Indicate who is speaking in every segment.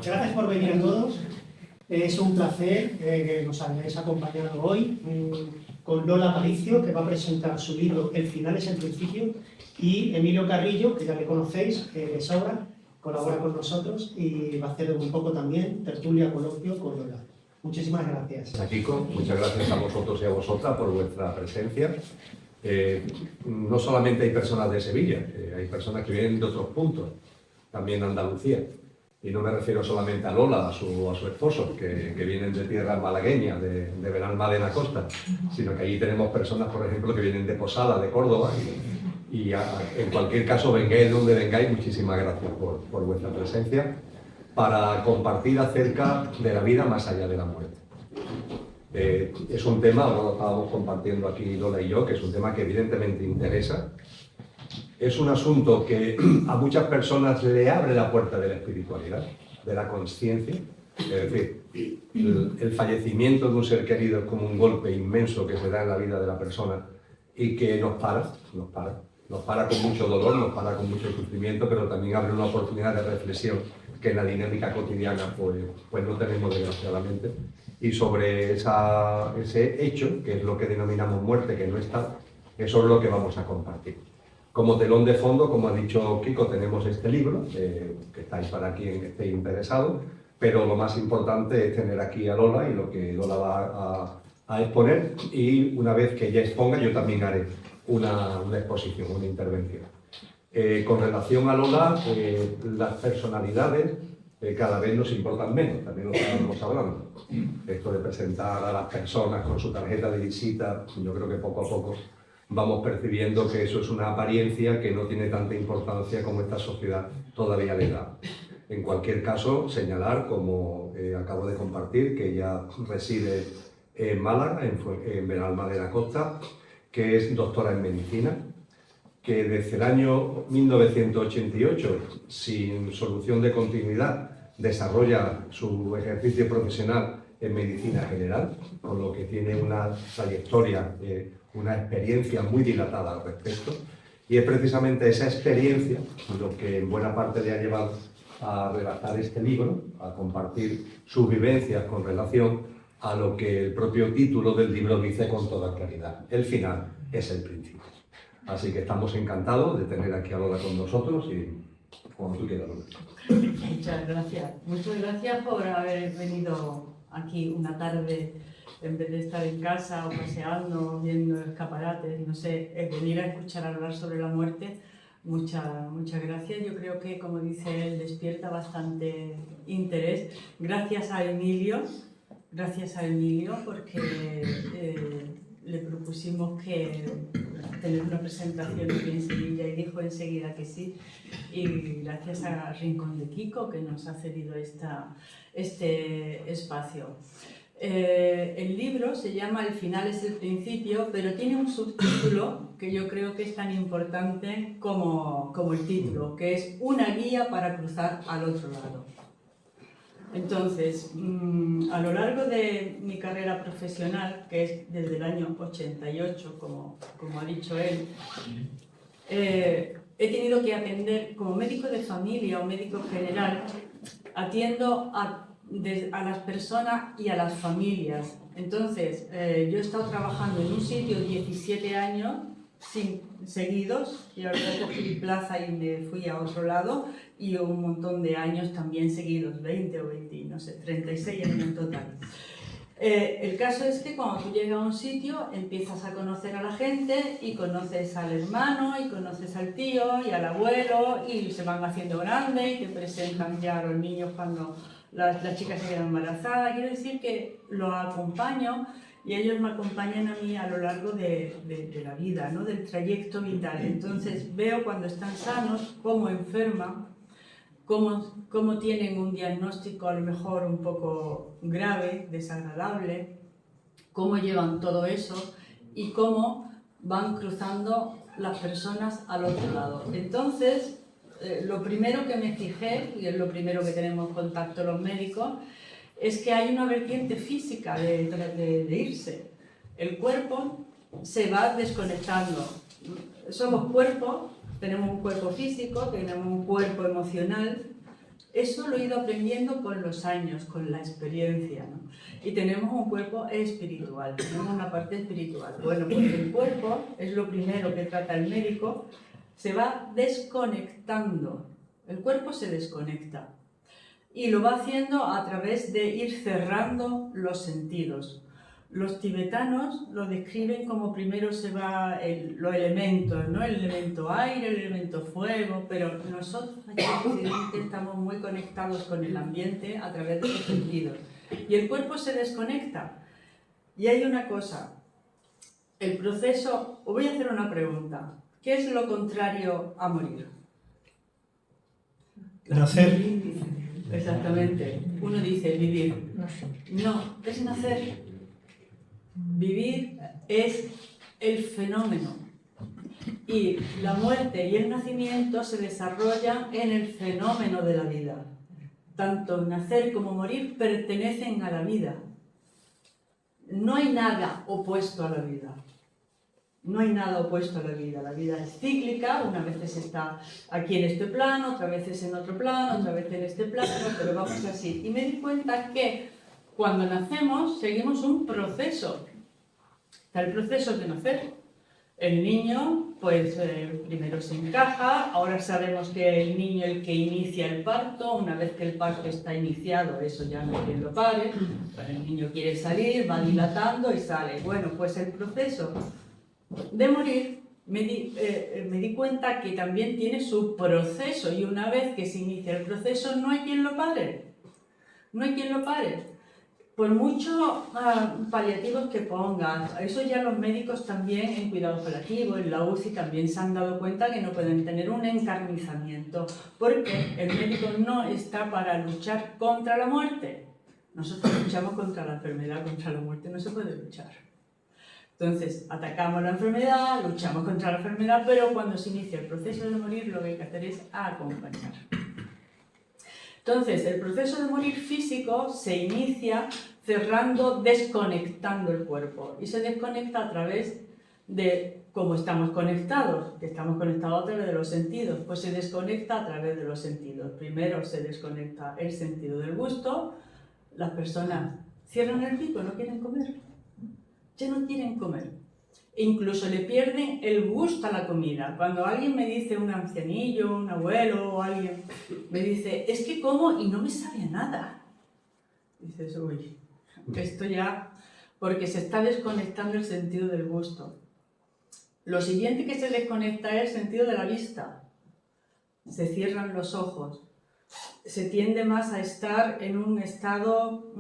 Speaker 1: Gracias por venir a todos. Es un placer que nos hayáis acompañado hoy con Lola Aparicio, que va a presentar su libro El final es el principio, y Emilio Carrillo, que ya le conocéis, de sobra, colabora con nosotros y va a hacer un poco también tertulia, coloquio con Lola. Muchísimas gracias.
Speaker 2: A Kiko, muchas gracias a vosotros y a vosotras por vuestra presencia. No solamente hay personas de Sevilla, hay personas que vienen de otros puntos, también de Andalucía. Y no me refiero solamente a Lola, a su esposo, que vienen de tierras malagueñas, de Benalmádena Costa, sino que allí tenemos personas, por ejemplo, que vienen de Posada, de Córdoba, y en cualquier caso, vengáis de donde vengáis, muchísimas gracias por vuestra presencia, para compartir acerca de la vida más allá de la muerte. Es un tema, ahora lo estábamos compartiendo aquí Lola y yo, que es un tema que evidentemente interesa. Es un asunto que a muchas personas le abre la puerta de la espiritualidad, de la consciencia. Es decir, el fallecimiento de un ser querido es como un golpe inmenso que se da en la vida de la persona y que nos para con mucho dolor, nos para con mucho sufrimiento, pero también abre una oportunidad de reflexión que en la dinámica cotidiana pues no tenemos desgraciadamente. Y sobre ese hecho, que es lo que denominamos muerte, que no está, eso es lo que vamos a compartir. Como telón de fondo, como ha dicho Kiko, tenemos este libro, que estáis para quien esté interesado, pero lo más importante es tener aquí a Lola y lo que Lola va a exponer, y una vez que ella exponga yo también haré una exposición, una intervención. Con relación a Lola, las personalidades cada vez nos importan menos, también lo estábamos hablando. Esto de presentar a las personas con su tarjeta de visita, yo creo que poco a poco vamos percibiendo que eso es una apariencia que no tiene tanta importancia como esta sociedad todavía le da. En cualquier caso, señalar, como acabo de compartir, que ella reside en Málaga, en Benalmádena Costa, que es doctora en medicina, que desde el año 1988, sin solución de continuidad, desarrolla su ejercicio profesional en medicina general, con lo que tiene una trayectoria, una experiencia muy dilatada al respecto, y es precisamente esa experiencia lo que en buena parte le ha llevado a redactar este libro, a compartir sus vivencias con relación a lo que el propio título del libro dice con toda claridad: el final es el principio. Así que estamos encantados de tener aquí a Lola con nosotros y como tú quieras, Lola.
Speaker 3: Muchas gracias. Muchas gracias por haber venido aquí una tarde en vez de estar en casa o paseando, viendo escaparates, no sé, venir a escuchar hablar sobre la muerte. Muchas gracias. Yo creo que, como dice él, despierta bastante interés. Gracias a Emilio porque le propusimos tener una presentación aquí en Sevilla y dijo enseguida que sí. Y gracias a Rincón de Kiko, que nos ha cedido este espacio. El libro se llama El final es el principio, pero tiene un subtítulo que yo creo que es tan importante como el título, que es Una guía para cruzar al otro lado. Entonces, a lo largo de mi carrera profesional, que es desde el año 88, como ha dicho él, he tenido que atender como médico de familia o médico general, atiendo a las personas y a las familias. Entonces, yo he estado trabajando en un sitio 17 años seguidos, y ahora cogí plaza y me fui a otro lado, y un montón de años también seguidos, 20 o 20, no sé, 36 años en total. El caso es que cuando tú llegas a un sitio empiezas a conocer a la gente y conoces al hermano y conoces al tío y al abuelo y se van haciendo grandes y te presentan ya a los niños cuando las chicas se quedan embarazadas. Quiero decir que los acompaño y ellos me acompañan a mí a lo largo de la vida, ¿no? Del trayecto vital. Entonces veo cuando están sanos, cómo enferman, cómo tienen un diagnóstico a lo mejor un poco grave, desagradable, cómo llevan todo eso y cómo van cruzando las personas al otro lado. Entonces, lo primero que me fijé, y es lo primero que tenemos contacto los médicos, es que hay una vertiente física de irse. El cuerpo se va desconectando. Somos cuerpos, tenemos un cuerpo físico, tenemos un cuerpo emocional, Eso lo he ido aprendiendo con los años, con la experiencia, ¿no? Y tenemos un cuerpo espiritual, tenemos una parte espiritual. Bueno, pues el cuerpo es lo primero que trata el médico, se va desconectando. El cuerpo se desconecta y lo va haciendo a través de ir cerrando los sentidos. Los tibetanos lo describen como primero se va los elementos, ¿no? El elemento aire, el elemento fuego, pero nosotros aquí en Occidente estamos muy conectados con el ambiente a través de los sentidos. Y el cuerpo se desconecta. Y hay una cosa, el proceso, os voy a hacer una pregunta. ¿Qué es lo contrario a morir?
Speaker 1: Nacer.
Speaker 3: Exactamente. Uno dice vivir. No, es nacer. Vivir es el fenómeno. Y la muerte y el nacimiento se desarrollan en el fenómeno de la vida. Tanto nacer como morir pertenecen a la vida. No hay nada opuesto a la vida. No hay nada opuesto a la vida. La vida es cíclica, una vez está aquí en este plano, otra vez en otro plano, otra vez en este plano, pero vamos así. Y me di cuenta que cuando nacemos seguimos un proceso. Está el proceso de nacer. El niño, pues primero se encaja, ahora sabemos que el niño es el que inicia el parto, una vez que el parto está iniciado, eso ya no hay quien lo pare, el niño quiere salir, va dilatando y sale. Bueno, pues el proceso de morir, me di cuenta que también tiene su proceso y una vez que se inicia el proceso no hay quien lo pare. No hay quien lo pare. Por muchos paliativos que pongas, eso ya los médicos también en cuidados paliativos, en la UCI también se han dado cuenta que no pueden tener un encarnizamiento porque el médico no está para luchar contra la muerte. Nosotros luchamos contra la enfermedad, contra la muerte no se puede luchar. Entonces, atacamos la enfermedad, luchamos contra la enfermedad, pero cuando se inicia el proceso de morir, lo que hay que hacer es acompañar. Entonces, el proceso de morir físico se inicia cerrando, desconectando el cuerpo. Y se desconecta a través de cómo estamos conectados, que estamos conectados a través de los sentidos. Pues se desconecta a través de los sentidos. Primero se desconecta el sentido del gusto. Las personas cierran el pico, no quieren comer. Ya no quieren comer. Incluso le pierden el gusto a la comida. Cuando alguien me dice, un ancianillo, un abuelo o alguien, me dice, es que como y no me sabe a nada. Dices, uy, esto ya, porque se está desconectando el sentido del gusto. Lo siguiente que se desconecta es el sentido de la vista. Se cierran los ojos. Se tiende más a estar en un estado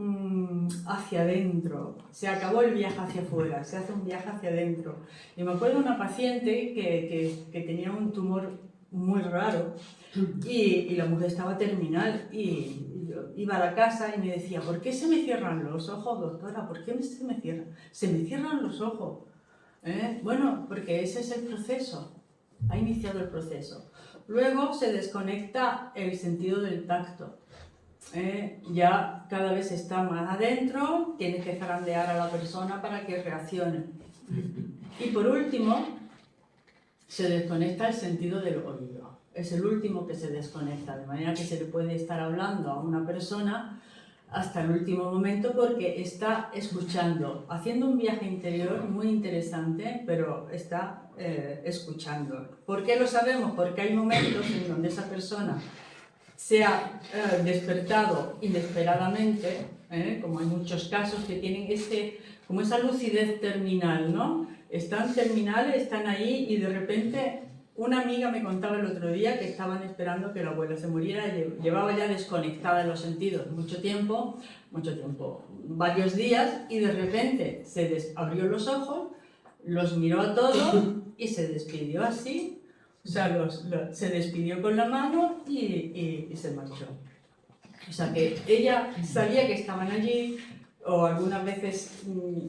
Speaker 3: hacia adentro. Se acabó el viaje hacia afuera, se hace un viaje hacia adentro. Y me acuerdo de una paciente que tenía un tumor muy raro y la mujer estaba terminal y yo iba a la casa y me decía, ¿por qué se me cierran los ojos, doctora? ¿Por qué se me cierran? Se me cierran los ojos. Bueno, porque ese es el proceso. Ha iniciado el proceso. Luego se desconecta el sentido del tacto. Ya cada vez está más adentro, tienes que zarandear a la persona para que reaccione. Y por último, se desconecta el sentido del oído. Es el último que se desconecta, de manera que se le puede estar hablando a una persona hasta el último momento porque está escuchando, haciendo un viaje interior muy interesante, pero está escuchando. ¿Por qué lo sabemos? Porque hay momentos en donde esa persona se ha despertado inesperadamente, como hay muchos casos que tienen como esa lucidez terminal, ¿no? Están terminales, están ahí y de repente una amiga me contaba el otro día que estaban esperando que la abuela se muriera, llevaba ya desconectada en los sentidos mucho tiempo, varios días, y de repente abrió los ojos, los miró a todos y se despidió así, o sea, se despidió con la mano y se marchó. O sea que ella sabía que estaban allí, o algunas veces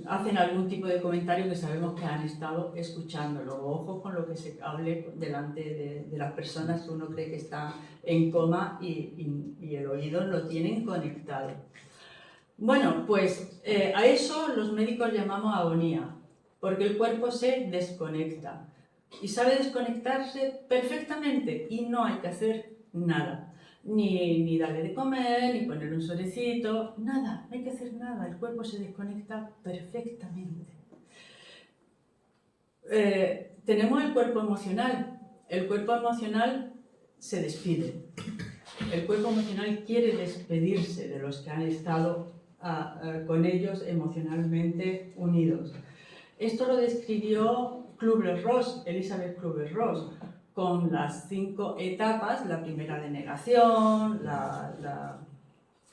Speaker 3: hacen algún tipo de comentario que sabemos que han estado escuchándolo. Ojo con lo que se hable delante de las personas que uno cree que están en coma y el oído lo tienen conectado. Bueno, pues a eso los médicos llamamos agonía, porque el cuerpo se desconecta y sabe desconectarse perfectamente y no hay que hacer nada. ni darle de comer, ni ponerle un solecito, nada, no hay que hacer nada, el cuerpo se desconecta perfectamente. Tenemos el cuerpo emocional se despide. El cuerpo emocional quiere despedirse de los que han estado con ellos emocionalmente unidos. Esto lo describió Kübler-Ross, Elizabeth Kübler-Ross, con las 5 etapas: la primera de negación, la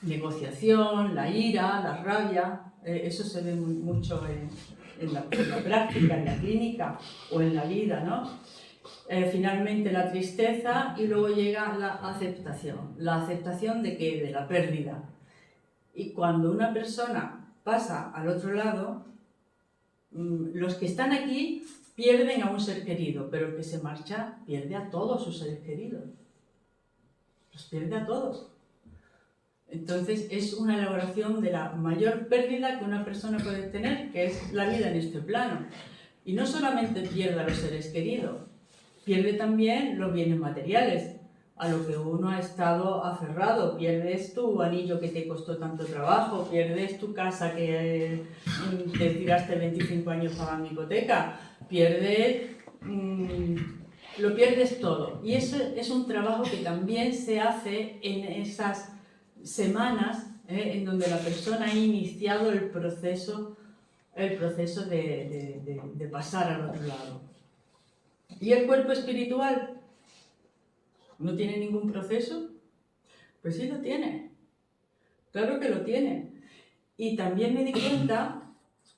Speaker 3: negociación, la ira, la rabia. Eso se ve mucho en la práctica, en la clínica o en la vida, ¿no? Finalmente la tristeza, y luego llega la aceptación. ¿La aceptación de qué? De la pérdida. Y cuando una persona pasa al otro lado, los que están aquí pierden a un ser querido, pero el que se marcha pierde a todos sus seres queridos. Los pierde a todos. Entonces es una elaboración de la mayor pérdida que una persona puede tener, que es la vida en este plano. Y no solamente pierde a los seres queridos, pierde también los bienes materiales, a lo que uno ha estado aferrado. Pierdes tu anillo que te costó tanto trabajo, pierdes tu casa que te tiraste 25 años pagando hipoteca, lo pierdes todo. Y eso es un trabajo que también se hace en esas semanas en donde la persona ha iniciado el proceso de pasar al otro lado. ¿Y el cuerpo espiritual no tiene ningún proceso? Pues sí lo tiene, claro que lo tiene. Y también me di cuenta,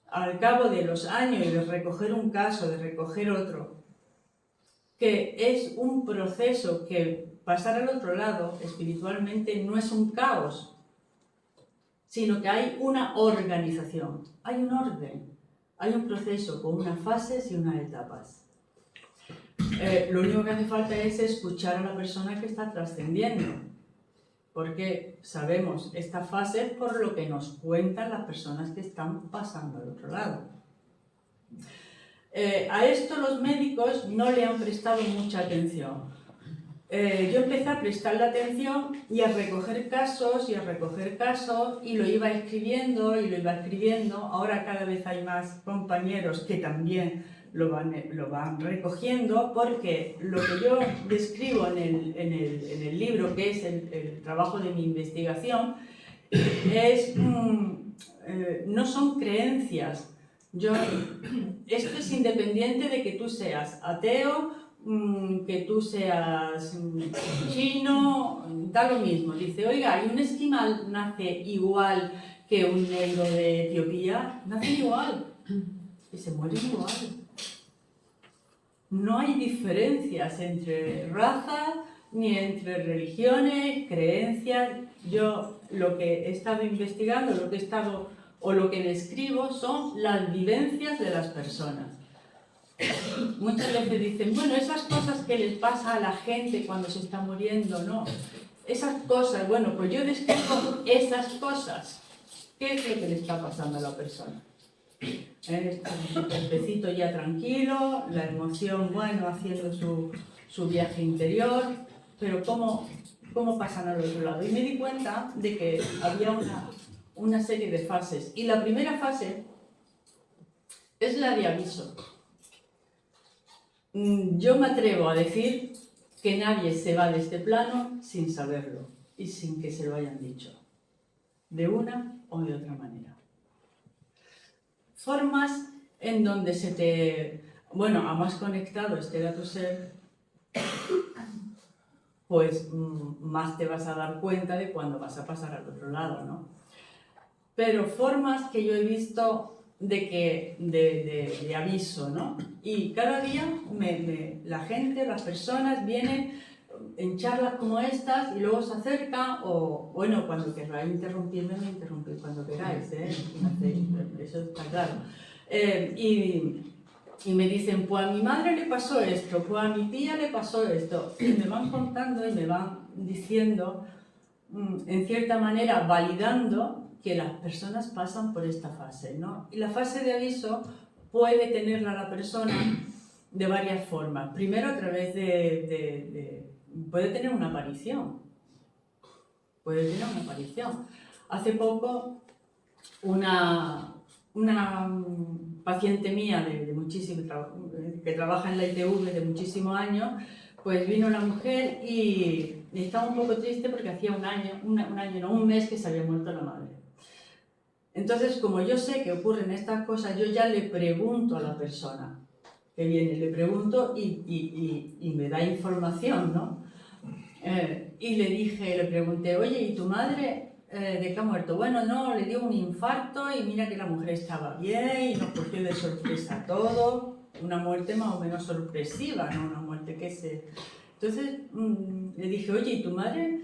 Speaker 3: al cabo de los años y de recoger un caso, de recoger otro, que es un proceso que pasar al otro lado espiritualmente no es un caos, sino que hay una organización, hay un orden, hay un proceso con unas fases y unas etapas. Lo único que hace falta es escuchar a la persona que está trascendiendo, porque sabemos esta fase por lo que nos cuentan las personas que están pasando al otro lado. A esto los médicos no le han prestado mucha atención. Yo empecé a prestarle atención y a recoger casos y lo iba escribiendo. Ahora cada vez hay más compañeros que también lo van recogiendo, porque lo que yo describo en el libro, que es el trabajo de mi investigación, no son creencias. Esto es independiente de que tú seas ateo, que tú seas chino, da lo mismo. Dice, oiga, ¿y un esquimal nace igual que un negro de Etiopía? Nacen igual y se mueren igual. No hay diferencias entre razas, ni entre religiones, creencias. Yo lo que he estado investigando, lo que describo son las vivencias de las personas. Muchas veces dicen, bueno, esas cosas que les pasa a la gente cuando se está muriendo, no. Esas cosas, bueno, pues yo describo esas cosas. ¿Qué es lo que le está pasando a la persona? El cuerpecito ya tranquilo, la emoción, bueno, haciendo su viaje interior, pero ¿cómo pasan al otro lado? Y me di cuenta de que había una serie de fases. Y la primera fase es la de aviso. Yo me atrevo a decir que nadie se va de este plano sin saberlo y sin que se lo hayan dicho, de una o de otra manera. Formas en donde a más conectado esté a tu ser, pues más te vas a dar cuenta de cuando vas a pasar al otro lado, ¿no? Pero formas que yo he visto de aviso, ¿no? Y cada día la gente, las personas vienen en charlas como estas y luego se acercan, o bueno, cuando queráis interrumpirme, me interrumpís cuando queráis, eso está claro. Y me dicen, pues a mi madre le pasó esto, pues a mi tía le pasó esto, y me van contando y me van diciendo, en cierta manera, validando que las personas pasan por esta fase, ¿no? Y la fase de aviso puede tenerla la persona de varias formas. Primero, a través puede tener una aparición. puede tener una aparición. Hace poco, una paciente mía que trabaja en la ITV de muchísimos años, pues vino la mujer y estaba un poco triste porque hacía un mes que se había muerto la madre. Entonces, como yo sé que ocurren estas cosas, yo ya le pregunto a la persona que viene, le pregunto y me da información, ¿no? Y le pregunté, oye, ¿y tu madre de qué ha muerto? Bueno, no, le dio un infarto y mira que la mujer estaba bien y nos cogió de sorpresa todo. Una muerte más o menos sorpresiva, ¿no? Una muerte que se... Entonces le dije, oye, ¿y tu madre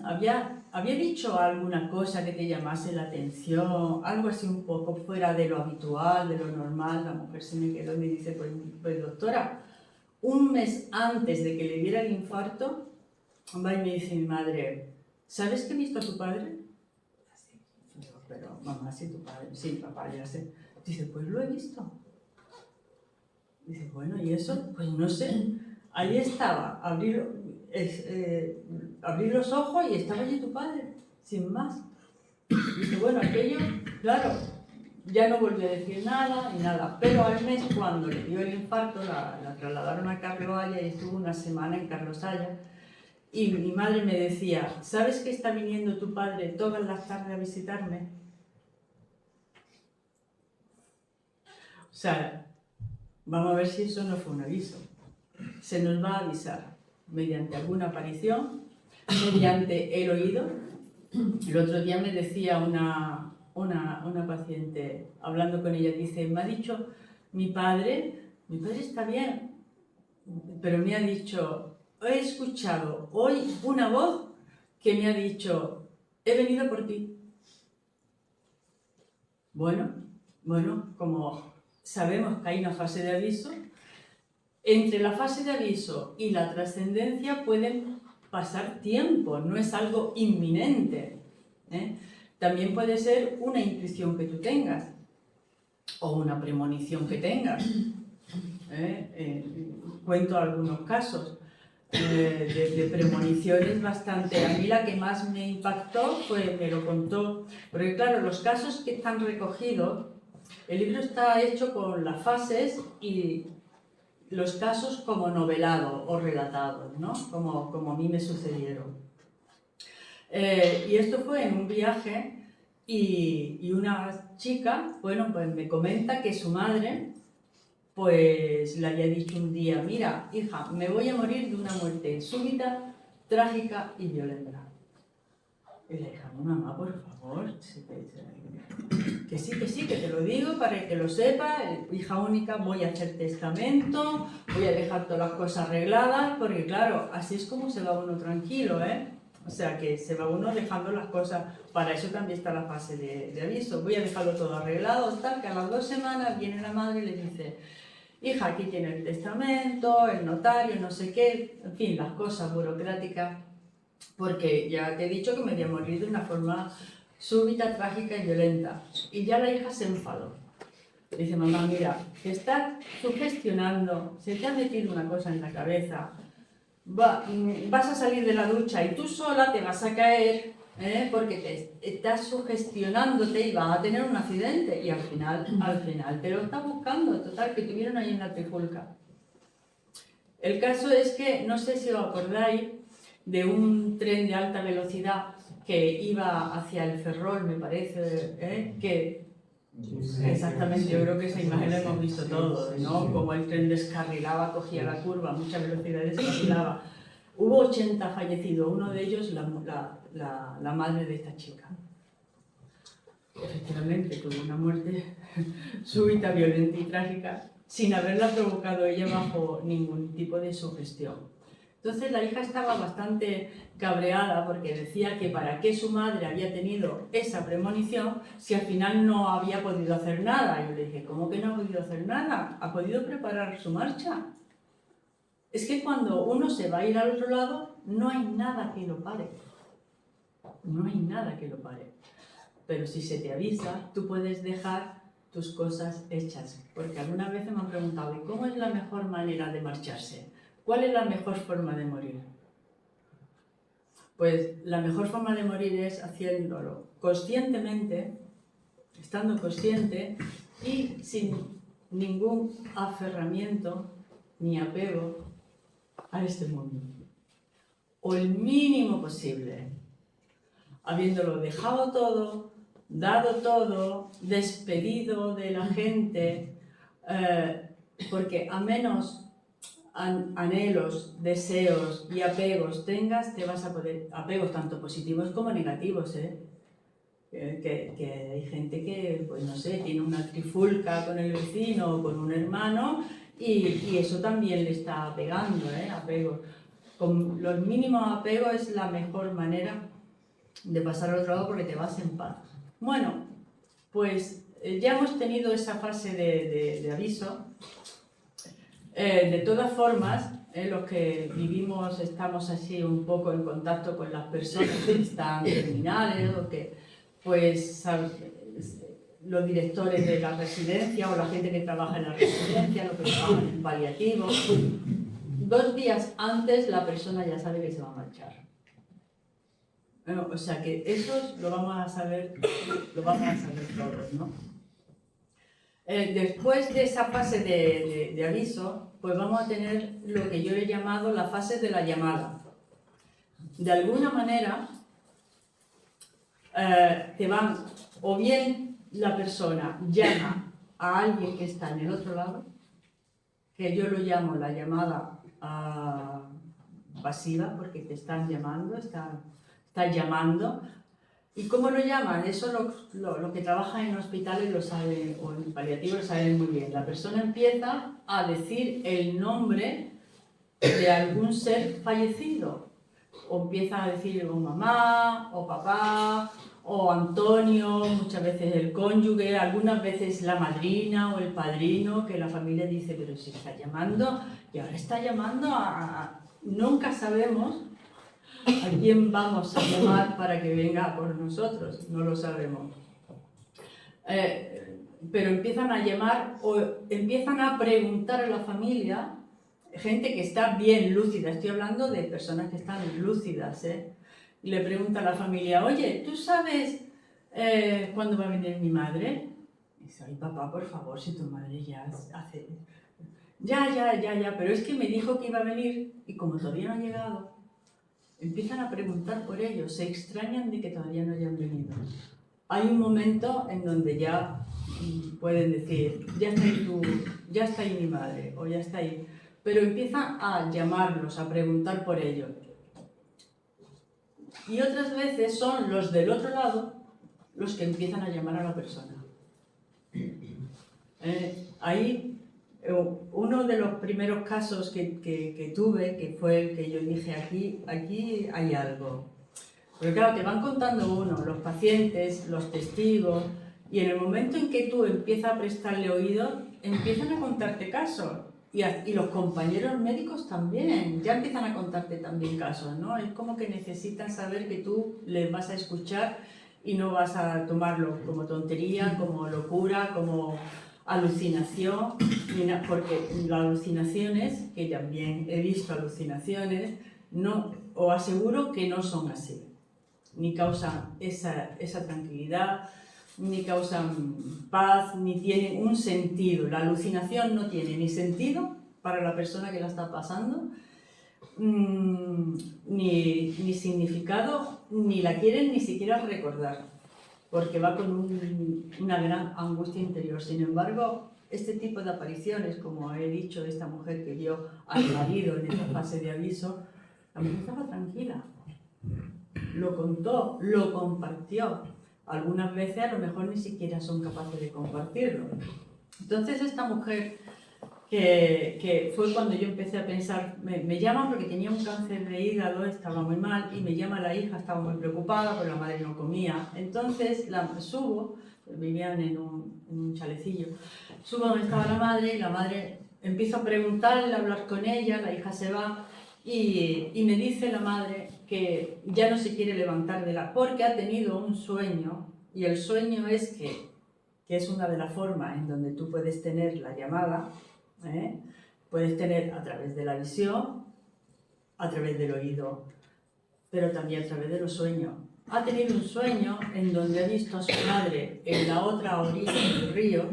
Speaker 3: había dicho alguna cosa que te llamase la atención? Algo así un poco fuera de lo habitual, de lo normal. La mujer se me quedó y me dice, pues doctora, un mes antes de que le diera el infarto, va y me dice mi madre, ¿sabes que he visto a tu padre? Digo, pero mamá, sí, tu padre, sí, papá, ya sé. Dice, pues lo he visto. Dice, bueno, ¿y eso? Pues no sé. Ahí estaba, abrí los ojos y estaba allí tu padre, sin más. Dice, bueno, aquello, claro, ya no volvió a decir nada ni nada, pero al mes cuando le dio el infarto la trasladaron a Carlos y estuvo una semana en Carlos Haya. Y mi madre me decía, ¿sabes que está viniendo tu padre todas las tardes a visitarme? O sea, vamos a ver si eso no fue un aviso. Se nos va a avisar mediante alguna aparición, mediante el oído. El otro día me decía una paciente, hablando con ella, dice, me ha dicho mi padre está bien, pero me ha dicho, he escuchado hoy una voz que me ha dicho, he venido por ti. Bueno, como sabemos que hay una fase de aviso, entre la fase de aviso y la trascendencia pueden pasar tiempo, no es algo inminente, ¿eh? También puede ser una intuición que tú tengas o una premonición que tengas. Cuento algunos casos de premoniciones bastante. A mí la que más me impactó me lo contó, porque claro, los casos que están recogidos, el libro está hecho con las fases y los casos como novelados o relatados, ¿no? Como a mí me sucedieron. Y esto fue en un viaje y una chica, bueno, pues me comenta que su madre pues le había dicho un día, mira, hija, me voy a morir de una muerte súbita, trágica y violenta. Y le dije, mamá, por favor, que sí, que te lo digo para que lo sepas, hija única, voy a hacer testamento, voy a dejar todas las cosas arregladas, porque claro, así es como se va uno tranquilo, ¿eh? O sea, que se va uno dejando las cosas, para eso también está la fase de aviso, voy a dejarlo todo arreglado, tal, que a las 2 semanas viene la madre y le dice, hija, aquí tiene el testamento, el notario, no sé qué, en fin, las cosas burocráticas, porque ya te he dicho que me voy a morir de una forma súbita, trágica y violenta. Y ya la hija se enfadó. Dice, mamá, mira, te estás sugestionando, se te ha metido una cosa en la cabeza, vas a salir de la ducha y tú sola te vas a caer, porque te estás sugestionándote y vas a tener un accidente. Y al final te lo estás buscando, total, que tuvieron ahí una trifulca. El caso es que, no sé si os acordáis, de un tren de alta velocidad que iba hacia el Ferrol, me parece, que exactamente, yo creo que esa imagen la hemos visto todos, ¿no? Como el tren descarrilaba, cogía la curva, a mucha velocidad descarrilaba. Hubo 80 fallecidos, uno de ellos la madre de esta chica. Efectivamente, tuvo una muerte súbita, violenta y trágica, sin haberla provocado ella bajo ningún tipo de sugestión. Entonces la hija estaba bastante cabreada porque decía que para qué su madre había tenido esa premonición si al final no había podido hacer nada. Y yo le dije, ¿cómo que no ha podido hacer nada? ¿Ha podido preparar su marcha? Es que cuando uno se va a ir al otro lado, no hay nada que lo pare. No hay nada que lo pare. Pero si se te avisa, tú puedes dejar tus cosas hechas. Porque algunas veces me han preguntado, ¿y cómo es la mejor manera de marcharse? ¿Cuál es la mejor forma de morir? Pues la mejor forma de morir es haciéndolo conscientemente, estando consciente y sin ningún aferramiento ni apego a este mundo. O el mínimo posible, habiéndolo dejado todo, dado todo, despedido de la gente, porque a menos anhelos, deseos y apegos tengas, te vas a poder, apegos tanto positivos como negativos, que hay gente que, pues no sé, tiene una trifulca con el vecino o con un hermano y eso también le está pegando, apegos. Con los mínimos apegos es la mejor manera de pasar al otro lado porque te vas en paz. Bueno, pues ya hemos tenido esa fase de aviso. De todas formas, los que vivimos, estamos así un poco en contacto con las personas que están terminales o que, pues, los directores de la residencia o la gente que trabaja en la residencia, los que trabajan en paliativo, 2 días antes la persona ya sabe que se va a marchar. Bueno, o sea que eso lo vamos a saber todos, ¿no? Después de esa fase de aviso, pues vamos a tener lo que yo he llamado la fase de la llamada. De alguna manera, te van, o bien la persona llama a alguien que está en el otro lado, que yo lo llamo la llamada pasiva, porque te están llamando, están llamando. ¿Y cómo lo llaman? Eso lo que trabajan en hospitales lo saben, o en paliativos lo saben muy bien. La persona empieza a decir el nombre de algún ser fallecido. O empieza a decir o mamá, o papá, o Antonio, muchas veces el cónyuge, algunas veces la madrina o el padrino, que la familia dice, pero si está llamando, y ahora está llamando a... Nunca sabemos ¿a quién vamos a llamar para que venga por nosotros? No lo sabemos. Pero empiezan a llamar o empiezan a preguntar a la familia, gente que está bien lúcida, estoy hablando de personas que están lúcidas, y le pregunta a la familia, oye, ¿tú sabes cuándo va a venir mi madre? Y dice, ay papá, por favor, si tu madre ya hace... Ya, pero es que me dijo que iba a venir y como todavía no ha llegado, empiezan a preguntar por ellos, se extrañan de que todavía no hayan venido. Hay un momento en donde ya pueden decir, ya está ahí mi madre, o ya está ahí. Pero empiezan a llamarlos, a preguntar por ellos. Y otras veces son los del otro lado los que empiezan a llamar a la persona. Ahí, uno de los primeros casos que tuve, que fue el que yo dije, aquí hay algo. Pero claro, te van contando uno, los pacientes, los testigos, y en el momento en que tú empiezas a prestarle oído, empiezan a contarte casos. Y los compañeros médicos también, ya empiezan a contarte también casos, ¿no? Es como que necesitan saber que tú les vas a escuchar y no vas a tomarlo como tontería, como locura, como alucinación, porque las alucinaciones, que también he visto alucinaciones, no, os aseguro que no son así, ni causan esa tranquilidad, ni causan paz, ni tienen un sentido. La alucinación no tiene ni sentido para la persona que la está pasando, ni significado, ni la quieren ni siquiera recordar, porque va con una gran angustia interior. Sin embargo, este tipo de apariciones, como he dicho, esta mujer que vio al marido en esta fase de aviso, la mujer estaba tranquila, lo contó, lo compartió. Algunas veces a lo mejor ni siquiera son capaces de compartirlo. Entonces esta mujer, que fue cuando yo empecé a pensar, me llaman porque tenía un cáncer de hígado, estaba muy mal, y me llama la hija, estaba muy preocupada porque la madre no comía. Entonces subo, vivían en un chalecillo, subo donde estaba la madre empiezo a preguntarle, a hablar con ella, la hija se va, y me dice la madre que ya no se quiere levantar porque ha tenido un sueño, y el sueño es que es una de las formas en donde tú puedes tener la llamada, puedes tener a través de la visión, a través del oído, pero también a través de los sueños. Ha tenido un sueño en donde ha visto a su madre en la otra orilla del río.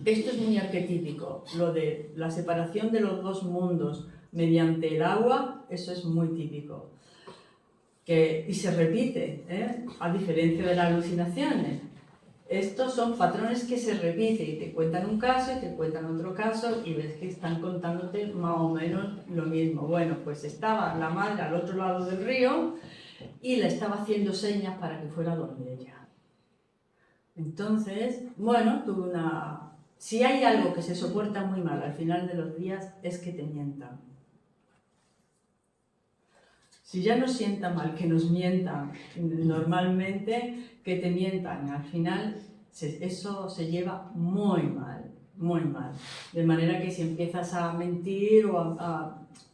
Speaker 3: Esto es muy arquetípico, lo de la separación de los dos mundos mediante el agua, eso es muy típico. Y se repite, a diferencia de las alucinaciones. Estos son patrones que se repiten y te cuentan un caso y te cuentan otro caso y ves que están contándote más o menos lo mismo. Bueno, pues estaba la madre al otro lado del río y le estaba haciendo señas para que fuera donde ella. Entonces, bueno, tuve una... Si hay algo que se soporta muy mal al final de los días es que te mientan. Si ya nos sienta mal que nos mientan normalmente, que te mientan, al final eso se lleva muy mal, muy mal. De manera que si empiezas a mentir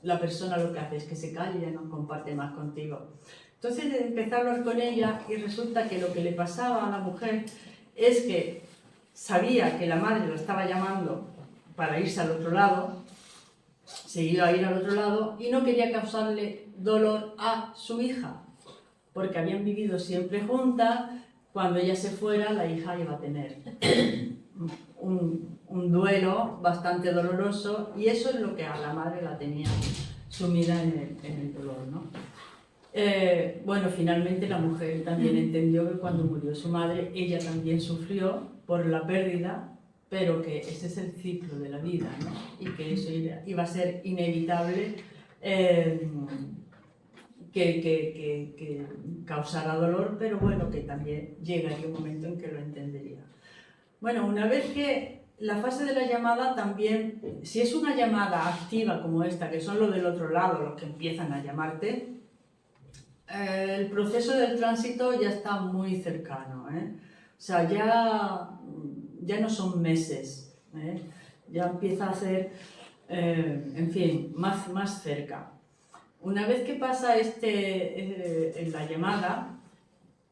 Speaker 3: la persona lo que hace es que se calla y ya no comparte más contigo. Entonces empecé a hablar con ella y resulta que lo que le pasaba a la mujer es que sabía que la madre la estaba llamando para irse al otro lado, se iba a ir al otro lado y no quería causarle dolor a su hija, porque habían vivido siempre juntas. Cuando ella se fuera, la hija iba a tener un duelo bastante doloroso y eso es lo que a la madre la tenía sumida en el dolor, ¿no? Bueno, finalmente la mujer también entendió que cuando murió su madre, ella también sufrió por la pérdida, pero que ese es el ciclo de la vida, ¿no? Y que eso iba a ser inevitable que causara dolor, pero bueno, que también llegaría un momento en que lo entendería. Bueno, una vez que la fase de la llamada también, si es una llamada activa como esta, que son los del otro lado los que empiezan a llamarte, el proceso del tránsito ya está muy cercano, O sea, ya no son meses, ya empieza a ser, en fin, más cerca. Una vez que pasa en la llamada,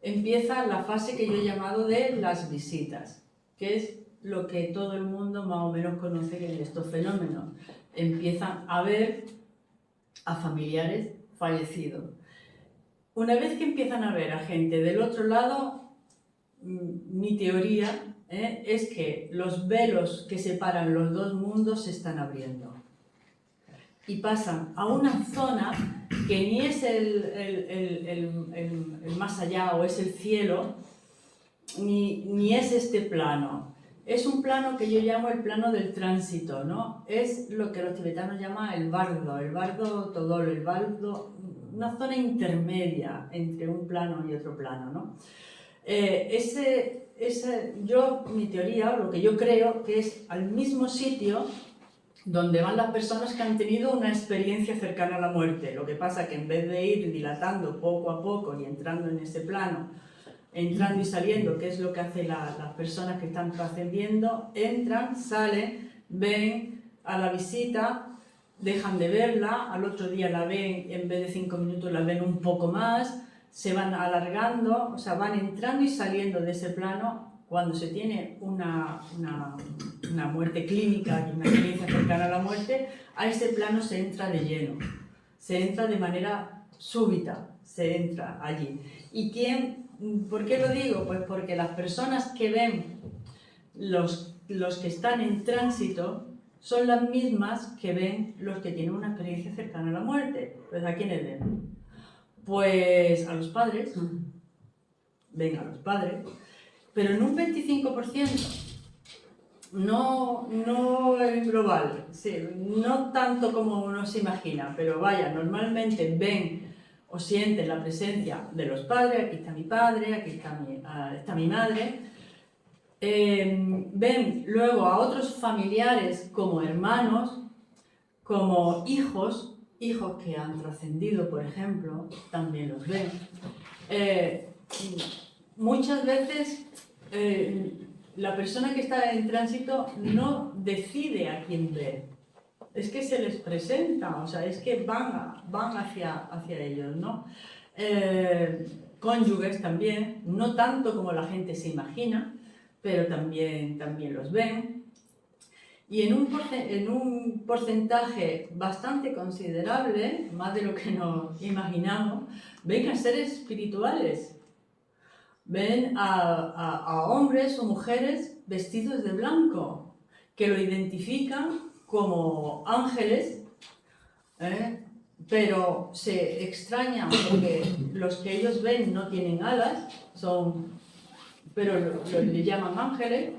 Speaker 3: empieza la fase que yo he llamado de las visitas, que es lo que todo el mundo más o menos conoce en estos fenómenos. Empiezan a ver a familiares fallecidos. Una vez que empiezan a ver a gente del otro lado, mi teoría es que los velos que separan los dos mundos se están abriendo y pasan a una zona que ni es el más allá o es el cielo, ni es este plano. Es un plano que yo llamo el plano del tránsito, ¿no? Es lo que los tibetanos llaman el bardo todolo, el bardo, una zona intermedia entre un plano y otro plano, ¿no? Mi teoría, lo que yo creo, que es al mismo sitio donde van las personas que han tenido una experiencia cercana a la muerte. Lo que pasa es que en vez de ir dilatando poco a poco y entrando en ese plano, entrando y saliendo, que es lo que hacen las personas que están trascendiendo, entran, salen, ven a la visita, dejan de verla, al otro día la ven, en vez de 5 minutos la ven un poco más, se van alargando, o sea, van entrando y saliendo de ese plano. Cuando se tiene una muerte clínica y una experiencia cercana a la muerte, a ese plano se entra de lleno, se entra de manera súbita, se entra allí. ¿Y por qué lo digo? Pues porque las personas que ven los que están en tránsito son las mismas que ven los que tienen una experiencia cercana a la muerte. Pues ¿a quiénes ven? Pues a los padres, ven a los padres, pero en un 25%, no en global, sí, no tanto como uno se imagina, pero vaya, normalmente ven o sienten la presencia de los padres, aquí está mi padre, aquí está mi madre, ven luego a otros familiares como hermanos, como hijos que han trascendido, por ejemplo, también los ven. Muchas veces la persona que está en tránsito no decide a quién ver, es que se les presenta, o sea, es que van hacia ellos, ¿no? Cónyuges también, no tanto como la gente se imagina, pero también los ven. y en un porcentaje bastante considerable, más de lo que nos imaginamos, ven a seres espirituales, ven a hombres o mujeres vestidos de blanco, que lo identifican como ángeles, pero se extrañan porque los que ellos ven no tienen alas, pero le llaman ángeles.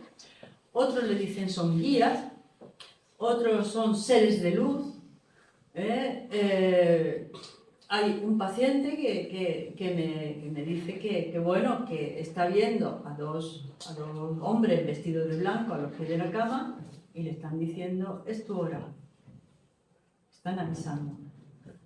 Speaker 3: Otros le dicen son guías, otros son seres de luz. Hay un paciente que me dice que está viendo a dos hombres vestidos de blanco a los pies de la cama y le están diciendo, es tu hora. Están avisando,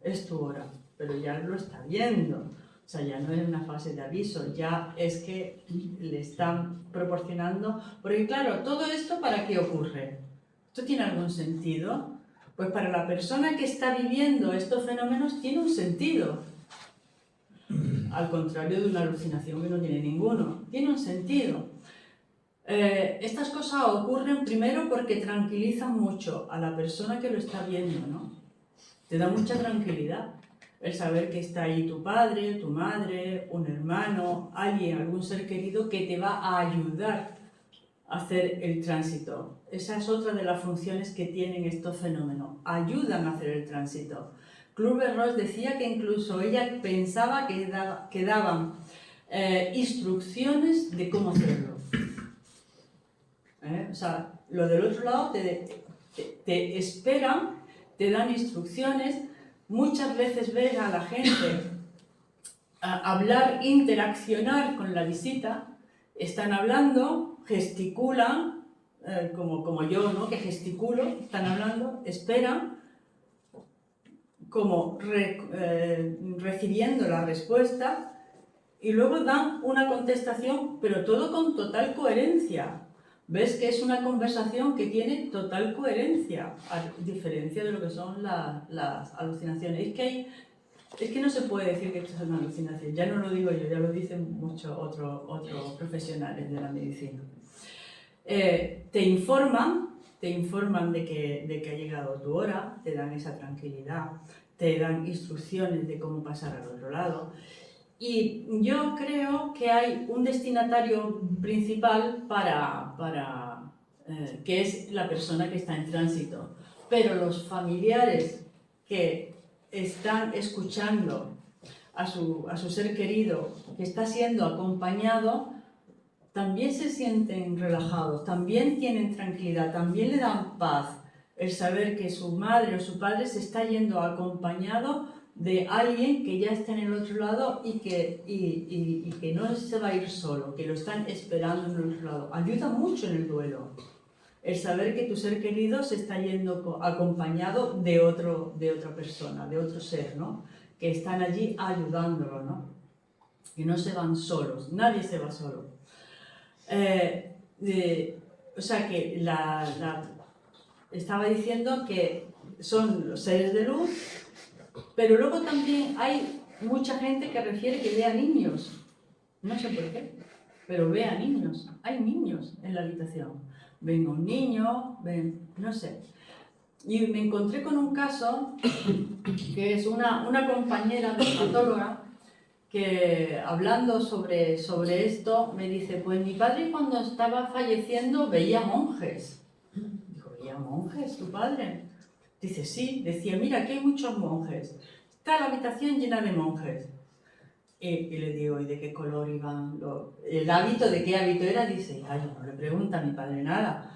Speaker 3: es tu hora, pero ya lo está viendo. O sea, ya no es una fase de aviso, ya es que le están proporcionando... Porque claro, ¿todo esto para qué ocurre? ¿Esto tiene algún sentido? Pues para la persona que está viviendo estos fenómenos tiene un sentido. Al contrario de una alucinación que no tiene ninguno. Tiene un sentido. Estas cosas ocurren primero porque tranquilizan mucho a la persona que lo está viendo, ¿no? Te da mucha tranquilidad el saber que está ahí tu padre, tu madre, un hermano, alguien, algún ser querido que te va a ayudar a hacer el tránsito. Esa es otra de las funciones que tienen estos fenómenos. Ayudan a hacer el tránsito. Kübler-Ross decía que incluso ella pensaba que daban instrucciones de cómo hacerlo. O sea, lo del otro lado te esperan, te dan instrucciones. Muchas veces ves a la gente hablar, interaccionar con la visita, están hablando, gesticulan, como yo, ¿no? Que gesticulo, están hablando, esperan, como recibiendo la respuesta, y luego dan una contestación, pero todo con total coherencia. Ves que es una conversación que tiene total coherencia, a diferencia de lo que son las alucinaciones. Es que no se puede decir que esto es una alucinación, ya no lo digo yo, ya lo dicen muchos otros profesionales de la medicina. Te informan de que ha llegado tu hora, te dan esa tranquilidad, te dan instrucciones de cómo pasar al otro lado. Y yo creo que hay un destinatario principal que es la persona que está en tránsito. Pero los familiares que están escuchando a su ser querido, que está siendo acompañado, también se sienten relajados, también tienen tranquilidad, también le dan paz el saber que su madre o su padre se está yendo acompañado de alguien que ya está en el otro lado y que no se va a ir solo, que lo están esperando en el otro lado. Ayuda mucho en el duelo el saber que tu ser querido se está yendo acompañado de otra persona, de otro ser, ¿no? Que están allí ayudándolo, ¿no? Que no se van solos, nadie se va solo. O sea que estaba diciendo que son los seres de luz, pero luego también hay mucha gente que refiere que ve a niños. No sé por qué, pero ve a niños. Hay niños en la habitación. Ven a un niño, no sé. Y me encontré con un caso que es una compañera dermatóloga que hablando sobre esto me dice, pues mi padre cuando estaba falleciendo veía monjes. Dijo, ¿veía monjes tu padre? Dice, sí, decía, mira, aquí hay muchos monjes. Está la habitación llena de monjes. Y le digo, ¿y de qué color iban? ¿El hábito, de qué hábito era? Dice, ay, no le pregunta a mi padre nada.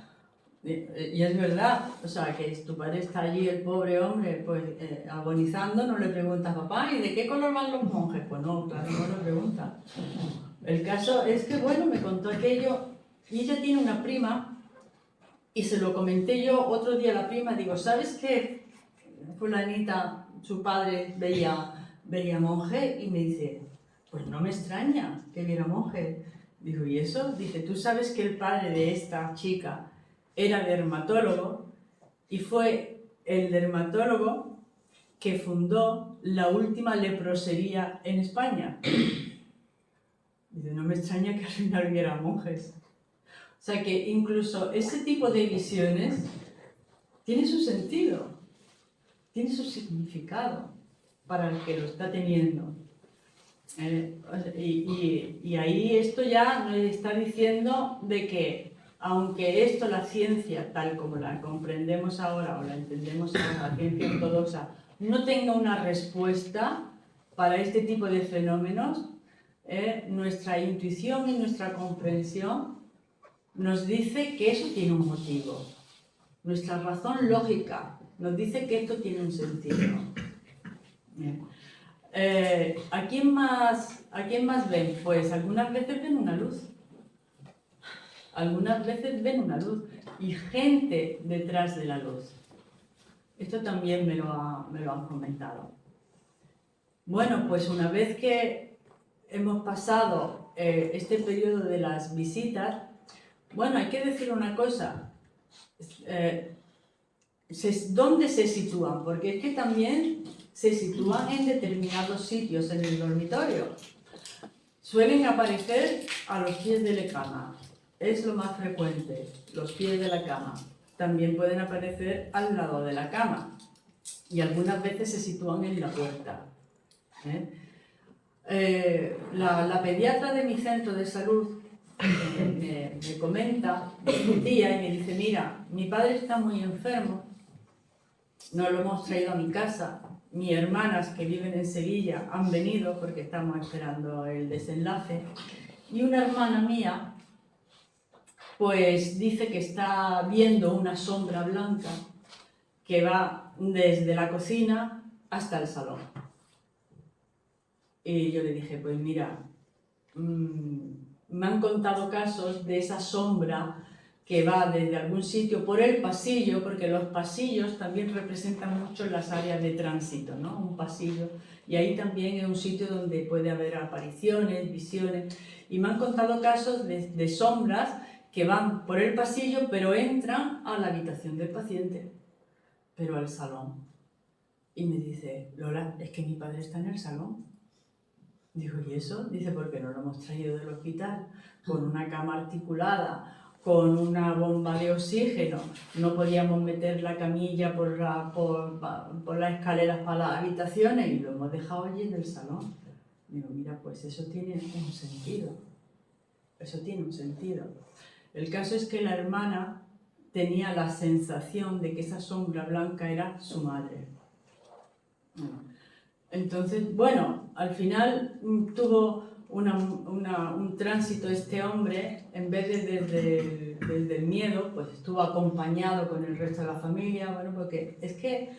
Speaker 3: Y es verdad, o sea, que tu padre está allí, el pobre hombre, pues agonizando, no le pregunta a papá, ¿y de qué color van los monjes? Pues no, claro, no le pregunta. El caso es que, bueno, me contó aquello, y ella tiene una prima, y se lo comenté yo otro día a la prima, digo, ¿sabes qué? Fulanita, su padre veía monje, y me dice, pues no me extraña que viera monje. Digo, ¿y eso? Dice, ¿tú sabes que el padre de esta chica era dermatólogo y fue el dermatólogo que fundó la última leprosería en España? Dice, no me extraña que al final viera monjes. O sea que incluso ese tipo de visiones tiene su sentido, tiene su significado para el que lo está teniendo. Y ahí esto ya nos está diciendo de que, aunque esto, la ciencia, tal como la comprendemos ahora o la entendemos ahora, la ciencia ortodoxa, no tenga una respuesta para este tipo de fenómenos, nuestra intuición y nuestra comprensión nos dice que eso tiene un motivo. Nuestra razón lógica nos dice que esto tiene un sentido. Bien. ¿A quién más ven? Pues algunas veces ven una luz. Algunas veces ven una luz y gente detrás de la luz. Esto también me lo han comentado. Bueno, pues una vez que hemos pasado este periodo de las visitas, bueno, hay que decir una cosa. ¿Dónde se sitúan? Porque es que también se sitúan en determinados sitios en el dormitorio. Suelen aparecer a los pies de la cama. Es lo más frecuente, los pies de la cama. También pueden aparecer al lado de la cama. Y algunas veces se sitúan en la puerta. La pediatra de mi centro de salud me comenta un día y me dice: mira, mi padre está muy enfermo, nos lo hemos traído a mi casa, mis hermanas que viven en Sevilla han venido porque estamos esperando el desenlace, y una hermana mía pues dice que está viendo una sombra blanca que va desde la cocina hasta el salón. Y yo le dije: pues mira, me han contado casos de esa sombra que va desde algún sitio por el pasillo, porque los pasillos también representan mucho las áreas de tránsito, ¿no? Un pasillo, y ahí también es un sitio donde puede haber apariciones, visiones, y me han contado casos de sombras que van por el pasillo, pero entran a la habitación del paciente, pero al salón. Y me dice: Lola, es que mi padre está en el salón. Digo: ¿y eso? Dice: porque no lo hemos traído del hospital, con una cama articulada, con una bomba de oxígeno, no podíamos meter la camilla por las escaleras para las habitaciones y lo hemos dejado allí en el salón. Digo: mira, pues eso tiene un sentido, eso tiene un sentido. El caso es que la hermana tenía la sensación de que esa sombra blanca era su madre. Entonces, bueno, al final tuvo un tránsito este hombre, en vez de desde el miedo, pues estuvo acompañado con el resto de la familia, bueno, porque es que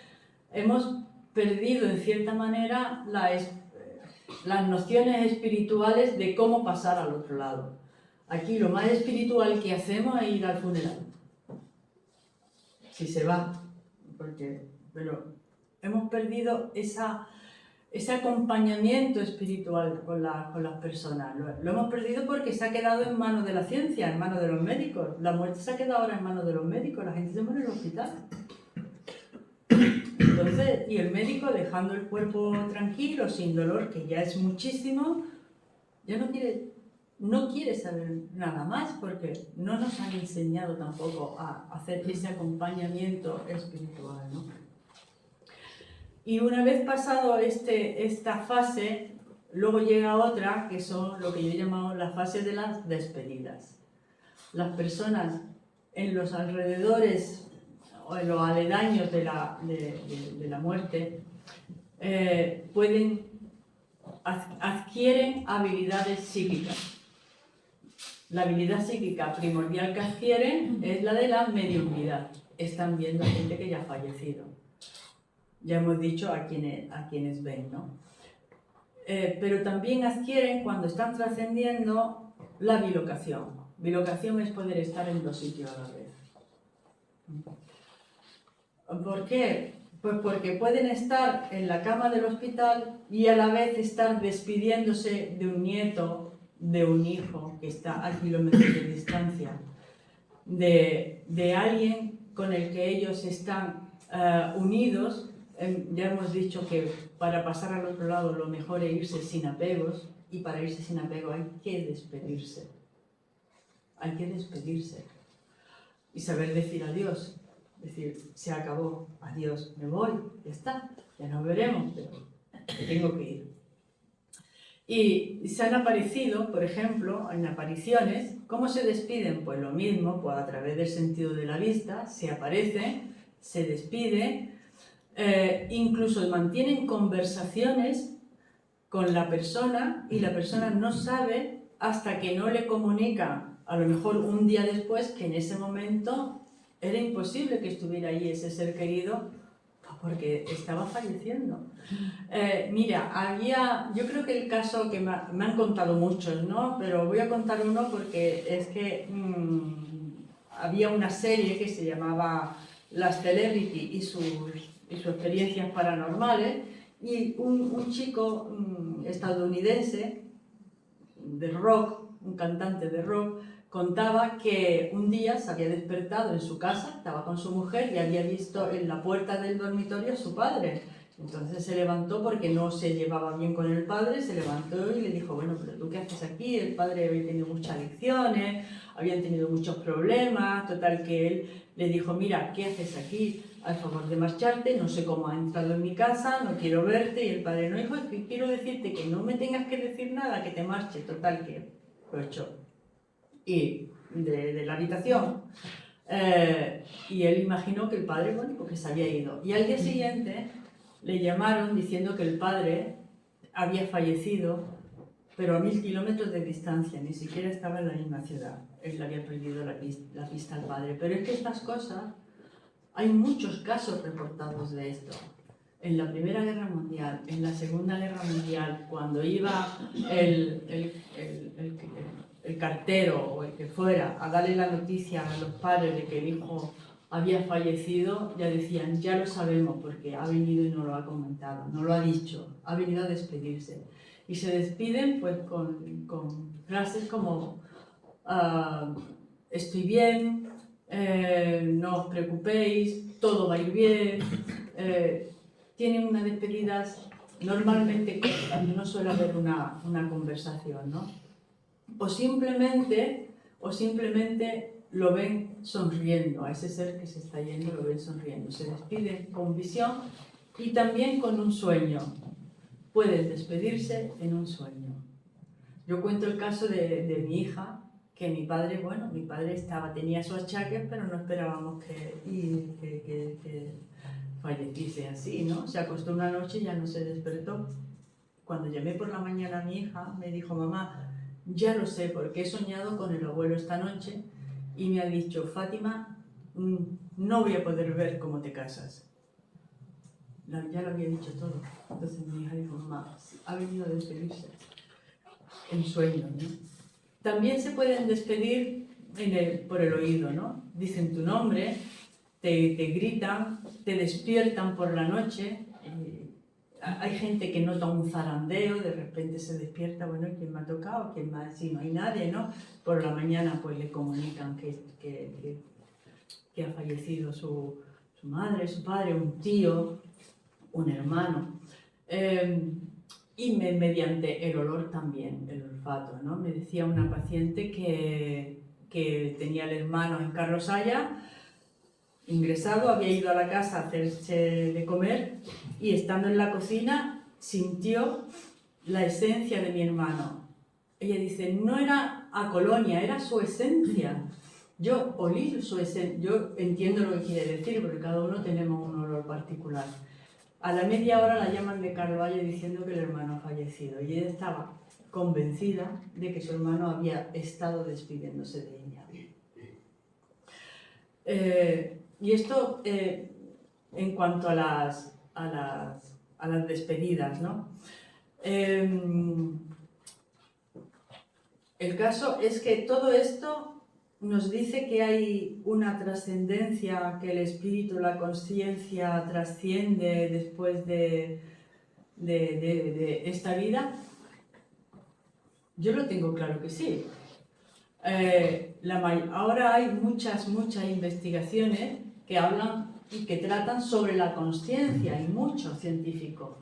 Speaker 3: hemos perdido en cierta manera las nociones espirituales de cómo pasar al otro lado. Aquí lo más espiritual que hacemos es ir al funeral, si se va, pero hemos perdido ese acompañamiento espiritual con las personas. Lo hemos perdido porque se ha quedado en manos de la ciencia, en manos de los médicos. La muerte se ha quedado ahora en manos de los médicos, la gente se muere en el hospital. Entonces, y el médico, dejando el cuerpo tranquilo, sin dolor, que ya es muchísimo, ya no quiere saber nada más, porque no nos han enseñado tampoco a hacer ese acompañamiento espiritual, ¿no? Y una vez pasado esta fase, luego llega otra, que son lo que yo he llamado la fase de las despedidas. Las personas en los alrededores o en los aledaños de la muerte adquieren habilidades psíquicas. La habilidad psíquica primordial que adquieren es la de la mediumnidad. Están viendo a gente que ya ha fallecido. Ya hemos dicho a quienes ven, ¿no? Pero también adquieren, cuando están trascendiendo, la bilocación. Bilocación es poder estar en dos sitios a la vez. ¿Por qué? Pues porque pueden estar en la cama del hospital y a la vez estar despidiéndose de un nieto, de un hijo que está a kilómetros de distancia, de alguien con el que ellos están unidos. Ya hemos dicho que para pasar al otro lado lo mejor es irse sin apegos, y para irse sin apego hay que despedirse. Hay que despedirse y saber decir adiós. decir, se acabó, adiós, me voy, ya está, ya nos veremos, pero me tengo que ir. Y se han aparecido, por ejemplo, en apariciones, ¿cómo se despiden? Pues lo mismo, pues a través del sentido de la vista, se aparece, se despide, incluso mantienen conversaciones con la persona y la persona no sabe hasta que no le comunica, a lo mejor un día después, que en ese momento era imposible que estuviera ahí ese ser querido porque estaba falleciendo. Mira, yo creo que el caso que me han contado muchos, ¿no? Pero voy a contar uno porque es que había una serie que se llamaba Las Celebrity y sus experiencias paranormales, y un chico estadounidense de rock, un cantante de rock, contaba que un día se había despertado en su casa, estaba con su mujer y había visto en la puerta del dormitorio a su padre. Entonces se levantó porque no se llevaba bien con el padre, se levantó y le dijo, bueno, pero ¿tú qué haces aquí? El padre había tenido muchas adicciones, habían tenido muchos problemas, total que él le dijo, mira, ¿qué haces aquí? Al favor de marcharte, no sé cómo has entrado en mi casa, no quiero verte. Y el padre, no, hijo, es que quiero decirte que no me tengas que decir nada, que te marches, total que lo echó. Y de la habitación. Y él imaginó que el padre, bueno, porque se había ido. Y al día siguiente le llamaron diciendo que el padre había fallecido, pero a 1000 kilómetros de distancia, ni siquiera estaba en la misma ciudad. Él le había perdido la pista al padre. Pero es que estas cosas, hay muchos casos reportados de esto. En la Primera Guerra Mundial, en la Segunda Guerra Mundial, cuando iba el cartero o el que fuera a darle la noticia a los padres de que el hijo había fallecido, ya decían, ya lo sabemos porque ha venido y no lo ha comentado, no lo ha dicho, ha venido a despedirse. Y se despiden pues con frases como estoy bien, no os preocupéis, todo va a ir bien. Tienen unas despedidas normalmente cortas, no suele haber una conversación, ¿no? O simplemente lo ven sonriendo, a ese ser que se está yendo lo ven sonriendo. Se despiden con visión y también con un sueño. Pueden despedirse en un sueño. Yo cuento el caso de mi hija, que mi padre tenía sus achaques, pero no esperábamos que falleciese así, ¿no? Se acostó una noche y ya no se despertó. Cuando llamé por la mañana a mi hija, me dijo, mamá, ya lo sé, porque he soñado con el abuelo esta noche y me ha dicho, Fátima, no voy a poder ver cómo te casas. Ya lo había dicho todo. Entonces mi hija dijo, mamá, ha venido a despedirse en sueño, ¿no? También se pueden despedir por el oído, ¿no? Dicen tu nombre, te gritan, te despiertan por la noche. Hay gente que nota un zarandeo, de repente se despierta, bueno, ¿quién me ha tocado? ¿Quién más? Si no hay nadie, ¿no? Por la mañana pues le comunican que ha fallecido su madre, su padre, un tío, un hermano. Y mediante el olor también, el olfato, ¿no? Me decía una paciente que tenía el hermano en Carlos Haya, ingresado, había ido a la casa a hacerse de comer y estando en la cocina sintió la esencia de mi hermano. Ella dice, no era a colonia, era su esencia. Yo olí su esencia, yo entiendo lo que quiere decir, porque cada uno tenemos un olor particular. A la media hora la llaman de Carvalho diciendo que el hermano ha fallecido y ella estaba convencida de que su hermano había estado despidiéndose de ella. Y esto en cuanto a las despedidas, ¿no? El caso es que todo esto nos dice que hay una trascendencia, que el espíritu, la conciencia trasciende después de esta vida. Yo lo tengo claro que sí. Ahora hay muchas investigaciones que hablan y que tratan sobre la conciencia, hay muchos científicos,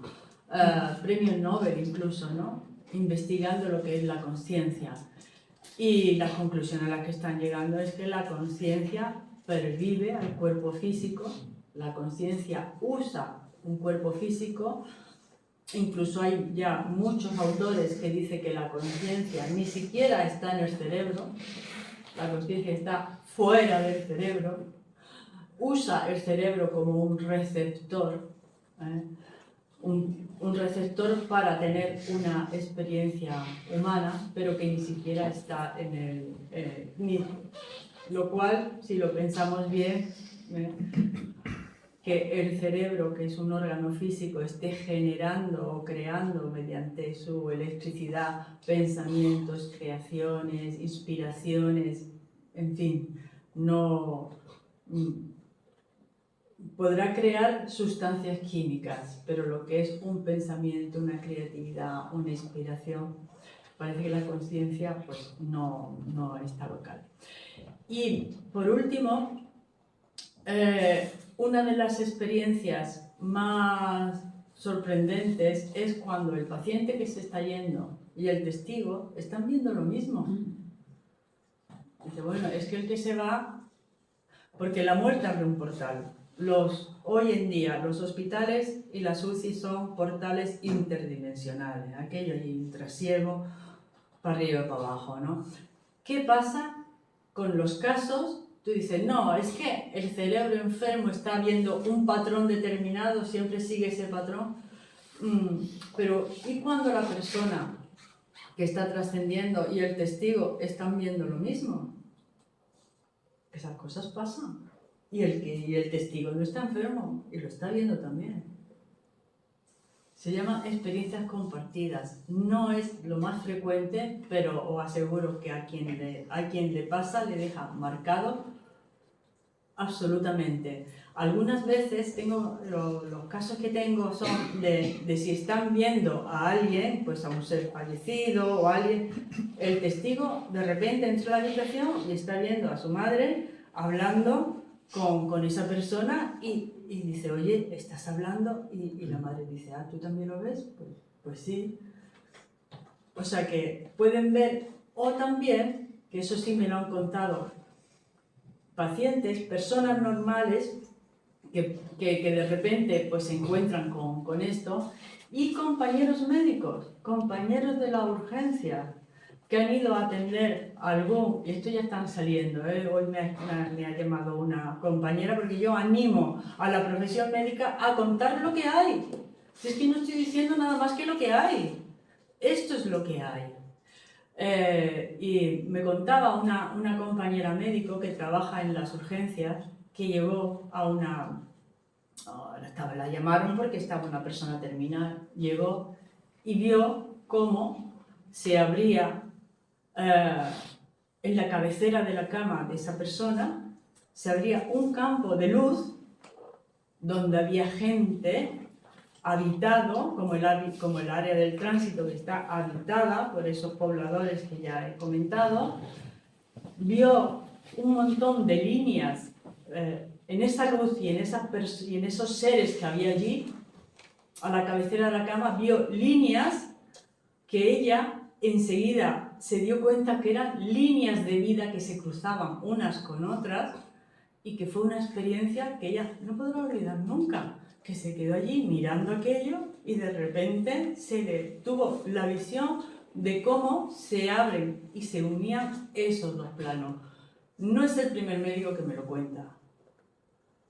Speaker 3: premios Nobel incluso, ¿no? Investigando lo que es la conciencia. Y las conclusiones a las que están llegando es que la conciencia pervive al cuerpo físico, la conciencia usa un cuerpo físico. Incluso hay ya muchos autores que dicen que la conciencia ni siquiera está en el cerebro, la conciencia está fuera del cerebro, usa el cerebro como un receptor, un receptor para tener una experiencia humana, pero que ni siquiera está en el... lo cual, si lo pensamos bien, que el cerebro, que es un órgano físico, esté generando o creando mediante su electricidad pensamientos, creaciones, inspiraciones, en fin, no podrá crear sustancias químicas, pero lo que es un pensamiento, una creatividad, una inspiración, parece que la conciencia pues no está local. Y por último, una de las experiencias más sorprendentes es cuando el paciente que se está yendo y el testigo están viendo lo mismo. Dice, bueno, es que el que se va, porque la muerte abre un portal. Hoy en día los hospitales y las UCI son portales interdimensionales, aquello y un trasiego para arriba y para abajo, ¿no? ¿Qué pasa con los casos? Tú dices, no, es que el cerebro enfermo está viendo un patrón determinado, siempre sigue ese patrón. Pero, ¿y cuando la persona que está trascendiendo y el testigo están viendo lo mismo? Esas cosas pasan. Y el testigo no está enfermo y lo está viendo también. Se llaman experiencias compartidas. No es lo más frecuente, pero os aseguro que a quien le pasa le deja marcado absolutamente. Algunas veces los casos que tengo son de si están viendo a alguien, pues a un ser fallecido o a alguien, el testigo de repente entra a la habitación y está viendo a su madre hablando con esa persona y dice, oye, ¿estás hablando? Y la madre dice, ah, ¿tú también lo ves? Pues sí. O sea que pueden ver, o también, que eso sí me lo han contado, pacientes, personas normales, que de repente pues, se encuentran con esto, y compañeros médicos, compañeros de la urgencia, que han ido a atender algún, y esto ya están saliendo, hoy me ha llamado una compañera, porque yo animo a la profesión médica a contar lo que hay. Si es que no estoy diciendo nada más que lo que hay, esto es lo que hay. Y me contaba una compañera médico que trabaja en las urgencias, que llegó a la llamaron porque estaba una persona terminal, llegó y vio cómo se abría en la cabecera de la cama de esa persona, se abría un campo de luz donde había gente habitado, como el área del tránsito que está habitada por esos pobladores que ya he comentado, vio un montón de líneas en esa luz y en esos seres que había allí, a la cabecera de la cama, vio líneas que ella enseguida se dio cuenta que eran líneas de vida que se cruzaban unas con otras y que fue una experiencia que ella no podrá olvidar nunca, que se quedó allí mirando aquello y de repente tuvo la visión de cómo se abren y se unían esos dos planos. No es el primer médico que me lo cuenta.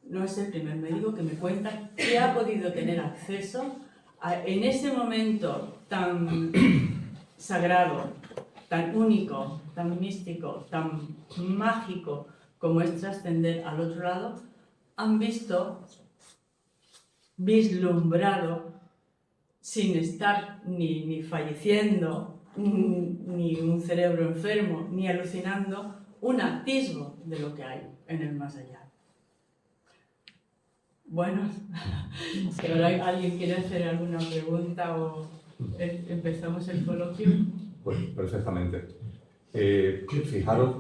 Speaker 3: No es el primer médico que me cuenta que ha podido tener acceso en ese momento tan sagrado, tan único, tan místico, tan mágico como es trascender al otro lado, han vislumbrado, sin estar ni falleciendo, ni un cerebro enfermo, ni alucinando, un atisbo de lo que hay en el más allá. Bueno, si ahora alguien quiere hacer alguna pregunta o empezamos el coloquio.
Speaker 2: Pues perfectamente. Fijaros.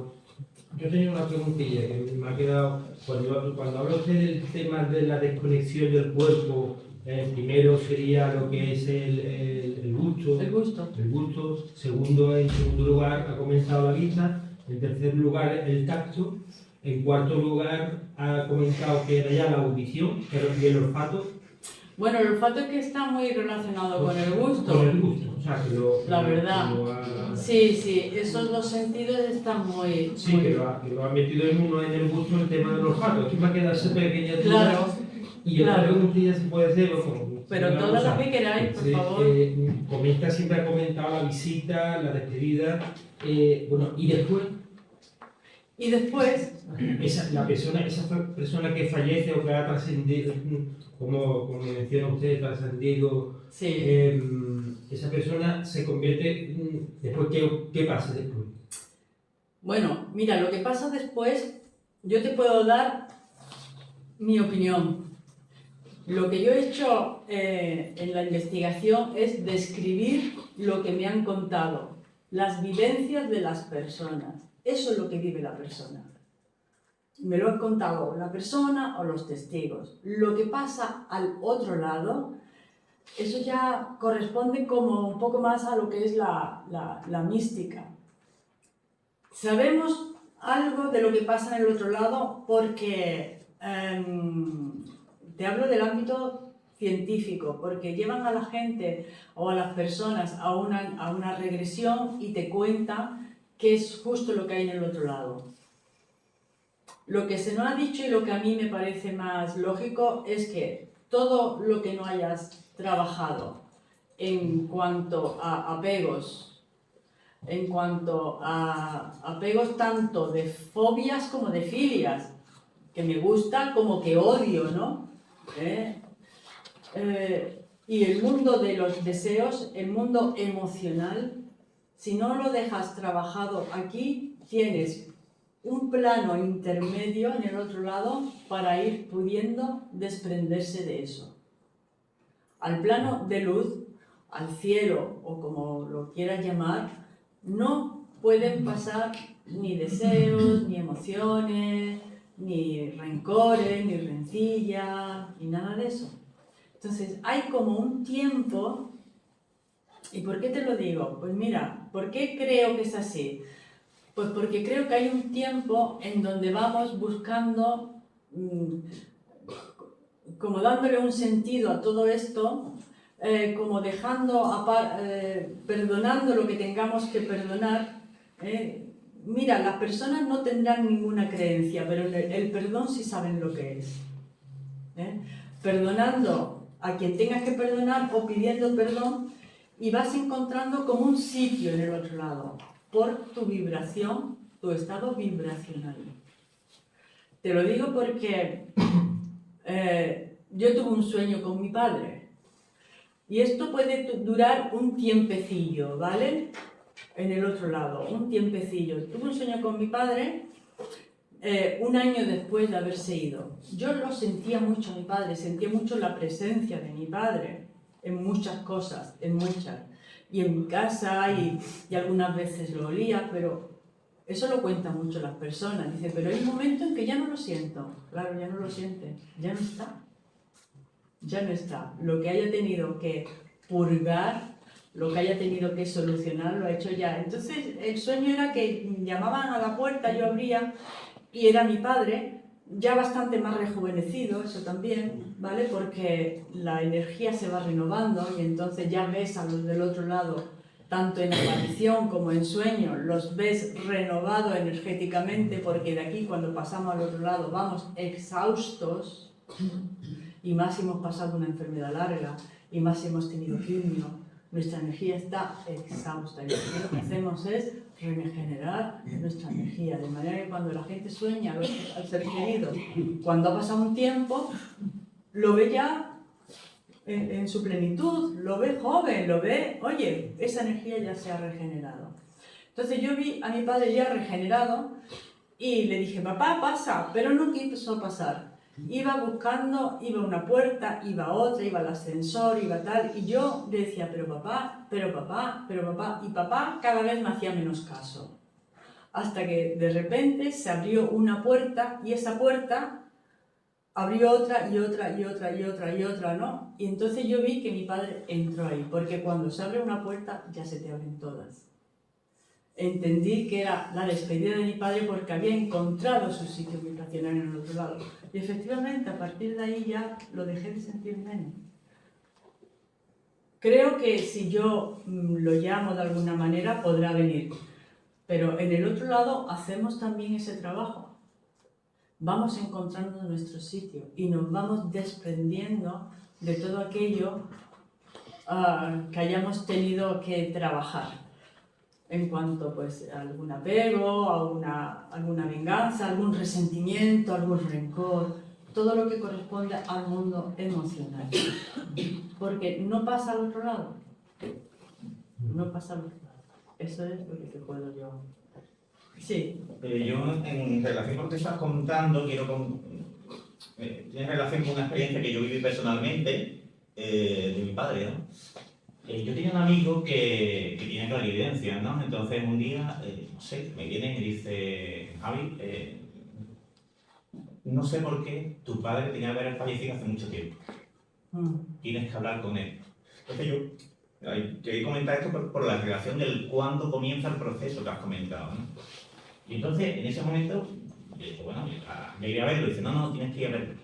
Speaker 4: Yo tenía una preguntilla que me ha quedado. Cuando habla usted del tema de la desconexión del cuerpo, primero sería lo que es el gusto.
Speaker 3: El gusto.
Speaker 4: El gusto. En segundo lugar ha comenzado la vista. En tercer lugar el tacto. En cuarto lugar, ha comentado que era ya la audición, y el olfato.
Speaker 3: Bueno, el olfato es que está muy relacionado con el gusto.
Speaker 4: Con el gusto, o sea, que
Speaker 3: La verdad.
Speaker 4: que lo ha...
Speaker 3: Sí, esos dos sentidos están muy...
Speaker 4: Sí,
Speaker 3: muy...
Speaker 4: que lo ha metido en el gusto el tema del olfato. Aquí me ha quedado esa pequeña duda.
Speaker 3: Claro.
Speaker 4: Y otra preguntilla si puede ser,
Speaker 3: Pero todas las que queráis, por favor.
Speaker 4: Comenta, siempre ha comentado la visita, la despedida, bueno, y después...
Speaker 3: Y después,
Speaker 4: esa persona que fallece o que ha trascendido, como menciona usted, trascendido,
Speaker 3: sí.
Speaker 4: esa persona se convierte, después, ¿qué pasa después?
Speaker 3: Bueno, mira, lo que pasa después, yo te puedo dar mi opinión. Lo que yo he hecho en la investigación es describir lo que me han contado, las vivencias de las personas. Eso es lo que vive la persona. Me lo han contado la persona o los testigos. Lo que pasa al otro lado, eso ya corresponde como un poco más a lo que es la mística. Sabemos algo de lo que pasa en el otro lado porque te hablo del ámbito científico, porque llevan a la gente o a las personas a una regresión y te cuentan qué es justo lo que hay en el otro lado. Lo que se nos ha dicho y lo que a mí me parece más lógico es que todo lo que no hayas trabajado en cuanto a apegos, tanto de fobias como de filias, que me gusta como que odio, ¿no? Y el mundo de los deseos, el mundo emocional, si no lo dejas trabajado aquí, tienes un plano intermedio en el otro lado para ir pudiendo desprenderse de eso. Al plano de luz, al cielo o como lo quieras llamar, no pueden pasar ni deseos, ni emociones, ni rencores, ni rencillas, ni nada de eso. Entonces hay como un tiempo. ¿Y por qué te lo digo? Pues mira, ¿por qué creo que es así? Pues porque creo que hay un tiempo en donde vamos buscando, como dándole un sentido a todo esto, como perdonando lo que tengamos que perdonar. Mira, las personas no tendrán ninguna creencia, pero el perdón sí saben lo que es. Perdonando a quien tengas que perdonar o pidiendo perdón, y vas encontrando como un sitio en el otro lado, por tu vibración, tu estado vibracional. Te lo digo porque yo tuve un sueño con mi padre, y esto puede durar un tiempecillo, ¿vale? En el otro lado, un tiempecillo. Tuve un sueño con mi padre un año después de haberse ido. Yo lo sentía mucho a mi padre, sentía mucho la presencia de mi padre, en muchas cosas, en muchas. Y en mi casa, y algunas veces lo olía, pero eso lo cuentan mucho las personas. Dice, pero hay un momento en que ya no lo siento. Claro, ya no lo siente, ya no está. Ya no está. Lo que haya tenido que purgar, lo que haya tenido que solucionar, lo ha hecho ya. Entonces, el sueño era que llamaban a la puerta, yo abría, y era mi padre, ya bastante más rejuvenecido, eso también, ¿vale? Porque la energía se va renovando y entonces ya ves a los del otro lado, tanto en aparición como en sueño, los ves renovados energéticamente, porque de aquí cuando pasamos al otro lado vamos exhaustos, y más si hemos pasado una enfermedad larga, y más si hemos tenido quimio, nuestra energía está exhausta y lo que hacemos es regenerar nuestra energía, de manera que cuando la gente sueña al ser querido, cuando ha pasado un tiempo, lo ve ya en su plenitud, lo ve joven, lo ve, oye, esa energía ya se ha regenerado. Entonces yo vi a mi padre ya regenerado y le dije, papá, pasa, pero no quiso pasar. Iba buscando, iba a una puerta, iba a otra, iba al ascensor, iba tal, y yo le decía, pero papá, y papá cada vez me hacía menos caso. Hasta que de repente se abrió una puerta, y esa puerta abrió otra, y otra, y otra, y otra, y otra, ¿no? Y entonces yo vi que mi padre entró ahí, porque cuando se abre una puerta ya se te abren todas. entendí que era la despedida de mi padre porque había encontrado su sitio vibracional en el otro lado. Y efectivamente, a partir de ahí ya lo dejé de sentir menos. Creo que si yo lo llamo de alguna manera, podrá venir. Pero en el otro lado hacemos también ese trabajo. Vamos encontrando nuestro sitio y nos vamos desprendiendo de todo aquello que hayamos tenido que trabajar. En cuanto pues, a algún apego, alguna venganza, algún resentimiento, algún rencor, todo lo que corresponde al mundo emocional. Porque no pasa al otro lado. No pasa al otro lado. Eso es lo que te puedo yo. Sí.
Speaker 5: Yo, en relación con lo que estás contando, tiene relación con una experiencia que yo viví personalmente de mi padre, ¿no? Yo tenía un amigo que tenía clarividencia, ¿no? Entonces un día, no sé, me viene y me dice, Javi, no sé por qué tu padre tenía que haber fallecido hace mucho tiempo. Tienes que hablar con él. Entonces yo quería comentar esto por la relación del cuándo comienza el proceso que has comentado, ¿no? Y entonces, en ese momento, yo dije, bueno, me iré a verlo. Y dice, no, tienes que ir a verlo.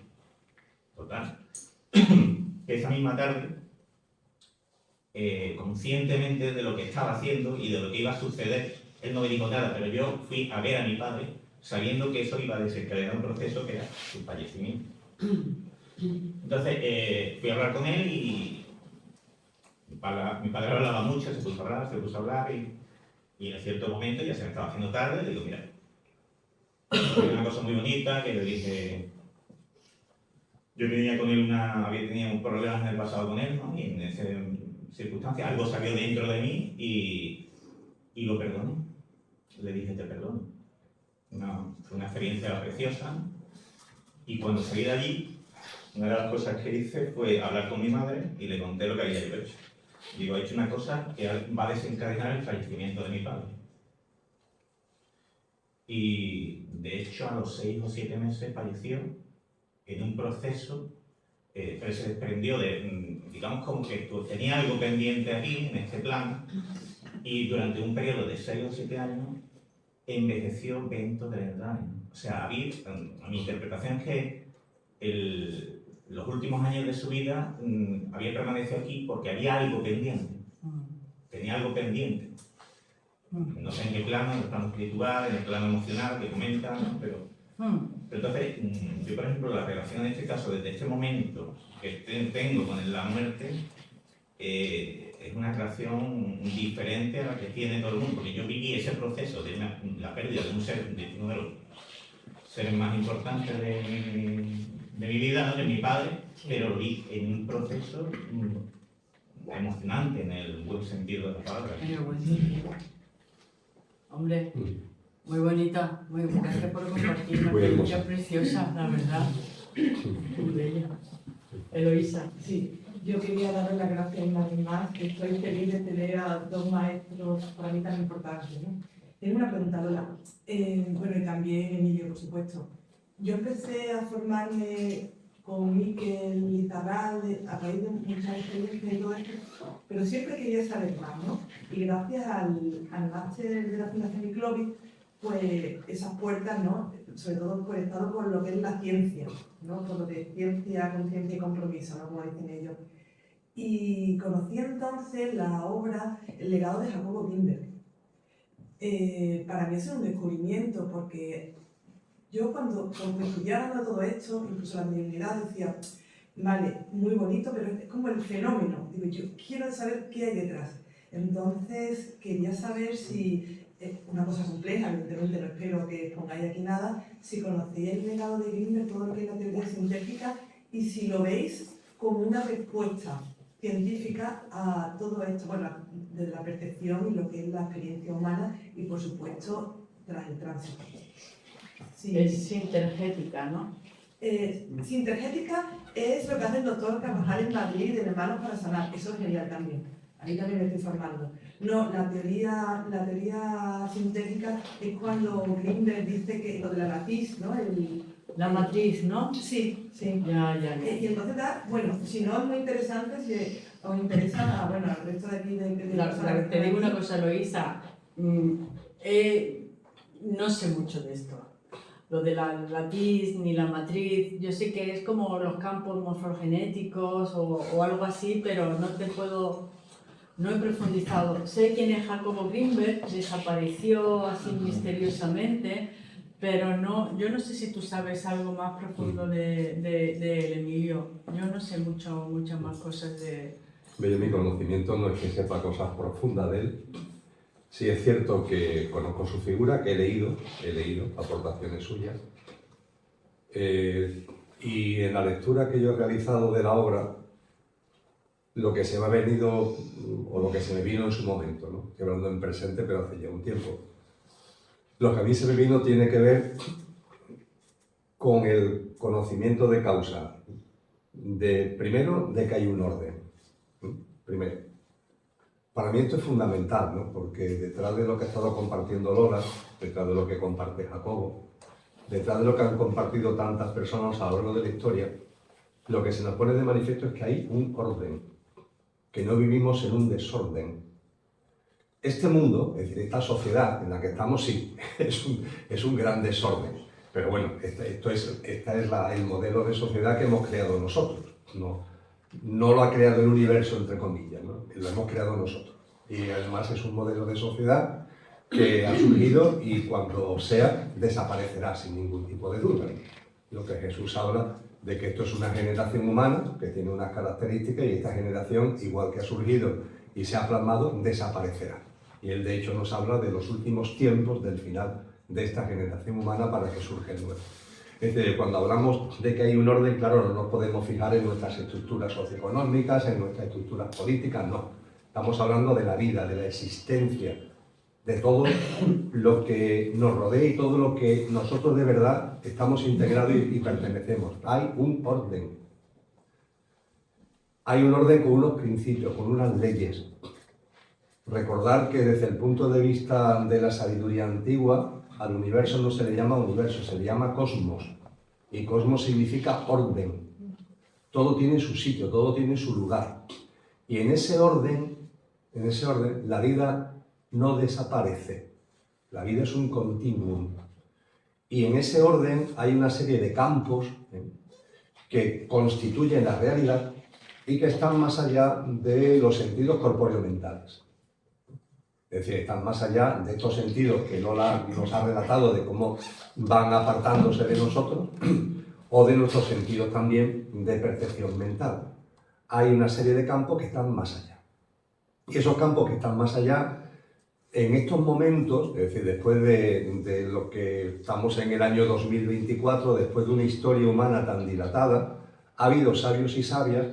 Speaker 5: Total. Que esa misma tarde, conscientemente de lo que estaba haciendo y de lo que iba a suceder, él no me dijo nada, pero yo fui a ver a mi padre sabiendo que eso iba a desencadenar un proceso que era su fallecimiento. Entonces, fui a hablar con él y mi padre hablaba mucho, se puso a hablar y en cierto momento ya se me estaba haciendo tarde, le digo, mira, hay una cosa muy bonita que le dije, yo tenía con él había tenido un problema en el pasado con él, ¿no? Y en esa circunstancia algo salió dentro de mí y lo perdoné. Le dije, te perdono. Fue una experiencia preciosa, ¿no? Y cuando salí de allí, una de las cosas que hice fue hablar con mi madre y le conté lo que había yo hecho. Digo, he hecho una cosa que va a desencadenar el fallecimiento de mi padre. Y de hecho a los 6 o 7 meses falleció en un proceso, pero se desprendió de, digamos como que tenía algo pendiente aquí, en este plano, y durante un periodo de 6 o 7 años envejeció 20 de verdad. O sea, mi interpretación es que los últimos años de su vida había permanecido aquí porque había algo pendiente. Tenía algo pendiente. No sé en qué plano, en el plano espiritual, en el plano emocional, que comentan, ¿no? Pero entonces, yo por ejemplo, la relación en este caso, desde este momento que tengo con la muerte, es una relación diferente a la que tiene todo el mundo, porque yo viví ese proceso de la pérdida de uno de los seres más importantes de mi vida, ¿no? De mi padre, pero lo vi en un proceso emocionante, en el buen sentido de la palabra.
Speaker 3: En el buen sentido. Hombre, muy bonita, muy gracias por compartir, una experiencia preciosa, la verdad. Muy bella. Eloísa.
Speaker 6: Sí, yo quería daros las gracias una vez más, que estoy feliz de tener a dos maestros para mí tan importantes, ¿no? Tengo una pregunta, Lola. Bueno, y también Emilio, por supuesto. Yo empecé a formarme con Miquel Lizarral a raíz de muchas experiencias y todo esto, pero siempre quería saber más, ¿no? Y gracias al máster de la Fundación Iclovis, pues esas puertas, ¿no? Sobre todo conectado con lo que es la ciencia, ¿no? Con lo de ciencia, conciencia y compromiso, ¿no? Como dicen ellos. Y conocí entonces la obra El legado de Jacobo Grinberg. Para mí es un descubrimiento, porque yo cuando estudiaba todo esto, incluso la mediunidad, decía, vale, muy bonito, pero es como el fenómeno. Digo, yo quiero saber qué hay detrás. Entonces quería saber si, una cosa compleja, evidentemente no espero que pongáis aquí nada, si conocéis el legado de Grinberg, todo lo que es la teoría sintética, y si lo veis como una respuesta científica a todo esto, bueno, desde la percepción y lo que es la experiencia humana, y por supuesto tras el tránsito. Sí.
Speaker 3: Es sintergética, ¿no?
Speaker 6: Sintergética es lo que hace el doctor Carvajal en Madrid de Hermanos para Sanar. Eso es genial también. Ahí también me estoy formando. No, la teoría sintética es cuando Grinberg dice que lo de la matriz, ¿no?
Speaker 3: La matriz, ¿no?
Speaker 6: Sí, sí.
Speaker 3: Ya.
Speaker 6: Y entonces, bueno, si no es muy interesante, si os interesa, bueno, al resto de aquí de
Speaker 3: Te digo una cosa, Eloísa. No sé mucho de esto. Lo de la latiz ni la matriz, yo sé que es como los campos morfogenéticos o algo así, pero no he profundizado. Sé quién es Jacobo Grinberg, desapareció así misteriosamente, pero yo no sé si tú sabes algo más profundo de Emilio. Yo no sé muchas más cosas de...
Speaker 2: Yo, mi conocimiento no es que sepa cosas profundas de él. Sí es cierto que conozco su figura, que he leído aportaciones suyas. Y en la lectura que yo he realizado de la obra, lo que se me ha venido, o lo que se me vino en su momento, ¿no? Estoy hablando en presente, pero hace ya un tiempo. Lo que a mí se me vino tiene que ver con el conocimiento de causa. Primero, de que hay un orden. Primero. Para mí esto es fundamental, ¿no? Porque detrás de lo que ha estado compartiendo Lola, detrás de lo que comparte Jacobo, detrás de lo que han compartido tantas personas a lo largo de la historia, lo que se nos pone de manifiesto es que hay un orden, que no vivimos en un desorden. Este mundo, es decir, esta sociedad en la que estamos, sí, es un gran desorden. Pero bueno, este es el modelo de sociedad que hemos creado nosotros. No lo ha creado el universo, entre comillas, ¿no? Lo hemos creado nosotros. Y además es un modelo de sociedad que ha surgido y cuando sea, desaparecerá sin ningún tipo de duda. Lo que Jesús habla de que esto es una generación humana que tiene unas características y esta generación, igual que ha surgido y se ha plasmado, desaparecerá. Y él de hecho nos habla de los últimos tiempos del final de esta generación humana para que surja el nuevo. Es decir, cuando hablamos de que hay un orden, claro, no nos podemos fijar en nuestras estructuras socioeconómicas, en nuestras estructuras políticas, no. Estamos hablando de la vida, de la existencia, de todo lo que nos rodea y todo lo que nosotros de verdad estamos integrados y pertenecemos. Hay un orden. Hay un orden con unos principios, con unas leyes. Recordar que desde el punto de vista de la sabiduría antigua, al universo no se le llama universo, se le llama cosmos. Y cosmos significa orden. Todo tiene su sitio, todo tiene su lugar. Y en ese orden, la vida no desaparece. La vida es un continuum. Y en ese orden hay una serie de campos que constituyen la realidad y que están más allá de los sentidos corpóreo-mentales. Es decir, están más allá de estos sentidos que Lola nos ha relatado de cómo van apartándose de nosotros o de nuestros sentidos también de percepción mental. Hay una serie de campos que están más allá. Y esos campos que están más allá, en estos momentos, es decir, después de lo que estamos en el año 2024, después de una historia humana tan dilatada, ha habido sabios y sabias.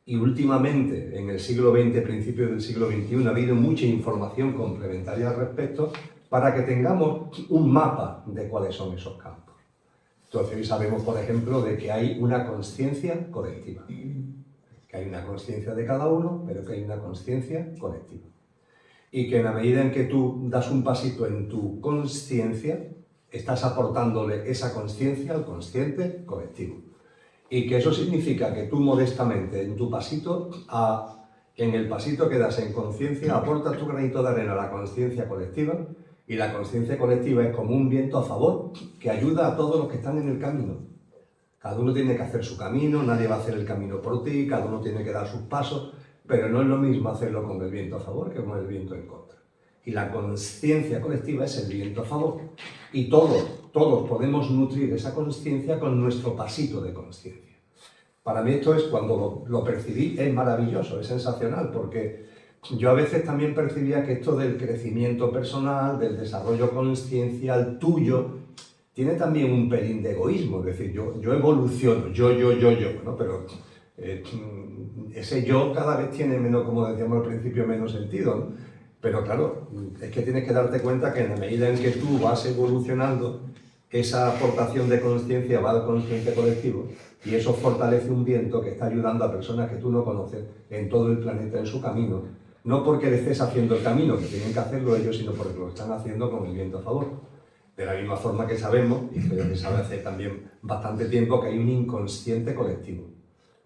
Speaker 2: Y últimamente, en el siglo XX, principios del siglo XXI, ha habido mucha información complementaria al respecto para que tengamos un mapa de cuáles son esos campos. Entonces, hoy sabemos, por ejemplo, de que hay una consciencia colectiva. Que hay una consciencia de cada uno, pero que hay una consciencia colectiva. Y que en la medida en que tú das un pasito en tu consciencia, estás aportándole esa consciencia al consciente colectivo. Y que eso significa que tú modestamente en tu pasito, en el pasito que das en conciencia, aportas tu granito de arena a la conciencia colectiva, y la conciencia colectiva es como un viento a favor que ayuda a todos los que están en el camino. Cada uno tiene que hacer su camino, nadie va a hacer el camino por ti, cada uno tiene que dar sus pasos, pero no es lo mismo hacerlo con el viento a favor que con el viento en contra. Y la conciencia colectiva es el viento a favor. Y todos podemos nutrir esa conciencia con nuestro pasito de conciencia. Para mí esto es, cuando lo percibí, es maravilloso, es sensacional, porque yo a veces también percibía que esto del crecimiento personal, del desarrollo consciencial tuyo, tiene también un pelín de egoísmo. Es decir, yo evoluciono, yo, ¿no? Pero ese yo cada vez tiene menos, como decíamos al principio, menos sentido, ¿no? Pero claro, es que tienes que darte cuenta que en la medida en que tú vas evolucionando, esa aportación de conciencia va al consciente colectivo y eso fortalece un viento que está ayudando a personas que tú no conoces en todo el planeta en su camino, no porque le estés haciendo el camino, que tienen que hacerlo ellos, sino porque lo están haciendo con el viento a favor. De la misma forma que sabemos, y creo que sabe hace también bastante tiempo, que hay un inconsciente colectivo,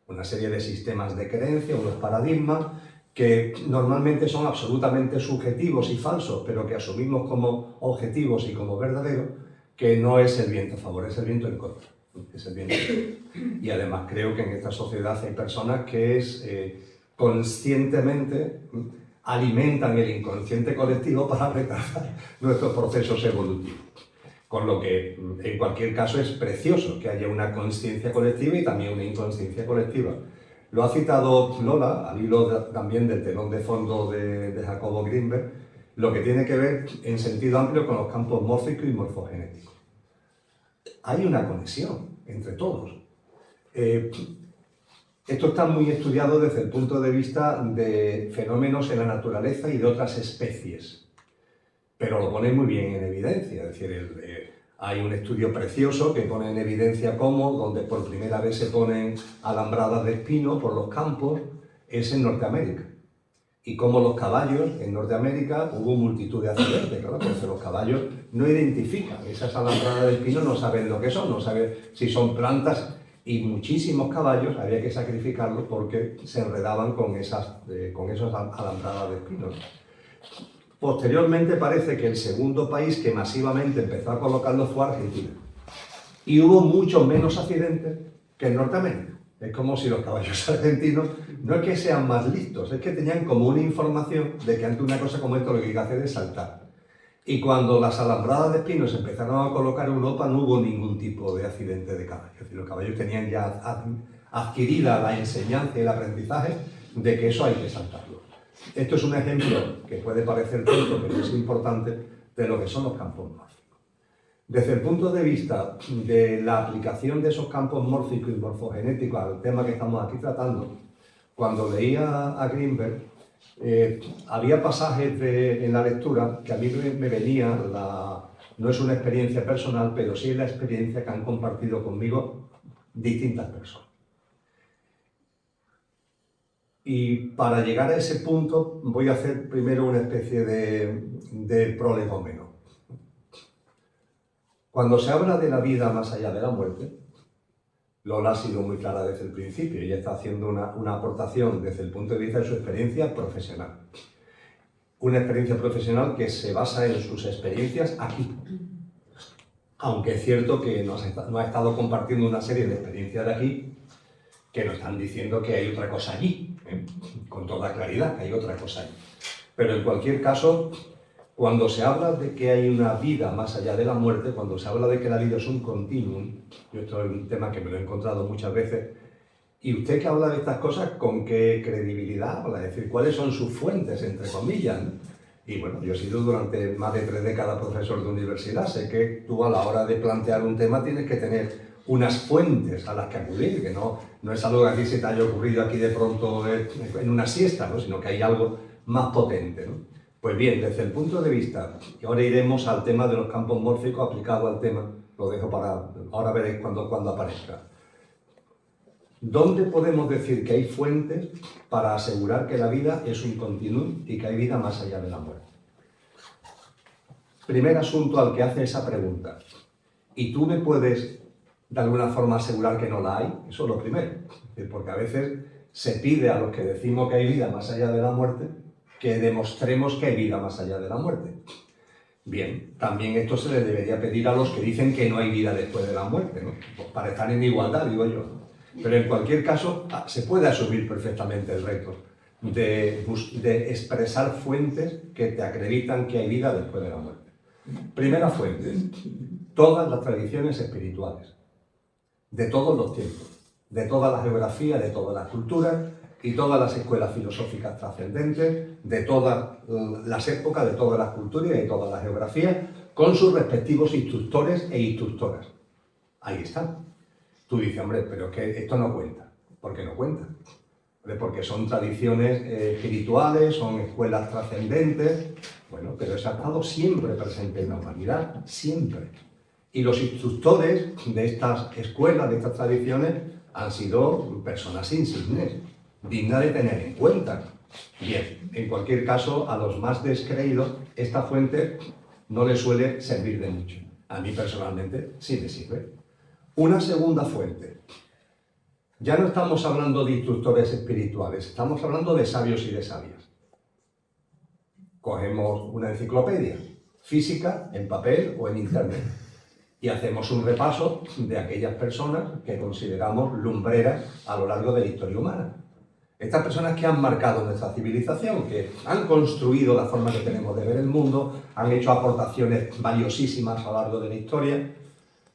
Speaker 2: una serie de sistemas de creencia, unos paradigmas que normalmente son absolutamente subjetivos y falsos, pero que asumimos como objetivos y como verdaderos, que no es el viento a favor, es el viento en contra. Es el viento en contra. Y además creo que en esta sociedad hay personas que conscientemente alimentan el inconsciente colectivo para retardar nuestros procesos evolutivos. Con lo que, en cualquier caso, es precioso que haya una consciencia colectiva y también una inconsciencia colectiva. Lo ha citado Lola, al hilo también del telón de fondo de Jacobo Grinberg, lo que tiene que ver en sentido amplio con los campos mórficos y morfogenéticos. Hay una conexión entre todos. Esto está muy estudiado desde el punto de vista de fenómenos en la naturaleza y de otras especies, pero lo pone muy bien en evidencia. Es decir, hay un estudio precioso que pone en evidencia cómo, donde por primera vez se ponen alambradas de espino por los campos, es en Norteamérica. Y cómo los caballos en Norteamérica hubo multitud de accidentes, claro, porque los caballos no identifican esas alambradas de espino, no saben lo que son, no saben si son plantas, y muchísimos caballos había que sacrificarlos porque se enredaban con esas alambradas de espinos. Posteriormente parece que el segundo país que masivamente empezó a colocarlos fue Argentina. Y hubo muchos menos accidentes que en Norteamérica. Es como si los caballos argentinos no es que sean más listos, es que tenían como una información de que ante una cosa como esto lo que hay que hacer es saltar. Y cuando las alambradas de espinos se empezaron a colocar en Europa no hubo ningún tipo de accidente de caballos. Es decir, los caballos tenían ya adquirida la enseñanza y el aprendizaje de que eso hay que saltarlo. Esto es un ejemplo que puede parecer tonto, pero es importante, de lo que son los campos mórficos. Desde el punto de vista de la aplicación de esos campos mórficos y morfogenéticos al tema que estamos aquí tratando, cuando leía a Grinberg, había pasajes en la lectura que a mí me venía, no es una experiencia personal, pero sí es la experiencia que han compartido conmigo distintas personas. Y para llegar a ese punto voy a hacer primero una especie de prolegómeno. Cuando se habla de la vida más allá de la muerte, Lola ha sido muy clara desde el principio. Ella está haciendo una aportación desde el punto de vista de su experiencia profesional. Una experiencia profesional que se basa en sus experiencias aquí. Aunque es cierto que nos ha estado compartiendo una serie de experiencias de aquí que nos están diciendo que hay otra cosa allí, con toda claridad, que hay otra cosa allí. Pero en cualquier caso, cuando se habla de que hay una vida más allá de la muerte, cuando se habla de que la vida es un continuum, yo esto es un tema que me lo he encontrado muchas veces, y usted que habla de estas cosas, ¿con qué credibilidad habla? Es decir, ¿cuáles son sus fuentes, entre comillas? Y bueno, yo he sido durante más de 3 décadas profesor de universidad, sé que tú a la hora de plantear un tema tienes que tener unas fuentes a las que acudir, que no es algo que a ti se te haya ocurrido aquí de pronto en una siesta, ¿no? Sino que hay algo más potente, ¿no? Pues bien, desde el punto de vista, y ahora iremos al tema de los campos mórficos aplicado al tema, lo dejo para, ahora veréis cuando aparezca. ¿Dónde podemos decir que hay fuentes para asegurar que la vida es un continuum y que hay vida más allá de la muerte? Primer asunto al que hace esa pregunta. ¿Y tú me puedes de alguna forma asegurar que no la hay? Eso es lo primero. Porque a veces se pide a los que decimos que hay vida más allá de la muerte que demostremos que hay vida más allá de la muerte. Bien, también esto se le debería pedir a los que dicen que no hay vida después de la muerte, ¿no? Pues para estar en igualdad, digo yo. Pero en cualquier caso, se puede asumir perfectamente el reto de expresar fuentes que te acreditan que hay vida después de la muerte. Primera fuente, todas las tradiciones espirituales, de todos los tiempos, de toda la geografía, de todas las culturas y todas las escuelas filosóficas trascendentes, de todas las épocas, de todas las culturas y de todas las geografías, con sus respectivos instructores e instructoras. Ahí está. Tú dices, hombre, pero es que esto no cuenta. ¿Por qué no cuenta? Porque son tradiciones espirituales, son escuelas trascendentes. Bueno, pero eso ha estado siempre presente en la humanidad, siempre. Y los instructores de estas escuelas, de estas tradiciones, han sido personas insignes, dignas de tener en cuenta. Bien, en cualquier caso, a los más descreídos, esta fuente no les suele servir de mucho. A mí personalmente sí me sirve. Una segunda fuente. ya no estamos hablando de instructores espirituales, estamos hablando de sabios y de sabias. Cogemos una enciclopedia física, en papel o en internet, y hacemos un repaso de aquellas personas que consideramos lumbreras a lo largo de la historia humana. Estas personas que han marcado nuestra civilización, que han construido la forma que tenemos de ver el mundo, han hecho aportaciones valiosísimas a lo largo de la historia.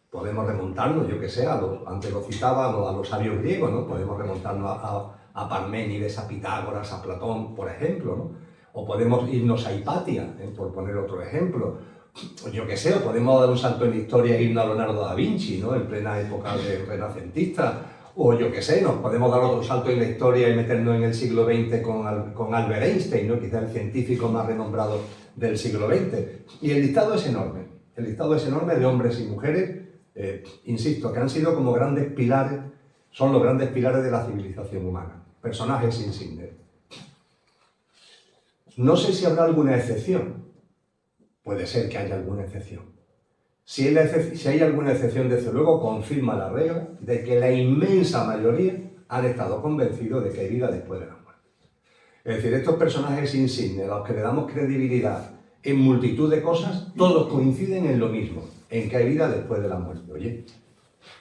Speaker 2: Podemos remontarnos, yo que sé, antes lo citaba, a los sabios griegos, ¿no? Podemos remontarnos a Parménides, a Pitágoras, a Platón, por ejemplo, ¿no? O podemos irnos a Hipatia, por poner otro ejemplo. Yo que sé, o podemos dar un salto en la historia e irnos a Leonardo da Vinci, ¿no? En plena época renacentista. O yo que sé, nos podemos dar otro salto en la historia y meternos en el siglo XX con Albert Einstein, ¿no? Quizá el científico más renombrado del siglo XX. Y el listado es enorme. El listado es enorme de hombres y mujeres, insisto, que han sido como grandes pilares, son los grandes pilares de la civilización humana. Personajes insignes. No sé si habrá alguna excepción. Puede ser que haya alguna excepción. Si hay alguna excepción, desde luego, confirma la regla de que la inmensa mayoría han estado convencidos de que hay vida después de la muerte. Es decir, estos personajes insignes, a los que le damos credibilidad en multitud de cosas, todos coinciden en lo mismo, en que hay vida después de la muerte. Oye,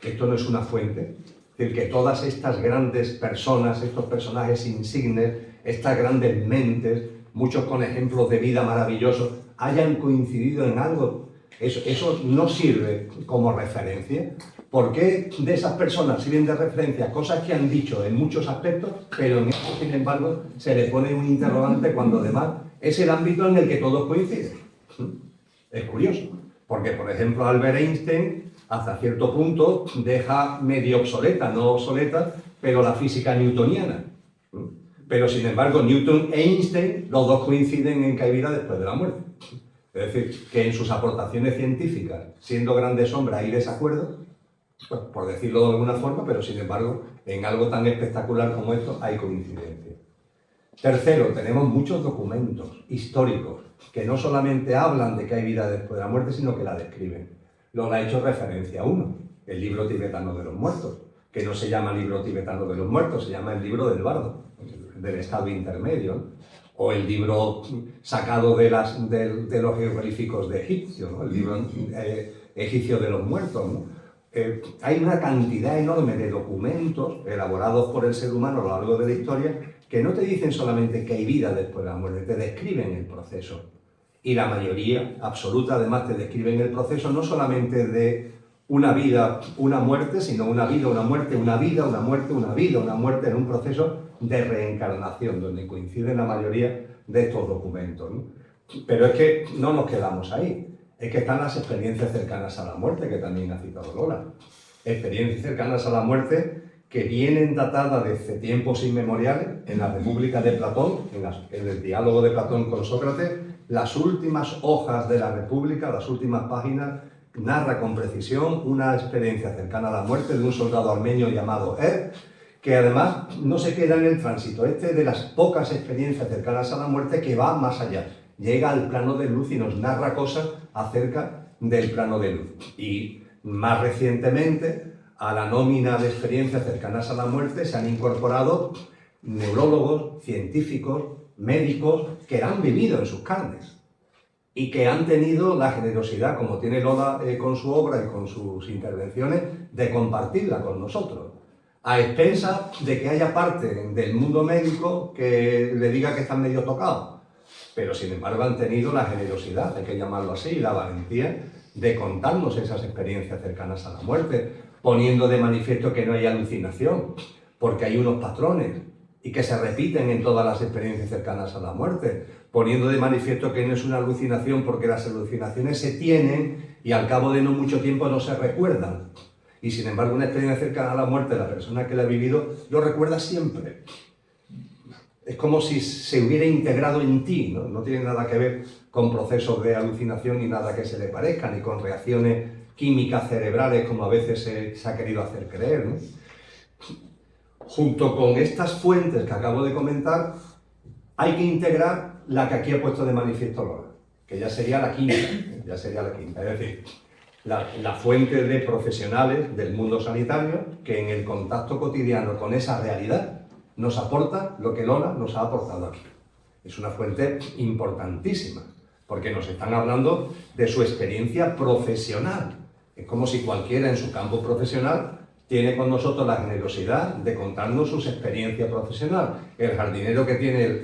Speaker 2: que esto no es una fuente, es decir, que todas estas grandes personas, estos personajes insignes, estas grandes mentes, muchos con ejemplos de vida maravillosos, hayan coincidido en algo. Eso no sirve como referencia. ¿Por qué de esas personas sirven de referencia cosas que han dicho en muchos aspectos, pero en esto, sin embargo, se le pone un interrogante cuando además es el ámbito en el que todos coinciden? Es curioso, porque por ejemplo Albert Einstein hasta cierto punto deja medio obsoleta, no obsoleta, pero la física newtoniana. Pero sin embargo Newton e Einstein, los dos coinciden en que hay vida después de la muerte. Es decir, que en sus aportaciones científicas, siendo grandes hombres, hay desacuerdo, pues, por decirlo de alguna forma, pero sin embargo, en algo tan espectacular como esto hay coincidencia. Tercero, tenemos muchos documentos históricos que no solamente hablan de que hay vida después de la muerte, sino que la describen. Luego ha hecho referencia a uno, el libro tibetano de los muertos, que no se llama libro tibetano de los muertos, se llama el libro del bardo, del estado intermedio, ¿no? O el libro sacado de los jeroglíficos de Egipcio, ¿no? El libro egipcio de los muertos, ¿no? Hay una cantidad enorme de documentos elaborados por el ser humano a lo largo de la historia que no te dicen solamente que hay vida después de la muerte, te describen el proceso. Y la mayoría absoluta además te describen el proceso no solamente de una vida, una muerte, sino una vida, una muerte, una vida, una muerte, una vida, una muerte, en un proceso de reencarnación, donde coinciden la mayoría de estos documentos, ¿no? Pero es que no nos quedamos ahí, es que están las experiencias cercanas a la muerte, que también ha citado Lola. Experiencias cercanas a la muerte que vienen datadas desde tiempos inmemoriales, en la República de Platón, en el diálogo de Platón con Sócrates, las últimas hojas de la República, las últimas páginas, narra con precisión una experiencia cercana a la muerte de un soldado armenio llamado que además no se queda en el tránsito de las pocas experiencias cercanas a la muerte, que va más allá. Llega al plano de luz y nos narra cosas acerca del plano de luz. Y más recientemente, a la nómina de experiencias cercanas a la muerte se han incorporado neurólogos, científicos, médicos que han vivido en sus carnes y que han tenido la generosidad, como tiene Lola con su obra y con sus intervenciones, de compartirla con nosotros, a expensas de que haya parte del mundo médico que le diga que están medio tocados, pero sin embargo han tenido la generosidad, hay que llamarlo así, y la valentía de contarnos esas experiencias cercanas a la muerte, poniendo de manifiesto que no hay alucinación, porque hay unos patrones y que se repiten en todas las experiencias cercanas a la muerte, poniendo de manifiesto que no es una alucinación porque las alucinaciones se tienen y al cabo de no mucho tiempo no se recuerdan. Y sin embargo una experiencia cercana a la muerte, la persona que la ha vivido lo recuerda siempre. Es como si se hubiera integrado en ti, ¿no? No tiene nada que ver con procesos de alucinación ni nada que se le parezca, ni con reacciones químicas cerebrales como a veces se ha querido hacer creer, ¿no? Junto con estas fuentes que acabo de comentar, hay que integrar la que aquí ha puesto de manifiesto Lola, que ya sería la quinta, Es decir, la fuente de profesionales del mundo sanitario que en el contacto cotidiano con esa realidad nos aporta lo que Lola nos ha aportado aquí. Es una fuente importantísima, porque nos están hablando de su experiencia profesional. Es como si cualquiera en su campo profesional tiene con nosotros la generosidad de contarnos su experiencia profesional. El jardinero que tiene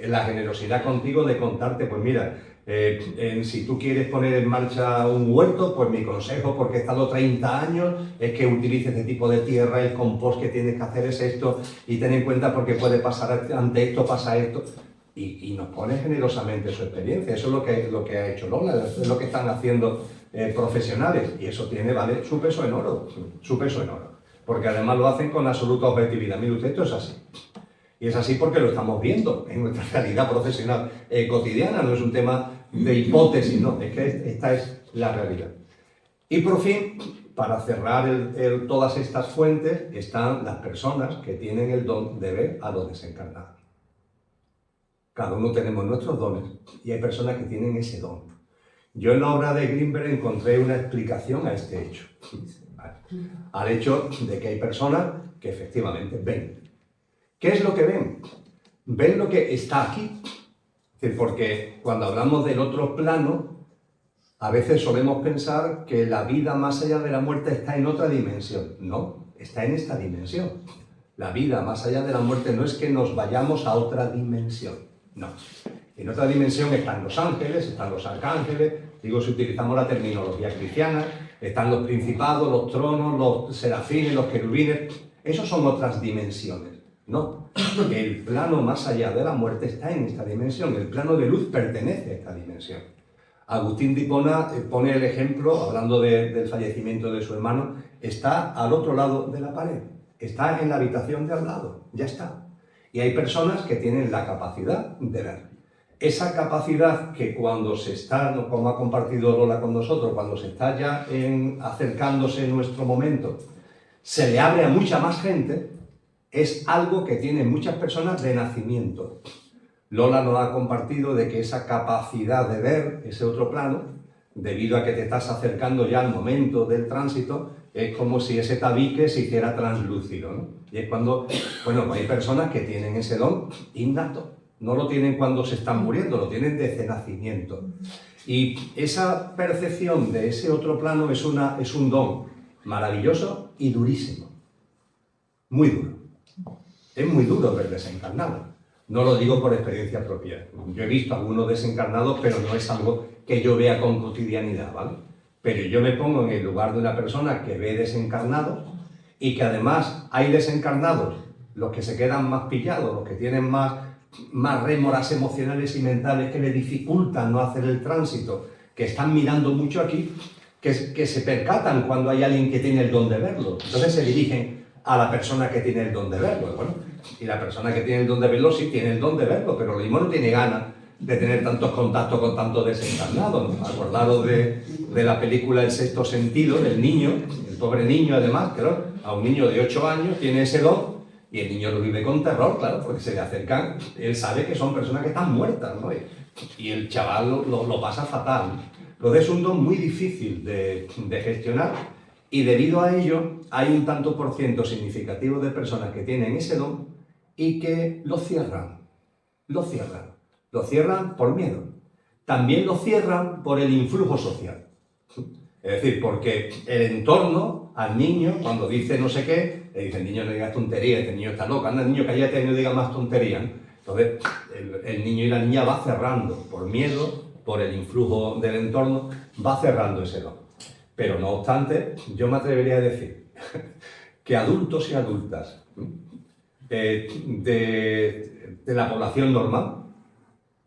Speaker 2: la generosidad contigo de contarte, pues mira, si tú quieres poner en marcha un huerto, pues mi consejo, porque he estado 30 años, es que utilices este tipo de tierra, el compost que tienes que hacer es esto, y ten en cuenta porque puede pasar ante esto, pasa esto. Y nos pone generosamente su experiencia. Eso es lo que ha hecho Lola, es lo que están haciendo profesionales, y eso tiene, vale, su peso en oro, porque además lo hacen con absoluta objetividad. Mire usted, esto es así. Y es así porque lo estamos viendo en nuestra realidad profesional cotidiana, no es un tema de hipótesis, no, es que esta es la realidad. Y por fin, para cerrar todas estas fuentes, están las personas que tienen el don de ver a los desencarnados. Cada uno tenemos nuestros dones y hay personas que tienen ese don. Yo en la obra de Grimberg encontré una explicación a este hecho. Al hecho de que hay personas que efectivamente ven. ¿Qué es lo que ven? Ven lo que está aquí. Es decir, porque cuando hablamos del otro plano, a veces solemos pensar que la vida más allá de la muerte está en otra dimensión. No, está en esta dimensión. La vida más allá de la muerte no es que nos vayamos a otra dimensión. No. En otra dimensión están los ángeles, están los arcángeles, digo si utilizamos la terminología cristiana, están los principados, los tronos, los serafines, los querubines. Esos son otras dimensiones. No, el plano más allá de la muerte está en esta dimensión, el plano de luz pertenece a esta dimensión. Agustín de Hipona pone el ejemplo, hablando del fallecimiento de su hermano, está al otro lado de la pared, está en la habitación de al lado, ya está. Y hay personas que tienen la capacidad de ver. Esa capacidad que cuando se está, como ha compartido Lola con nosotros, cuando se está ya acercándose nuestro momento, se le abre a mucha más gente, es algo que tienen muchas personas de nacimiento. Lola nos ha compartido de que esa capacidad de ver ese otro plano, debido a que te estás acercando ya al momento del tránsito, es como si ese tabique se hiciera translúcido, ¿no? Y es cuando, bueno, hay personas que tienen ese don innato, no lo tienen cuando se están muriendo, lo tienen desde nacimiento. Y esa percepción de ese otro plano es un don maravilloso y durísimo, muy duro. Es muy duro ver desencarnados. No lo digo por experiencia propia. Yo he visto algunos desencarnados, pero no es algo que yo vea con cotidianidad, ¿vale? Pero yo me pongo en el lugar de una persona que ve desencarnados y que además hay desencarnados, los que se quedan más pillados, los que tienen más rémoras emocionales y mentales que le dificultan no hacer el tránsito, que están mirando mucho aquí, que se percatan cuando hay alguien que tiene el don de verlo. Entonces se dirigen a la persona que tiene el don de verlo. Bueno, y la persona que tiene el don de verlo sí tiene el don de verlo, pero lo mismo no tiene ganas de tener tantos contactos con tantos desencarnados, ¿no? Acordaros de la película El sexto sentido, del niño, el pobre niño además, claro, a un niño de 8 años tiene ese don y el niño lo vive con terror, claro, porque se le acercan, él sabe que son personas que están muertas, ¿no? Y el chaval lo pasa fatal. Entonces es un don muy difícil de gestionar y debido a ello hay un tanto por ciento significativo de personas que tienen ese don y que lo cierran. Lo cierran por miedo. También lo cierran por el influjo social. Es decir, porque el entorno al niño, cuando dice no sé qué, le dice, el niño no digas tonterías, este niño está loco, anda niño, cállate y no digas más tonterías. Entonces, el niño y la niña va cerrando, por miedo, por el influjo del entorno, va cerrando ese don. Pero no obstante, yo me atrevería a decir que adultos y adultas de la población normal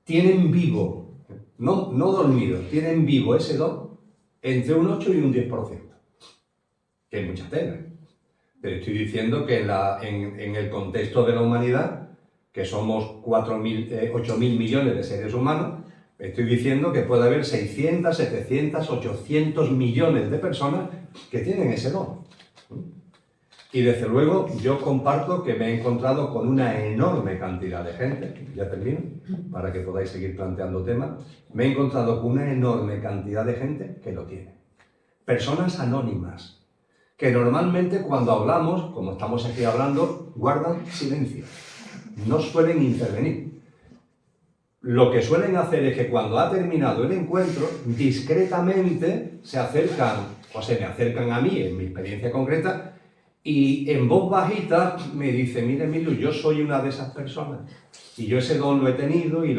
Speaker 2: tienen vivo, no dormido, tienen vivo ese don entre un 8 y un 10%, que es mucha tela. Pero estoy diciendo que en el contexto de la humanidad, que somos 8.000 millones de seres humanos, estoy diciendo que puede haber 600, 700, 800 millones de personas que tienen ese don. Y desde luego yo comparto que me he encontrado con una enorme cantidad de gente, ya termino, para que podáis seguir planteando temas, me he encontrado con una enorme cantidad de gente que lo tiene. personas anónimas, que normalmente cuando hablamos, como estamos aquí hablando, guardan silencio, no suelen intervenir. Lo que suelen hacer es que cuando ha terminado el encuentro, discretamente se acercan, o se me acercan a mí, en mi experiencia concreta, y en voz bajita me dice, mire Emilio, yo soy una de esas personas, y yo ese don lo he tenido, y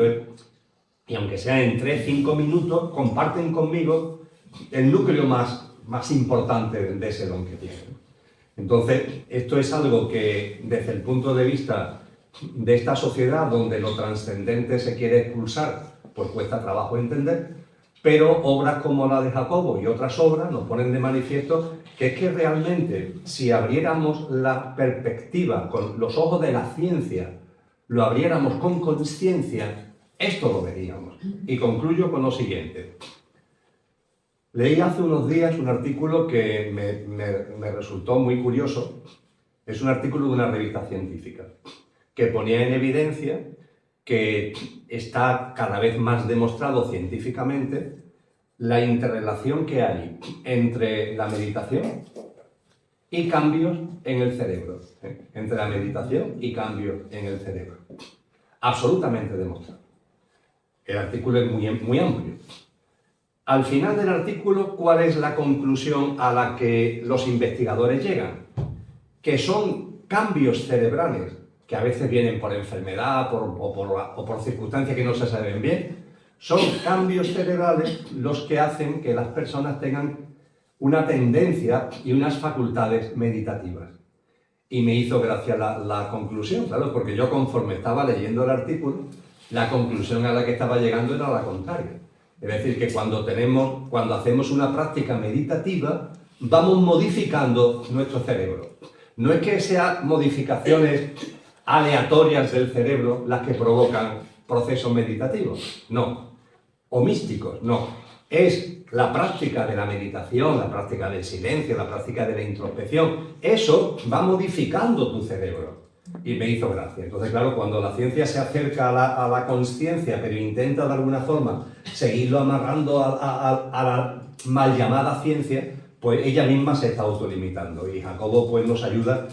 Speaker 2: aunque sea en 3-5 minutos, comparten conmigo el núcleo más importante de ese don que tienen. Entonces, esto es algo que, desde el punto de vista de esta sociedad donde lo trascendente se quiere expulsar, pues cuesta trabajo entender, pero obras como la de Jacobo y otras obras nos ponen de manifiesto que es que realmente, si abriéramos la perspectiva con los ojos de la ciencia, lo abriéramos con conciencia, esto lo veríamos. Y concluyo con lo siguiente. Leí hace unos días un artículo que me resultó muy curioso. Es un artículo de una revista científica que ponía en evidencia que está cada vez más demostrado científicamente la interrelación que hay entre la meditación y cambios en el cerebro. Entre la meditación y cambios en el cerebro. Absolutamente demostrado. El artículo es muy amplio. Al final del artículo, ¿cuál es la conclusión a la que los investigadores llegan? Que son cambios cerebrales que a veces vienen por enfermedad o por circunstancias que no se saben bien, son cambios cerebrales los que hacen que las personas tengan una tendencia y unas facultades meditativas. Y me hizo gracia la conclusión, claro, porque yo conforme estaba leyendo el artículo, la conclusión a la que estaba llegando era la contraria. Es decir, que cuando hacemos una práctica meditativa, vamos modificando nuestro cerebro. No es que sean modificaciones aleatorias del cerebro las que provocan procesos meditativos, no. O místicos, no. Es la práctica de la meditación, la práctica del silencio, la práctica de la introspección. Eso va modificando tu cerebro. Y me hizo gracia. Entonces, claro, cuando la ciencia se acerca a la consciencia, pero intenta de alguna forma seguirlo amarrando a la mal llamada ciencia, pues ella misma se está autolimitando. Y Jacobo pues, nos ayuda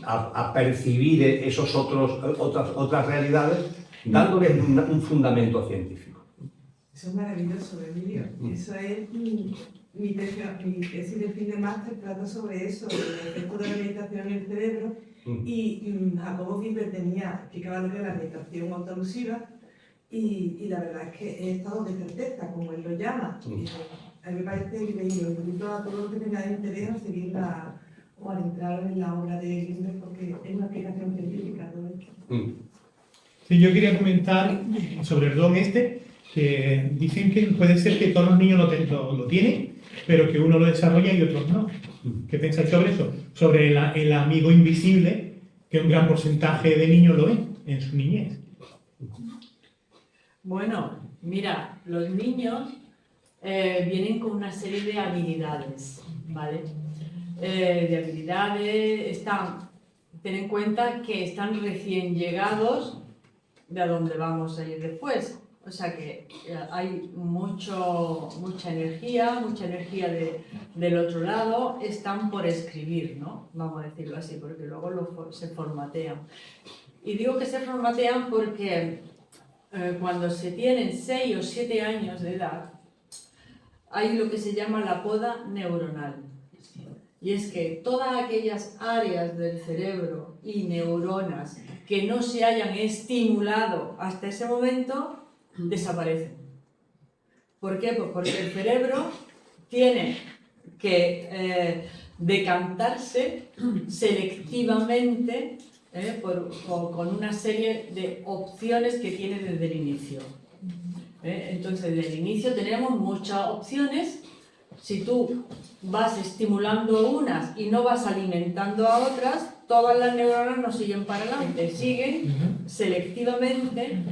Speaker 2: a percibir esos otras realidades, dándoles un fundamento científico.
Speaker 6: Eso es maravilloso, Emilio. Eso es mi tesis de fin de máster, trata sobre eso, el efecto de la meditación en el cerebro. Y Jacobo Gilbert explicaba lo que era la meditación autoalusiva, y la verdad es que he estado de certeza, como él lo llama. A mí me parece que le invito a todos los que tengan interés a seguirla o al entrar en la obra de Gilbert, porque es una explicación científica todo esto.
Speaker 7: Sí, yo quería comentar sobre el don que dicen que puede ser que todos los niños lo tienen, pero que uno lo desarrolla y otros no. ¿Qué pensáis sobre eso? Sobre el amigo invisible, que un gran porcentaje de niños lo ven en su niñez.
Speaker 3: Bueno, mira, los niños vienen con una serie de habilidades, ¿vale? Ten en cuenta que están recién llegados de a donde vamos a ir después. O sea que hay mucha energía del otro lado, están por escribir, ¿no? Vamos a decirlo así, porque luego se formatean. Y digo que se formatean porque cuando se tienen 6 o 7 años de edad, hay lo que se llama la poda neuronal. Y es que todas aquellas áreas del cerebro y neuronas que no se hayan estimulado hasta ese momento, desaparecen. ¿Por qué? Pues porque el cerebro tiene que decantarse selectivamente con una serie de opciones que tiene desde el inicio. Entonces, desde el inicio tenemos muchas opciones. Si tú vas estimulando unas y no vas alimentando a otras, todas las neuronas no siguen para adelante, siguen selectivamente,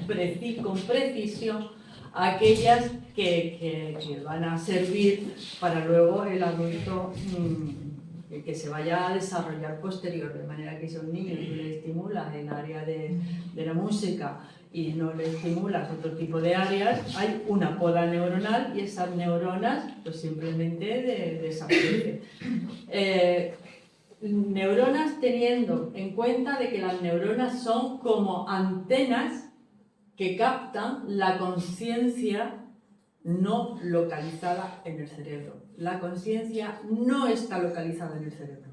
Speaker 3: con precisión, aquellas que van a servir para luego el adulto que se vaya a desarrollar posterior, de manera que si a un niño tú le estimulas en el área de la música y no le estimulas otro tipo de áreas, hay una poda neuronal y esas neuronas pues simplemente desaparecen. Neuronas teniendo en cuenta de que las neuronas son como antenas que captan la conciencia no localizada en el cerebro. La conciencia no está localizada en el cerebro.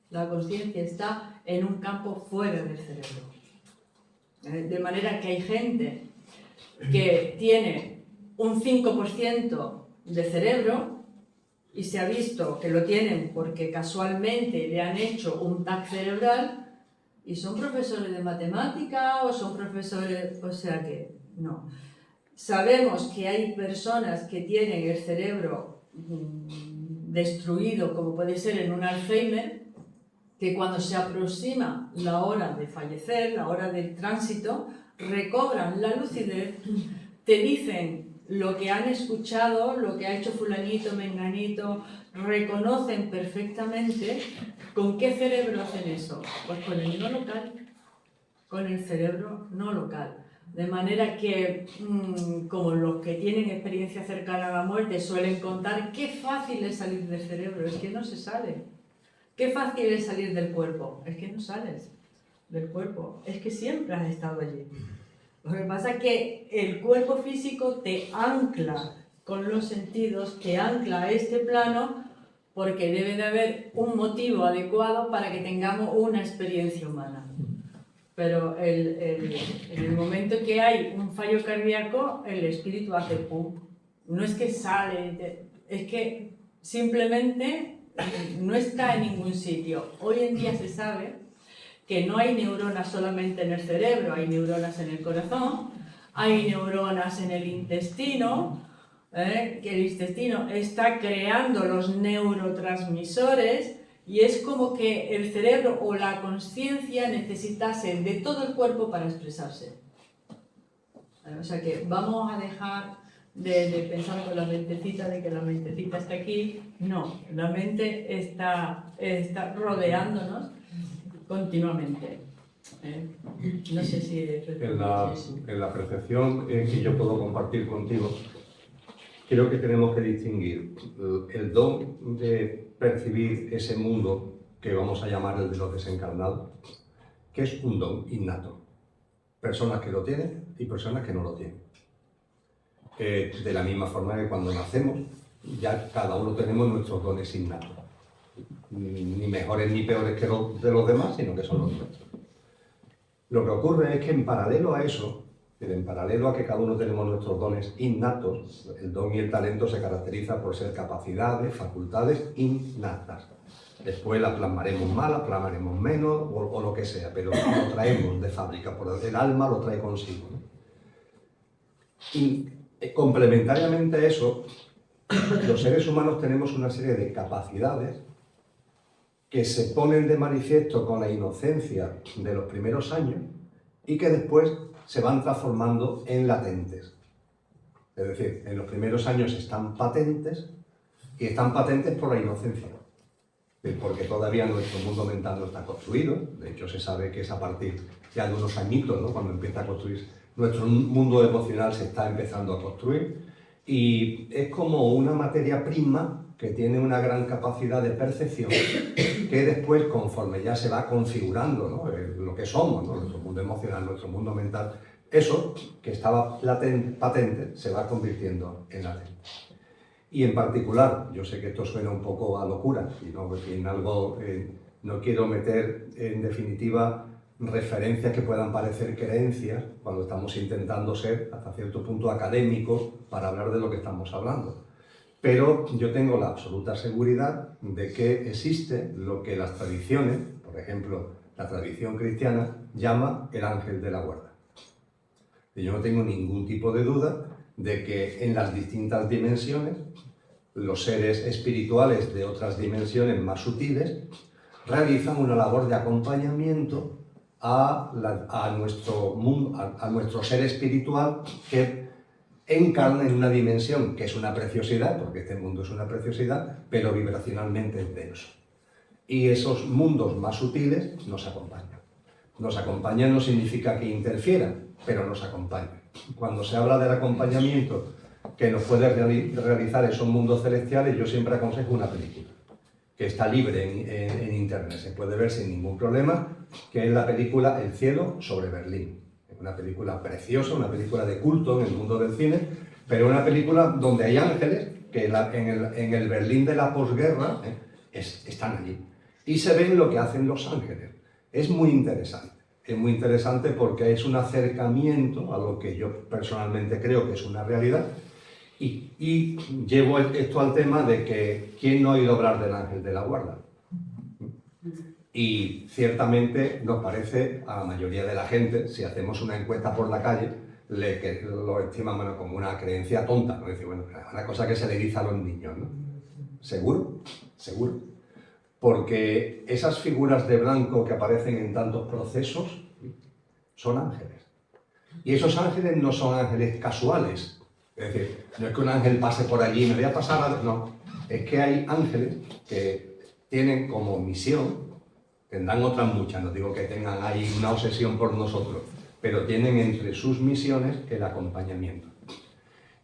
Speaker 3: La conciencia está en un campo fuera del cerebro. De manera que hay gente que tiene un 5% de cerebro y se ha visto que lo tienen porque casualmente le han hecho un TAC cerebral y son profesores de matemática o son profesores, o sea que no. Sabemos que hay personas que tienen el cerebro destruido, como puede ser en un Alzheimer, que cuando se aproxima la hora de fallecer, la hora del tránsito, recobran la lucidez, te dicen lo que han escuchado, lo que ha hecho fulanito, menganito, reconocen perfectamente con qué cerebro hacen eso. Pues con el no local, con el cerebro no local. De manera que, como los que tienen experiencia cercana a la muerte suelen contar, qué fácil es salir del cerebro, es que no se sale. Qué fácil es salir del cuerpo, es que no sales del cuerpo, es que siempre has estado allí. Lo que pasa es que el cuerpo físico te ancla con los sentidos, te ancla a este plano, porque debe de haber un motivo adecuado para que tengamos una experiencia humana. Pero en el momento que hay un fallo cardíaco, el espíritu hace pum. No es que sale, es que simplemente no está en ningún sitio. Hoy en día se sabe que no hay neuronas solamente en el cerebro, hay neuronas en el corazón, hay neuronas en el intestino, que el intestino está creando los neurotransmisores y es como que el cerebro o la conciencia necesitase de todo el cuerpo para expresarse. O sea que vamos a dejar de pensar con la mentecita, de que la mentecita está aquí. No, la mente está rodeándonos continuamente. No sé si...
Speaker 2: En la percepción que yo puedo compartir contigo, creo que tenemos que distinguir el don de percibir ese mundo que vamos a llamar el de los desencarnados, que es un don innato. Personas que lo tienen y personas que no lo tienen. De la misma forma que cuando nacemos, ya cada uno tenemos nuestros dones innatos. Ni mejores ni peores que los de los demás, sino que son los nuestros. Lo que ocurre es que en paralelo a eso, en paralelo a que cada uno tenemos nuestros dones innatos, el don y el talento se caracteriza por ser capacidades, facultades innatas. Después las plasmaremos más, las plasmaremos menos o lo que sea, pero lo traemos de fábrica, por el alma lo trae consigo, ¿no? Y complementariamente a eso, los seres humanos tenemos una serie de capacidades que se ponen de manifiesto con la inocencia de los primeros años y que después se van transformando en latentes. Es decir, en los primeros años están patentes y están patentes por la inocencia, porque todavía nuestro mundo mental no está construido. De hecho, se sabe que es a partir ya de unos añitos, ¿no?, cuando empieza a construirse. Nuestro mundo emocional se está empezando a construir y es como una materia prima que tiene una gran capacidad de percepción que después, conforme ya se va configurando, ¿no?, lo que somos, ¿no?, nuestro mundo emocional, nuestro mundo mental, eso que estaba patente se va convirtiendo en latente. Y en particular, yo sé que esto suena un poco a locura y en algo no quiero meter en definitiva referencias que puedan parecer creencias cuando estamos intentando ser hasta cierto punto académicos para hablar de lo que estamos hablando. Pero yo tengo la absoluta seguridad de que existe lo que las tradiciones, por ejemplo, la tradición cristiana, llama el ángel de la guarda. Y yo no tengo ningún tipo de duda de que en las distintas dimensiones, los seres espirituales de otras dimensiones más sutiles realizan una labor de acompañamiento a nuestro mundo, a nuestro ser espiritual que encarna en una dimensión que es una preciosidad, porque este mundo es una preciosidad, pero vibracionalmente es denso. Y esos mundos más sutiles nos acompañan. Nos acompaña no significa que interfiera, pero nos acompaña. Cuando se habla del acompañamiento que nos puede realizar esos mundos celestiales, yo siempre aconsejo una película, que está libre en internet, se puede ver sin ningún problema, que es la película El cielo sobre Berlín. Es una película preciosa, una película de culto en el mundo del cine, pero una película donde hay ángeles que en el Berlín de la posguerra están allí. Y se ven lo que hacen los ángeles. Es muy interesante porque es un acercamiento a lo que yo personalmente creo que es una realidad. Y llevo esto al tema de que ¿quién no ha oído hablar del ángel de la guarda? Y ciertamente nos parece a la mayoría de la gente, si hacemos una encuesta por la calle, lo estiman como una creencia tonta, ¿no? Es decir, bueno, una cosa que se le dice a los niños, ¿no? ¿Seguro? Seguro. Porque esas figuras de blanco que aparecen en tantos procesos son ángeles. Y esos ángeles no son ángeles casuales. Es decir, no es que un ángel pase por allí y me voy a pasar no, es que hay ángeles que tienen como misión, tendrán otras muchas, no digo que tengan ahí una obsesión por nosotros, pero tienen entre sus misiones el acompañamiento.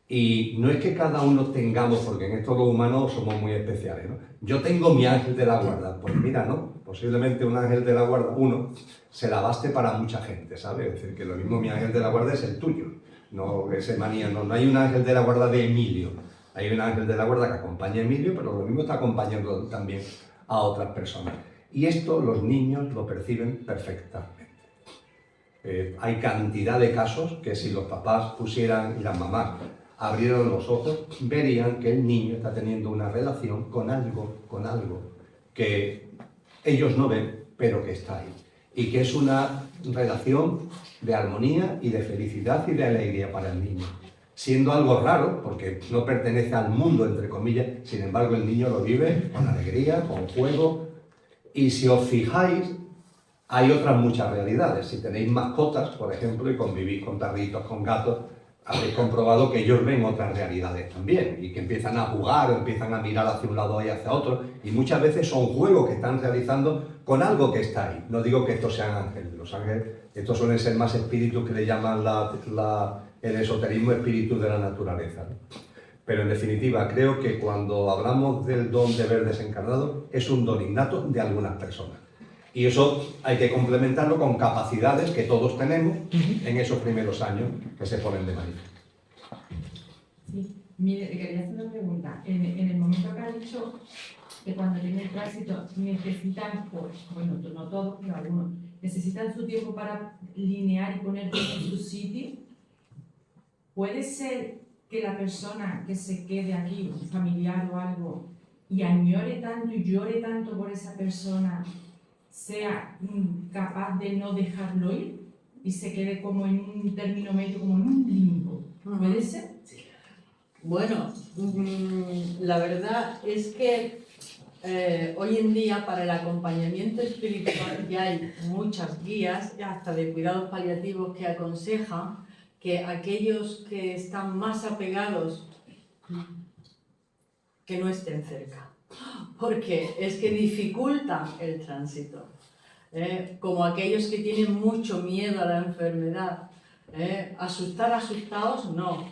Speaker 2: Y no es que cada uno tengamos, porque en esto los humanos somos muy especiales, ¿no? Yo tengo mi ángel de la guarda, pues mira, ¿no? Posiblemente un ángel de la guarda, uno, se la baste para mucha gente, ¿sabes? Es decir, que lo mismo mi ángel de la guarda es el tuyo. No, ese manía, no hay un ángel de la guarda de Emilio. Hay un ángel de la guarda que acompaña a Emilio, pero lo mismo está acompañando también a otras personas. Y esto los niños lo perciben perfectamente. Hay cantidad de casos que si los papás pusieran y las mamás abrieran los ojos, verían que el niño está teniendo una relación con algo que ellos no ven, pero que está ahí. Y que es una relación de armonía y de felicidad y de alegría para el niño. Siendo algo raro, porque no pertenece al mundo, entre comillas, sin embargo el niño lo vive con alegría, con juego. Y si os fijáis, hay otras muchas realidades. Si tenéis mascotas, por ejemplo, y convivís con perritos, con gatos, habréis comprobado que ellos ven otras realidades también y que empiezan a jugar o empiezan a mirar hacia un lado y hacia otro, y muchas veces son juegos que están realizando con algo que está ahí. No digo que estos sean ángeles, los ángeles, estos suelen ser más espíritus que le llaman el esoterismo espíritus de la naturaleza, ¿no? Pero en definitiva creo que cuando hablamos del don de ver desencarnado es un don innato de algunas personas. Y eso hay que complementarlo con capacidades que todos tenemos en esos primeros años que se ponen de manifiesto.
Speaker 8: Sí, mire, quería hacer una pregunta. En el momento que ha dicho que cuando tienen tránsito necesitan, pues, bueno, no todos, pero algunos, necesitan su tiempo para linear y poner todo en su sitio, ¿puede ser que la persona que se quede aquí, un familiar o algo, y añore tanto y llore tanto por esa persona, sea capaz de no dejarlo ir y se quede como en un término medio, como en un limbo? ¿Puede ser?
Speaker 3: Bueno, la verdad es que hoy en día para el acompañamiento espiritual ya hay muchas guías, hasta de cuidados paliativos, que aconsejan que aquellos que están más apegados que no estén cerca, porque es que dificulta el tránsito. Como aquellos que tienen mucho miedo a la enfermedad, asustados no,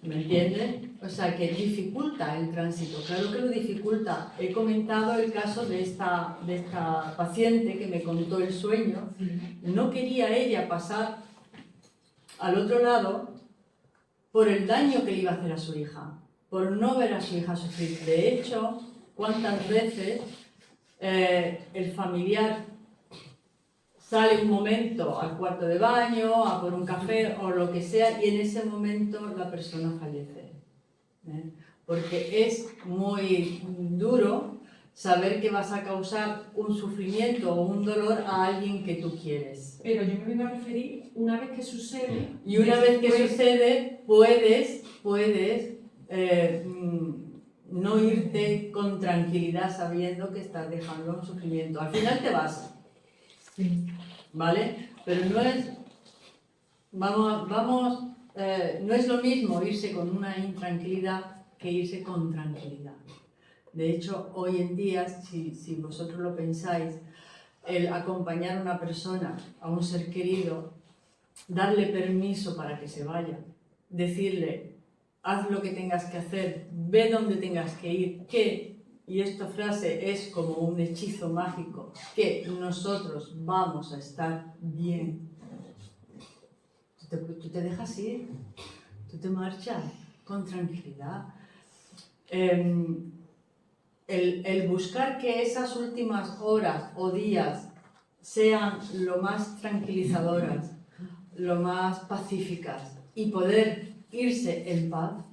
Speaker 3: ¿me entienden? O sea, que dificulta el tránsito, claro que lo dificulta. He comentado el caso de esta paciente que me contó el sueño. No quería ella pasar al otro lado por el daño que le iba a hacer a su hija, por no ver a su hija sufrir. De hecho, ¿cuántas veces el familiar sale un momento al cuarto de baño, a por un café o lo que sea, y en ese momento la persona fallece? Porque es muy duro saber que vas a causar un sufrimiento o un dolor a alguien que tú quieres.
Speaker 8: Pero yo me vengo a referir una vez que sucede.
Speaker 3: Y una vez que sucede, puedes no irte con tranquilidad sabiendo que estás dejando un sufrimiento. Al final te vas.
Speaker 8: Sí.
Speaker 3: ¿Vale? Pero no es... no es lo mismo irse con una intranquilidad que irse con tranquilidad. De hecho, hoy en día, si vosotros lo pensáis, el acompañar a una persona, a un ser querido, darle permiso para que se vaya, decirle, haz lo que tengas que hacer, ve donde tengas que ir, y esta frase es como un hechizo mágico, que nosotros vamos a estar bien. Tú te dejas ir, tú te marchas con tranquilidad. El buscar que esas últimas horas o días sean lo más tranquilizadoras, lo más pacíficas y poder irse en paz,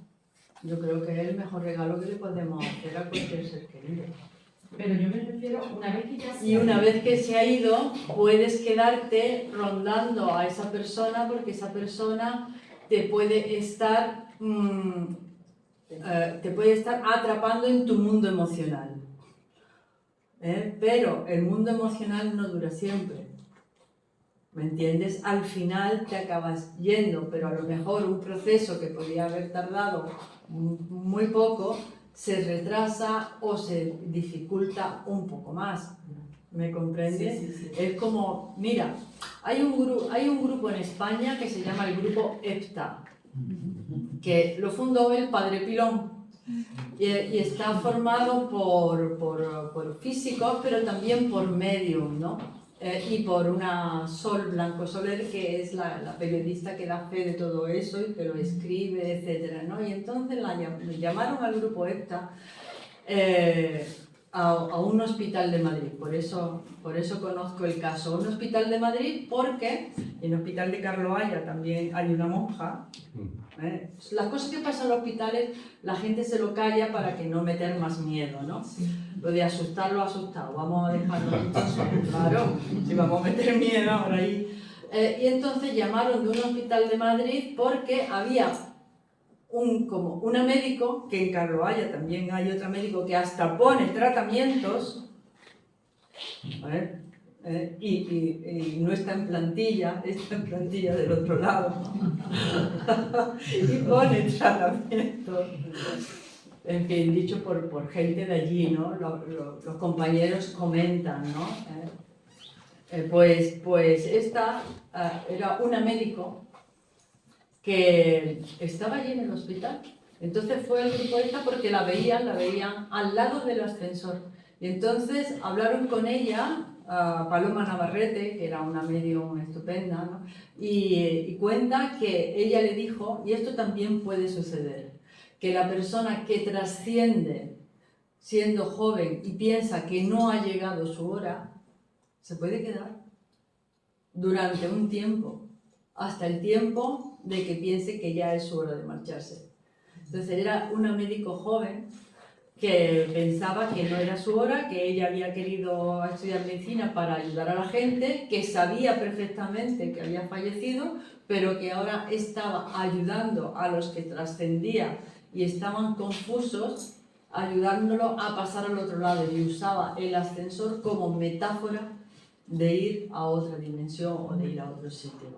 Speaker 3: yo creo que es el mejor regalo que le podemos hacer a cualquier ser querido.
Speaker 8: Pero yo me refiero, una vez que ya se
Speaker 3: Y una vez que se ha ido, puedes quedarte rondando a esa persona porque esa persona te puede estar atrapando en tu mundo emocional. Pero el mundo emocional no dura siempre. ¿Me entiendes? Al final te acabas yendo, pero a lo mejor un proceso que podía haber tardado muy poco se retrasa o se dificulta un poco más. ¿Me comprendes?
Speaker 8: Sí, sí, sí.
Speaker 3: Es como, mira, hay un grupo en España que se llama el grupo EPTA, que lo fundó el padre Pilón. Y está formado por físicos, pero también por medium, ¿no? Y por una Sol Blanco Soler, que es la periodista que da fe de todo eso y que lo escribe, etcétera, ¿no? Y entonces le llamaron al grupo EPTA a un hospital de Madrid, por eso conozco el caso. Un hospital de Madrid porque en el hospital de Carlo Haya también hay una monja. Las cosas que pasan en los hospitales, la gente se lo calla para que no meter más miedo, ¿no? Lo de asustarlo, asustado, vamos a dejarlo entonces, claro, si vamos a meter miedo ahora ahí. Y entonces llamaron de un hospital de Madrid porque había una médico, que en Carlo Haya también hay otra médico que hasta pone tratamientos, y no está en plantilla, está en plantilla del otro lado, y pone tratamientos. En fin, dicho por gente de allí, ¿no? Los compañeros comentan, ¿no? Pues esta era una médico que estaba allí en el hospital. Entonces fue el grupo esta porque la veían al lado del ascensor. Y entonces hablaron con ella, Paloma Navarrete, que era una medium estupenda, ¿no? Y cuenta que ella le dijo, y esto también puede suceder, que la persona que trasciende siendo joven y piensa que no ha llegado su hora, se puede quedar durante un tiempo, hasta el tiempo de que piense que ya es su hora de marcharse. Entonces era una médico joven que pensaba que no era su hora, que ella había querido estudiar medicina para ayudar a la gente, que sabía perfectamente que había fallecido, pero que ahora estaba ayudando a los que trascendían y estaban confusos, ayudándolo a pasar al otro lado, y usaba el ascensor como metáfora de ir a otra dimensión o de ir a otro sitio.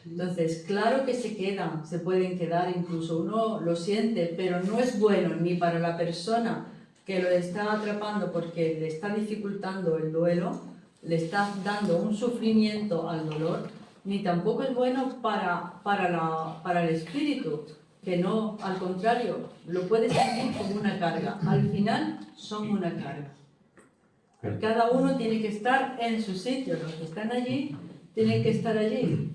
Speaker 3: Entonces, claro que se quedan, se pueden quedar, incluso uno lo siente, pero no es bueno ni para la persona que lo está atrapando porque le está dificultando el duelo, le está dando un sufrimiento al dolor, ni tampoco es bueno para el espíritu, que no, al contrario, lo puede sentir como una carga. Al final son una carga. Cada uno tiene que estar en su sitio, los que están allí tienen que estar allí.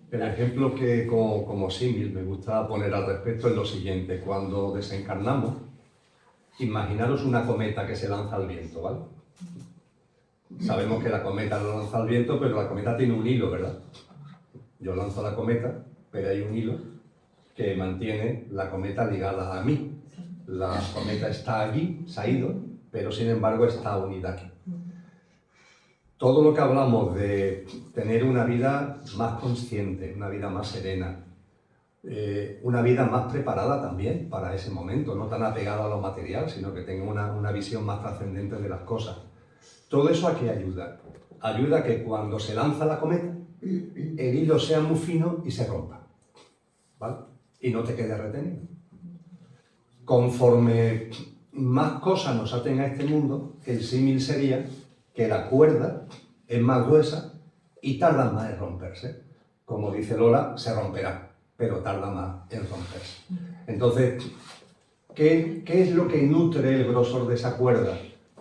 Speaker 2: El ejemplo que como símil me gusta poner al respecto es lo siguiente. Cuando desencarnamos, imaginaros una cometa que se lanza al viento, ¿vale? Sabemos que la cometa lo lanza al viento, pero la cometa tiene un hilo, ¿verdad? Yo lanzo la cometa, pero hay un hilo que mantiene la cometa ligada a mí. La cometa está allí, se ha ido, pero sin embargo está unida aquí. Todo lo que hablamos de tener una vida más consciente, una vida más serena, una vida más preparada también para ese momento, no tan apegada a lo material, sino que tenga una visión más trascendente de las cosas. Todo eso ¿a qué ayuda? Ayuda a que cuando se lanza la cometa, el hilo sea muy fino y se rompa, ¿vale? Y no te quede retenido. Conforme más cosas nos aten a este mundo, el símil sería que la cuerda es más gruesa y tarda más en romperse. Como dice Lola, se romperá, pero tarda más en romperse. Entonces, ¿qué es lo que nutre el grosor de esa cuerda?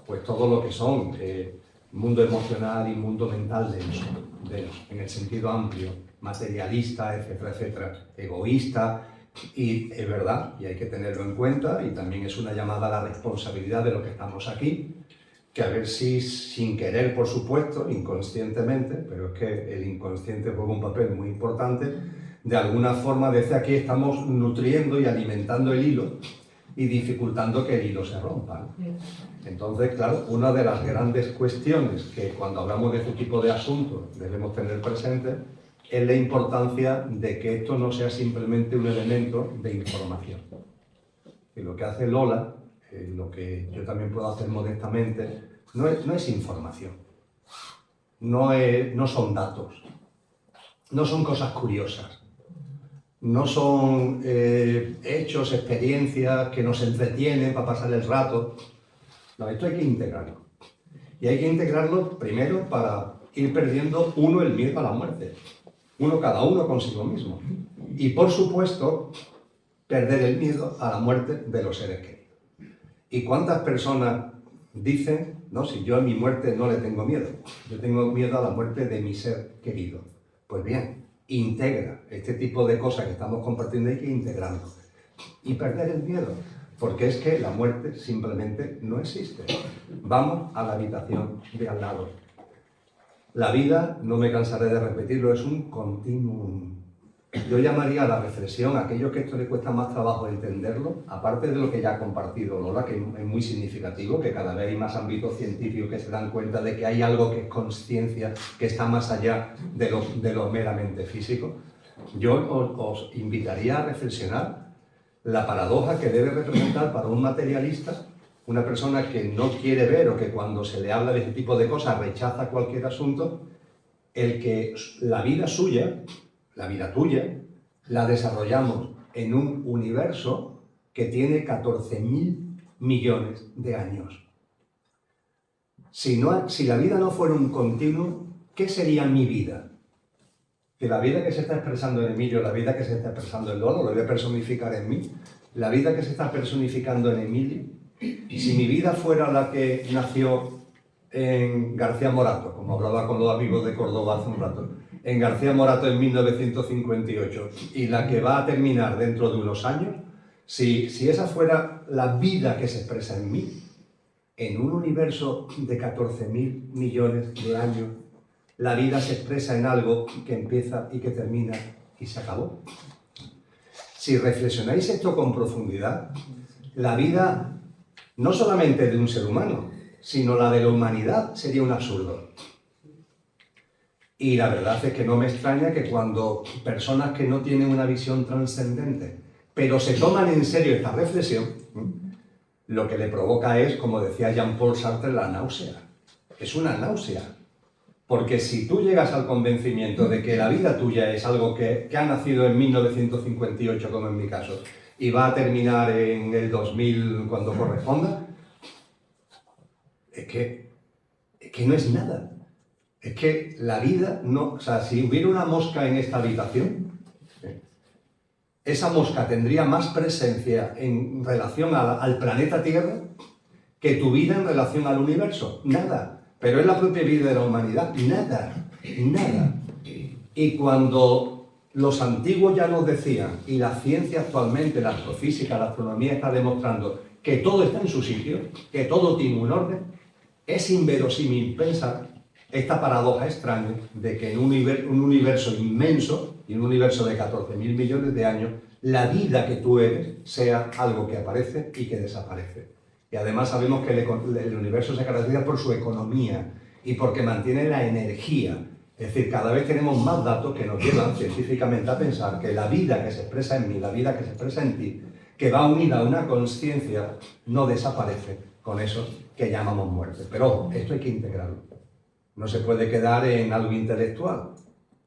Speaker 2: Pues todo lo que son mundo emocional y mundo mental denso, en el sentido amplio, materialista, etcétera, etcétera, egoísta, y es verdad, y hay que tenerlo en cuenta, y también es una llamada a la responsabilidad de los que estamos aquí, que a ver si, sin querer, por supuesto, inconscientemente, pero es que el inconsciente juega un papel muy importante, de alguna forma desde aquí estamos nutriendo y alimentando el hilo y dificultando que el hilo se rompa. Entonces, claro, una de las grandes cuestiones que cuando hablamos de este tipo de asuntos debemos tener presente es la importancia de que esto no sea simplemente un elemento de información. Y lo que hace Lola, lo que yo también puedo hacer modestamente, no es información, no son datos, no son cosas curiosas, no son hechos, experiencias que nos entretienen para pasar el rato. No, esto hay que integrarlo. Y hay que integrarlo primero para ir perdiendo uno el miedo a la muerte. Cada uno consigo mismo. Y por supuesto, perder el miedo a la muerte de los seres queridos. ¿Y cuántas personas dicen, no, si yo a mi muerte no le tengo miedo, yo tengo miedo a la muerte de mi ser querido? Pues bien, integra este tipo de cosas que estamos compartiendo, hay que integrarlo. Y perder el miedo, porque es que la muerte simplemente no existe. Vamos a la habitación de al lado. La vida, no me cansaré de repetirlo, es un continuum. Yo llamaría a la reflexión a aquellos que esto les cuesta más trabajo entenderlo, aparte de lo que ya ha compartido Lola, que es muy significativo, que cada vez hay más ámbitos científicos que se dan cuenta de que hay algo que es consciencia, que está más allá de lo meramente físico. Yo os invitaría a reflexionar la paradoja que debe representar para un materialista, una persona que no quiere ver o que cuando se le habla de este tipo de cosas rechaza cualquier asunto, el que la vida suya, la vida tuya, la desarrollamos en un universo que tiene 14.000 millones de años. Si la vida no fuera un continuo, ¿qué sería mi vida? Que la vida que se está expresando en Emilio, la vida que se está expresando en Lola, lo voy a personificar en mí, la vida que se está personificando en Emilio, si mi vida fuera la que nació en García Morato, como hablaba con los amigos de Córdoba hace un rato, en García Morato en 1958, y la que va a terminar dentro de unos años, si esa fuera la vida que se expresa en mí, en un universo de 14.000 millones de años, la vida se expresa en algo que empieza y que termina y se acabó. Si reflexionáis esto con profundidad, la vida no solamente de un ser humano, sino la de la humanidad sería un absurdo. Y la verdad es que no me extraña que cuando personas que no tienen una visión trascendente, pero se toman en serio esta reflexión, lo que le provoca es, como decía Jean-Paul Sartre, la náusea. Es una náusea. Porque si tú llegas al convencimiento de que la vida tuya es algo que ha nacido en 1958, como en mi caso, y va a terminar en el 2000 cuando corresponda, es que no es nada. Es que la vida no... O sea, si hubiera una mosca en esta habitación, esa mosca tendría más presencia en relación al planeta Tierra que tu vida en relación al universo. Nada. Pero es la propia vida de la humanidad. Nada. Nada. Y cuando los antiguos ya nos decían, y la ciencia actualmente, la astrofísica, la astronomía está demostrando que todo está en su sitio, que todo tiene un orden, es inverosímil pensar esta paradoja extraña de que en un universo inmenso, y un universo de 14.000 millones de años, la vida que tú eres sea algo que aparece y que desaparece. Y además sabemos que el universo se caracteriza por su economía y porque mantiene la energía. Es decir, cada vez tenemos más datos que nos llevan científicamente a pensar que la vida que se expresa en mí, la vida que se expresa en ti, que va unida a una conciencia, no desaparece con eso que llamamos muerte. Pero ojo, esto hay que integrarlo. No se puede quedar en algo intelectual.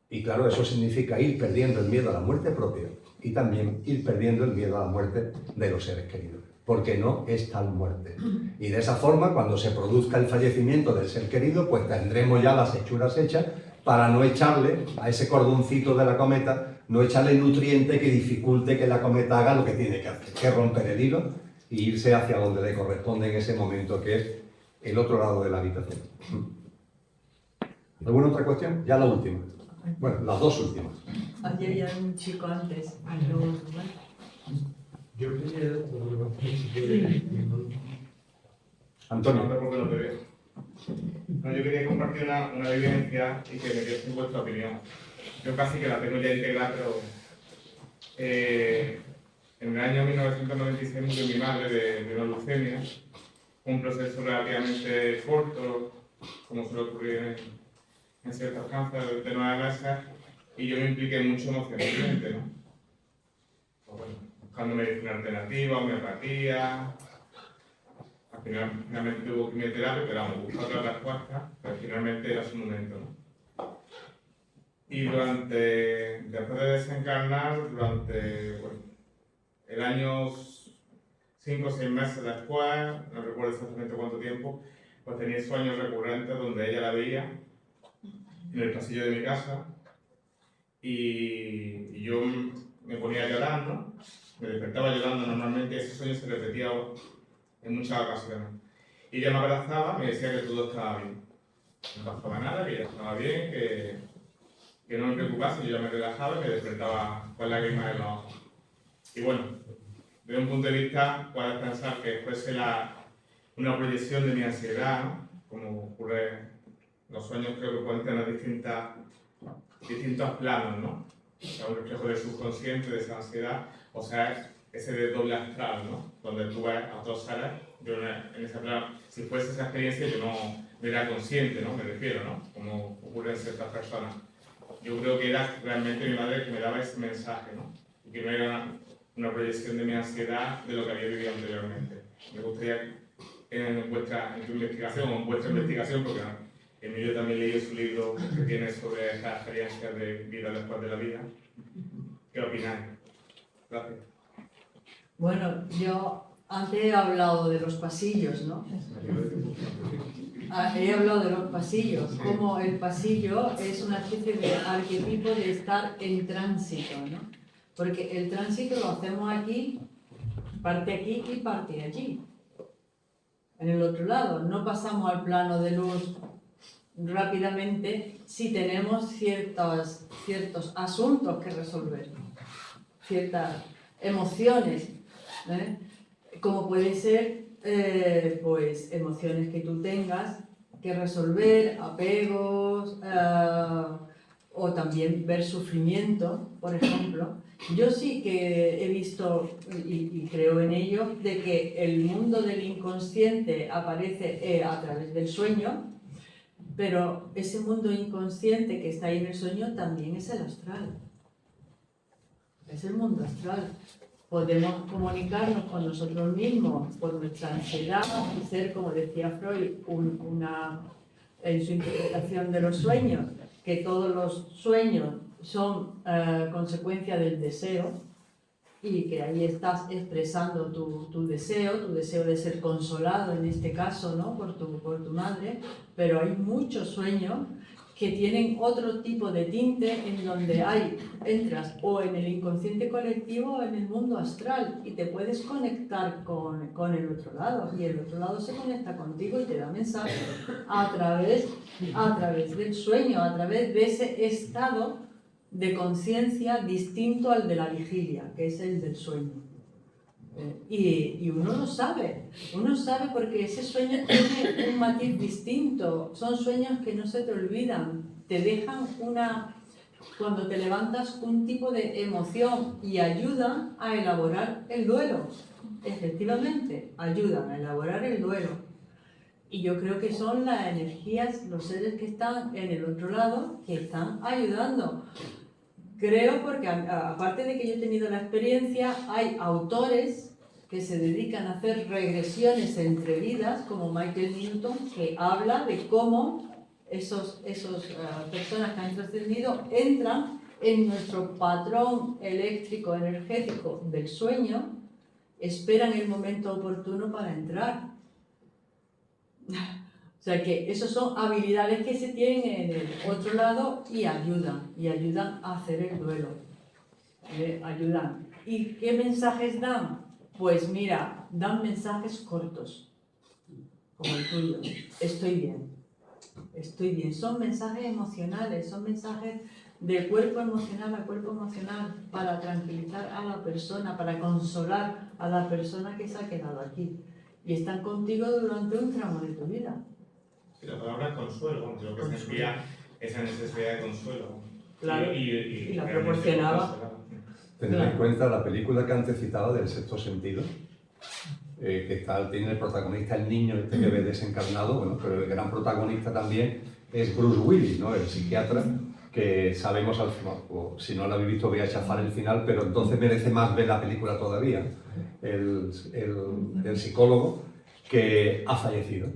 Speaker 2: Y claro, eso significa ir perdiendo el miedo a la muerte propia y también ir perdiendo el miedo a la muerte de los seres queridos. porque no es tal muerte. Y de esa forma, cuando se produzca el fallecimiento del ser querido, pues tendremos ya las hechuras hechas para no echarle a ese cordoncito de la cometa, no echarle nutriente que dificulte que la cometa haga lo que tiene que hacer, que es romper el hilo e irse hacia donde le corresponde en ese momento, que es el otro lado de la habitación. ¿Alguna otra cuestión? Ya la última. Bueno, las dos últimas.
Speaker 3: Aquí había un chico antes.
Speaker 4: Yo quería...
Speaker 2: Antonio.
Speaker 9: No, yo quería compartir una vivencia y que me diese vuestra opinión. Yo casi que la tengo ya integrada, pero en el año 1996 murió mi madre de una leucemia, un proceso relativamente corto, como suele ocurrir en ciertos cánceres de 9 meses, y yo me impliqué mucho emocionalmente, ¿no? Pues bueno, buscando medicina alternativa, homeopatía. Al final, finalmente tuvo quimioterapia, pero vamos, buscar otra respuesta, pero finalmente era su momento, ¿no? Y después de desencarnar, durante el año 5 o 6 meses después, no recuerdo exactamente cuánto tiempo, pues tenía sueños recurrentes donde ella la veía en el pasillo de mi casa y yo me ponía a llorar, ¿no? Me despertaba llorando normalmente y ese sueño se repetía en muchas ocasiones. Y ella me abrazaba, me decía que todo estaba bien. No pasaba nada, que ella estaba bien, que no me preocupase, yo ya me relajaba y me despertaba con lágrimas en los ojos. Y bueno, desde un punto de vista, puedes pensar que fuese una proyección de mi ansiedad, ¿no? Como ocurre, los sueños creo que pueden tener distintos planos, ¿no? O sea, un reflejo del subconsciente, de esa ansiedad, o sea, ese de doble astral, ¿no? Donde tú ves a otros seres, yo en ese plano, si fuese esa experiencia, yo no era consciente, ¿no? Me refiero, ¿no? Como ocurre en ciertas personas. Yo creo que era realmente mi madre que me daba ese mensaje, ¿no? Y que no era una proyección de mi ansiedad de lo que había vivido anteriormente. Me gustaría en tu investigación, o en vuestra investigación, porque Emilio también leí su libro que tiene sobre estas experiencias de vida después de la vida. ¿Qué opináis? Gracias.
Speaker 3: Bueno, yo antes he hablado de los pasillos, ¿no? He hablado de los pasillos, como el pasillo es una especie de arquetipo de estar en tránsito, ¿no? Porque el tránsito lo hacemos aquí, parte aquí y parte allí. En el otro lado, no pasamos al plano de luz rápidamente si tenemos ciertos asuntos que resolver, ciertas emociones, ¿eh? Como puede ser pues emociones que tú tengas que resolver, apegos, o también ver sufrimiento, por ejemplo. Yo sí que he visto y creo en ello de que el mundo del inconsciente aparece a través del sueño, pero ese mundo inconsciente que está ahí en el sueño también es el astral. Es el mundo astral. Podemos comunicarnos con nosotros mismos por nuestra ansiedad y ser, como decía Freud, en su interpretación de los sueños, que todos los sueños son consecuencia del deseo y que ahí estás expresando tu deseo de ser consolado en este caso, ¿no? por tu madre, pero hay muchos sueños que tienen otro tipo de tinte en donde entras o en el inconsciente colectivo o en el mundo astral y te puedes conectar con el otro lado y el otro lado se conecta contigo y te da mensajes a través del sueño, a través de ese estado de conciencia distinto al de la vigilia, que es el del sueño. Y uno lo sabe porque ese sueño tiene un matiz distinto, son sueños que no se te olvidan, te dejan cuando te levantas un tipo de emoción y ayudan a elaborar el duelo, efectivamente, ayudan a elaborar el duelo. Y yo creo que son las energías, los seres que están en el otro lado, que están ayudando. Creo porque, aparte de que yo he tenido la experiencia, hay autores que se dedican a hacer regresiones entre vidas, como Michael Newton, que habla de cómo esas personas que han trascendido entran en nuestro patrón eléctrico energético del sueño esperan el momento oportuno para entrar. O sea que esas son habilidades que se tienen en el otro lado y ayudan a hacer el duelo. Ayudan. ¿Y qué mensajes dan? Pues mira, dan mensajes cortos, como el tuyo. Estoy bien, estoy bien. Son mensajes emocionales, son mensajes de cuerpo emocional a cuerpo emocional para tranquilizar a la persona, para consolar a la persona que se ha quedado aquí. Y están contigo durante un tramo de tu vida.
Speaker 9: Sí, la palabra consuelo, lo que se envía esa necesidad de consuelo.
Speaker 3: Claro,
Speaker 9: y
Speaker 3: la
Speaker 9: realmente
Speaker 3: proporcionaba.
Speaker 2: Tener en cuenta la película que antes citaba del Sexto Sentido, que tiene el protagonista el niño este que ve desencarnado, bueno, pero el gran protagonista también es Bruce Willis, ¿no? El psiquiatra, que sabemos al final, o si no lo habéis visto voy a chafar el final, pero entonces merece más ver la película todavía. El psicólogo que ha fallecido,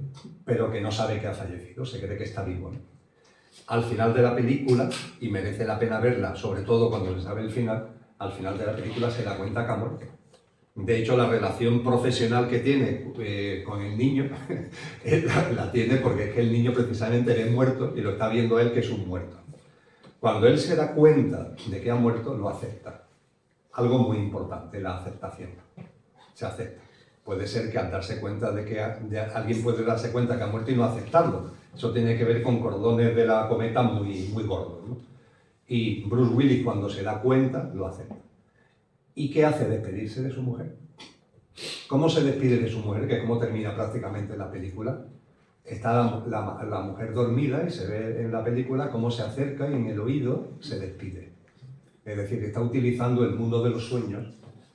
Speaker 2: pero que no sabe que ha fallecido, se cree que está vivo, ¿no? Al final de la película, y merece la pena verla, sobre todo cuando se sabe el final, al final de la película se da cuenta que ha muerto. De hecho, la relación profesional que tiene con el niño la tiene porque es que el niño precisamente es muerto y lo está viendo él que es un muerto. Cuando él se da cuenta de que ha muerto, lo acepta. Algo muy importante, la aceptación. Se acepta. Puede ser que al darse cuenta de que alguien puede darse cuenta que ha muerto y no aceptarlo. Eso tiene que ver con cordones de la cometa muy, muy gordos, ¿no? Y Bruce Willis, cuando se da cuenta, lo acepta. ¿Y qué hace? Despedirse de su mujer. ¿Cómo se despide de su mujer? Que es como termina prácticamente la película. Está la mujer dormida y se ve en la película cómo se acerca y en el oído se despide. Es decir, está utilizando el mundo de los sueños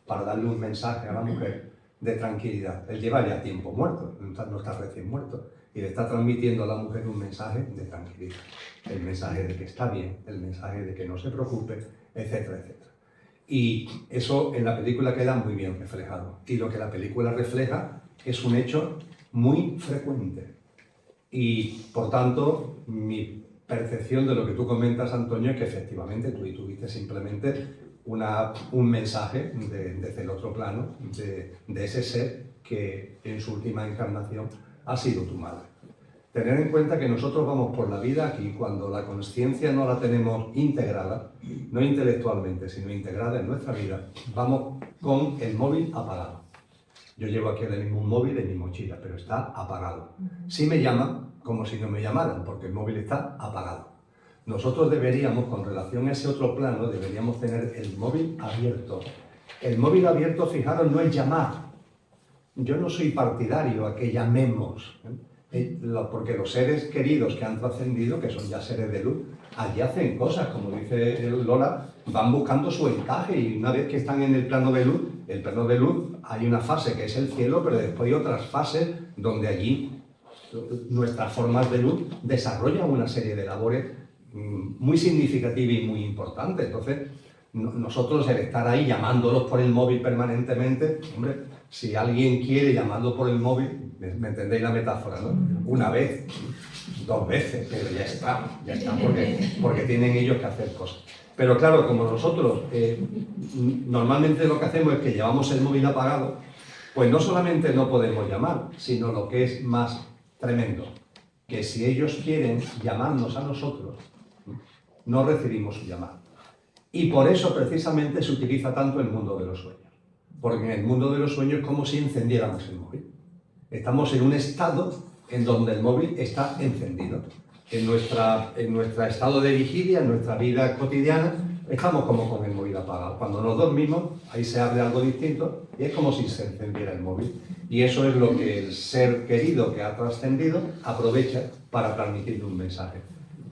Speaker 2: para darle un mensaje a la mujer de tranquilidad. Él lleva ya tiempo muerto, no está recién muerto, y le está transmitiendo a la mujer un mensaje de tranquilidad. El mensaje de que está bien, el mensaje de que no se preocupe, etcétera, etcétera. Y eso en la película queda muy bien reflejado. Y lo que la película refleja es un hecho muy frecuente. Y, por tanto, mi percepción de lo que tú comentas, Antonio, es que efectivamente tú tuviste simplemente un mensaje desde el otro plano, de ese ser que en su última encarnación ha sido tu madre. Tener en cuenta que nosotros vamos por la vida aquí cuando la conciencia no la tenemos integrada, no intelectualmente, sino integrada en nuestra vida, vamos con el móvil apagado. Yo llevo aquí ahora mismo un móvil en mi mochila, pero está apagado. Sí me llaman como si no me llamaran, porque el móvil está apagado. Nosotros deberíamos, con relación a ese otro plano, deberíamos tener el móvil abierto. El móvil abierto, fijaros, no es llamar. Yo no soy partidario a que llamemos, porque los seres queridos que han trascendido, que son ya seres de luz, allí hacen cosas, como dice Lola, van buscando su encaje y una vez que están en el plano de luz, hay una fase que es el cielo, pero después hay otras fases donde allí nuestras formas de luz desarrollan una serie de labores muy significativas y muy importantes. Entonces, nosotros el estar ahí llamándolos por el móvil permanentemente, hombre, si alguien quiere llamarlo por el móvil, me entendéis la metáfora, ¿no? Una vez, 2 veces, pero ya está, porque tienen ellos que hacer cosas. Pero claro, como nosotros normalmente lo que hacemos es que llevamos el móvil apagado, pues no solamente no podemos llamar, sino lo que es más tremendo, que si ellos quieren llamarnos a nosotros, no recibimos su llamada. Y por eso precisamente se utiliza tanto el mundo de los sueños. Porque en el mundo de los sueños es como si encendiéramos el móvil. Estamos en un estado en donde el móvil está encendido. En nuestro estado de vigilia, en nuestra vida cotidiana, estamos como con el móvil apagado. Cuando nos dormimos, ahí se abre algo distinto y es como si se encendiera el móvil. Y eso es lo que el ser querido que ha trascendido aprovecha para transmitirle un mensaje.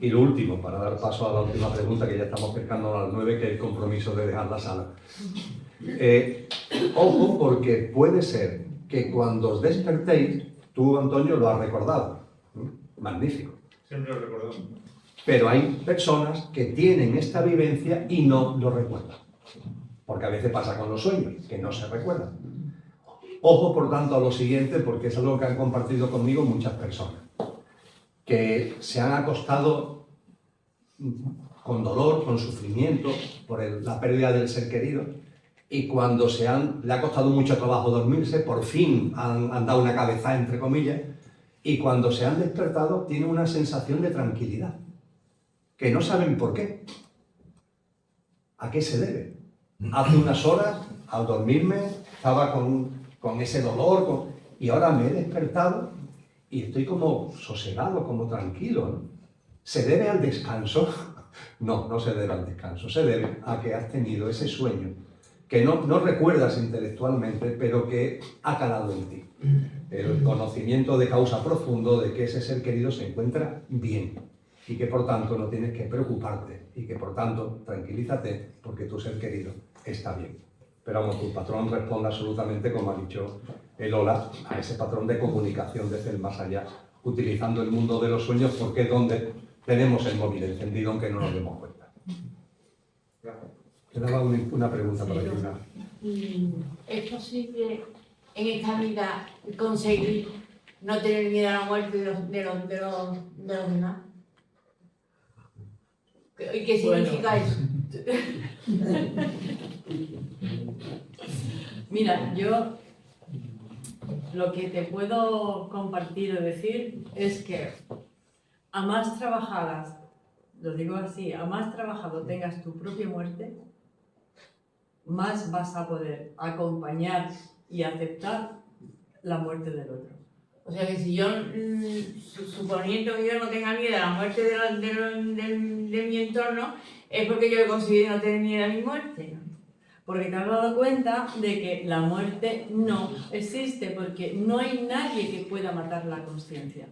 Speaker 2: Y lo último, para dar paso a la última pregunta, que ya estamos acercando a las 9, que es el compromiso de dejar la sala. Ojo, porque puede ser que cuando os despertéis, tú, Antonio, lo has recordado. Magnífico.
Speaker 9: Siempre lo recuerdo.
Speaker 2: Pero hay personas que tienen esta vivencia y no lo recuerdan. Porque a veces pasa con los sueños, que no se recuerdan. Ojo, por tanto, a lo siguiente, porque es algo que han compartido conmigo muchas personas, que se han acostado con dolor, con sufrimiento, por la pérdida del ser querido, y cuando le ha costado mucho trabajo dormirse, por fin han dado una cabezada, entre comillas, y cuando se han despertado tienen una sensación de tranquilidad, que no saben por qué. ¿A qué se debe? Hace unas horas, al dormirme, estaba con ese dolor, y ahora me he despertado y estoy como sosegado, como tranquilo, ¿no? ¿Se debe al descanso? No, no se debe al descanso, se debe a que has tenido ese sueño que no recuerdas intelectualmente, pero que ha calado en ti. El conocimiento de causa profundo de que ese ser querido se encuentra bien y que por tanto no tienes que preocuparte y que por tanto tranquilízate porque tu ser querido está bien. Pero vamos, tu patrón responde absolutamente, como ha dicho Lola, a ese patrón de comunicación desde el más allá, utilizando el mundo de los sueños porque es donde tenemos el móvil encendido aunque no nos demos cuenta. Quedaba una pregunta para ti.
Speaker 10: ¿Es posible en esta vida conseguir no tener miedo a la muerte de los demás? ¿Y qué significa eso?
Speaker 3: Mira, yo lo que te puedo compartir o decir es que a más trabajadas, lo digo así, a más trabajado tengas tu propia muerte, más vas a poder acompañar y aceptar la muerte del otro.
Speaker 10: O sea que si yo, suponiendo que yo no tenga miedo a la muerte de mi entorno, es porque yo he conseguido no tener miedo a mi muerte.
Speaker 3: Porque te has dado cuenta de que la muerte no existe, porque no hay nadie que pueda matar la conciencia.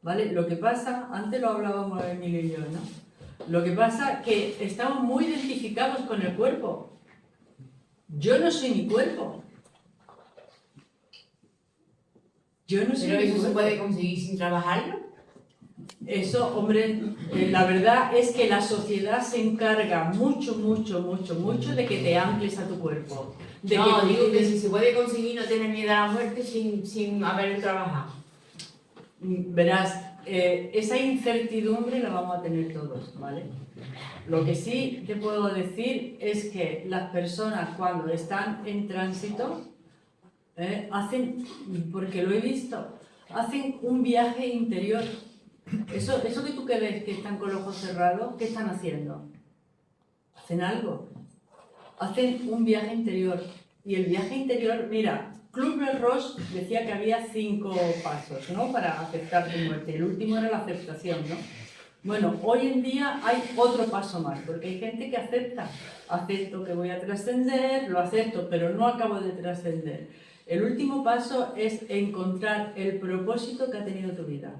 Speaker 3: ¿Vale? Lo que pasa, antes lo hablábamos Emilio y yo, ¿no? Lo que pasa es que estamos muy identificados con el cuerpo. Yo no soy mi cuerpo. Yo no soy
Speaker 10: ¿Pero
Speaker 3: mi
Speaker 10: eso se
Speaker 3: cuerpo.
Speaker 10: puede conseguir sin trabajarlo?
Speaker 3: Eso, hombre, la verdad es que la sociedad se encarga mucho de que te ancles a tu cuerpo.
Speaker 10: No, digo que si se puede conseguir no tener miedo a la muerte sin haber trabajado.
Speaker 3: Verás, esa incertidumbre la vamos a tener todos, ¿vale? Lo que sí te puedo decir es que las personas cuando están en tránsito hacen, porque lo he visto, hacen un viaje interior. Eso que tú que ves que están con los ojos cerrados, ¿qué están haciendo? Hacen algo. Hacen un viaje interior. Y el viaje interior, mira, Kübler-Ross decía que había 5 pasos, ¿no?, para aceptar tu muerte. El último era la aceptación, ¿no? Bueno, hoy en día hay otro paso más, porque hay gente que acepto que voy a trascender, lo acepto, pero no acabo de trascender. El último paso es encontrar el propósito que ha tenido tu vida.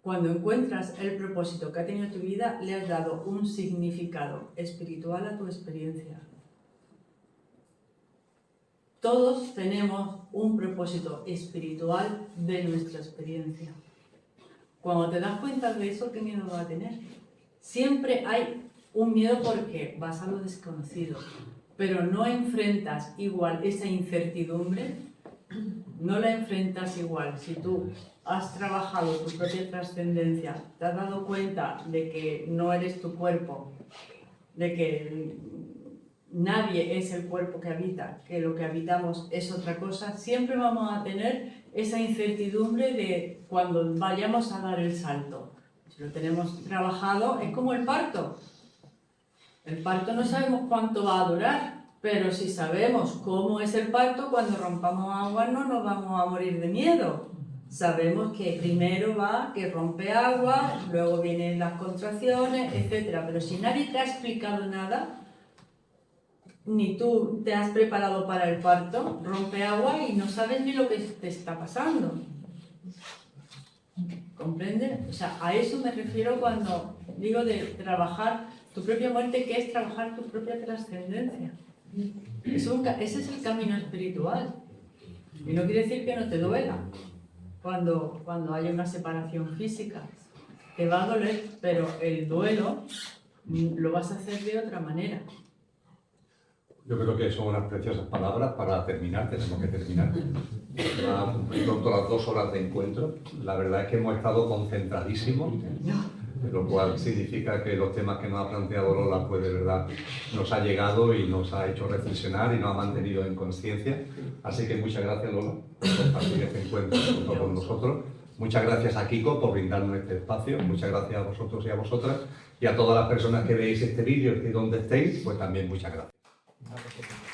Speaker 3: Cuando encuentras el propósito que ha tenido tu vida, le has dado un significado espiritual a tu experiencia. Todos tenemos un propósito espiritual de nuestra experiencia. Cuando te das cuenta de eso, ¿qué miedo vas a tener? Siempre hay un miedo porque vas a lo desconocido, pero no enfrentas igual esa incertidumbre, no la enfrentas igual. Si tú has trabajado tu propia trascendencia, te has dado cuenta de que no eres tu cuerpo, de que nadie es el cuerpo que habita, que lo que habitamos es otra cosa, siempre vamos a tener esa incertidumbre de cuando vayamos a dar el salto. Si lo tenemos trabajado, es como el parto. El parto no sabemos cuánto va a durar, pero si sabemos cómo es el parto, cuando rompamos agua no nos vamos a morir de miedo. Sabemos que primero va que rompe agua, luego vienen las contracciones, etc. Pero si nadie te ha explicado nada, ni tú te has preparado para el parto, rompe agua y no sabes ni lo que te está pasando. ¿Comprende? O sea, a eso me refiero cuando digo de trabajar tu propia muerte, que es trabajar tu propia trascendencia. Ese es el camino espiritual. Y no quiere decir que no te duela cuando haya una separación física. Te va a doler, pero el duelo lo vas a hacer de otra manera.
Speaker 2: Yo creo que son unas preciosas palabras para terminar, tenemos que terminar. Va a cumplir pronto las 2 horas de encuentro. La verdad es que hemos estado concentradísimos. lo cual significa que los temas que nos ha planteado Lola, pues de verdad nos ha llegado y nos ha hecho reflexionar y nos ha mantenido en conciencia. Así que muchas gracias, Lola, por compartir este encuentro junto con nosotros. Muchas gracias a Kiko por brindarnos este espacio. Muchas gracias a vosotros y a vosotras. Y a todas las personas que veis este vídeo, estéis donde estéis, pues también muchas gracias.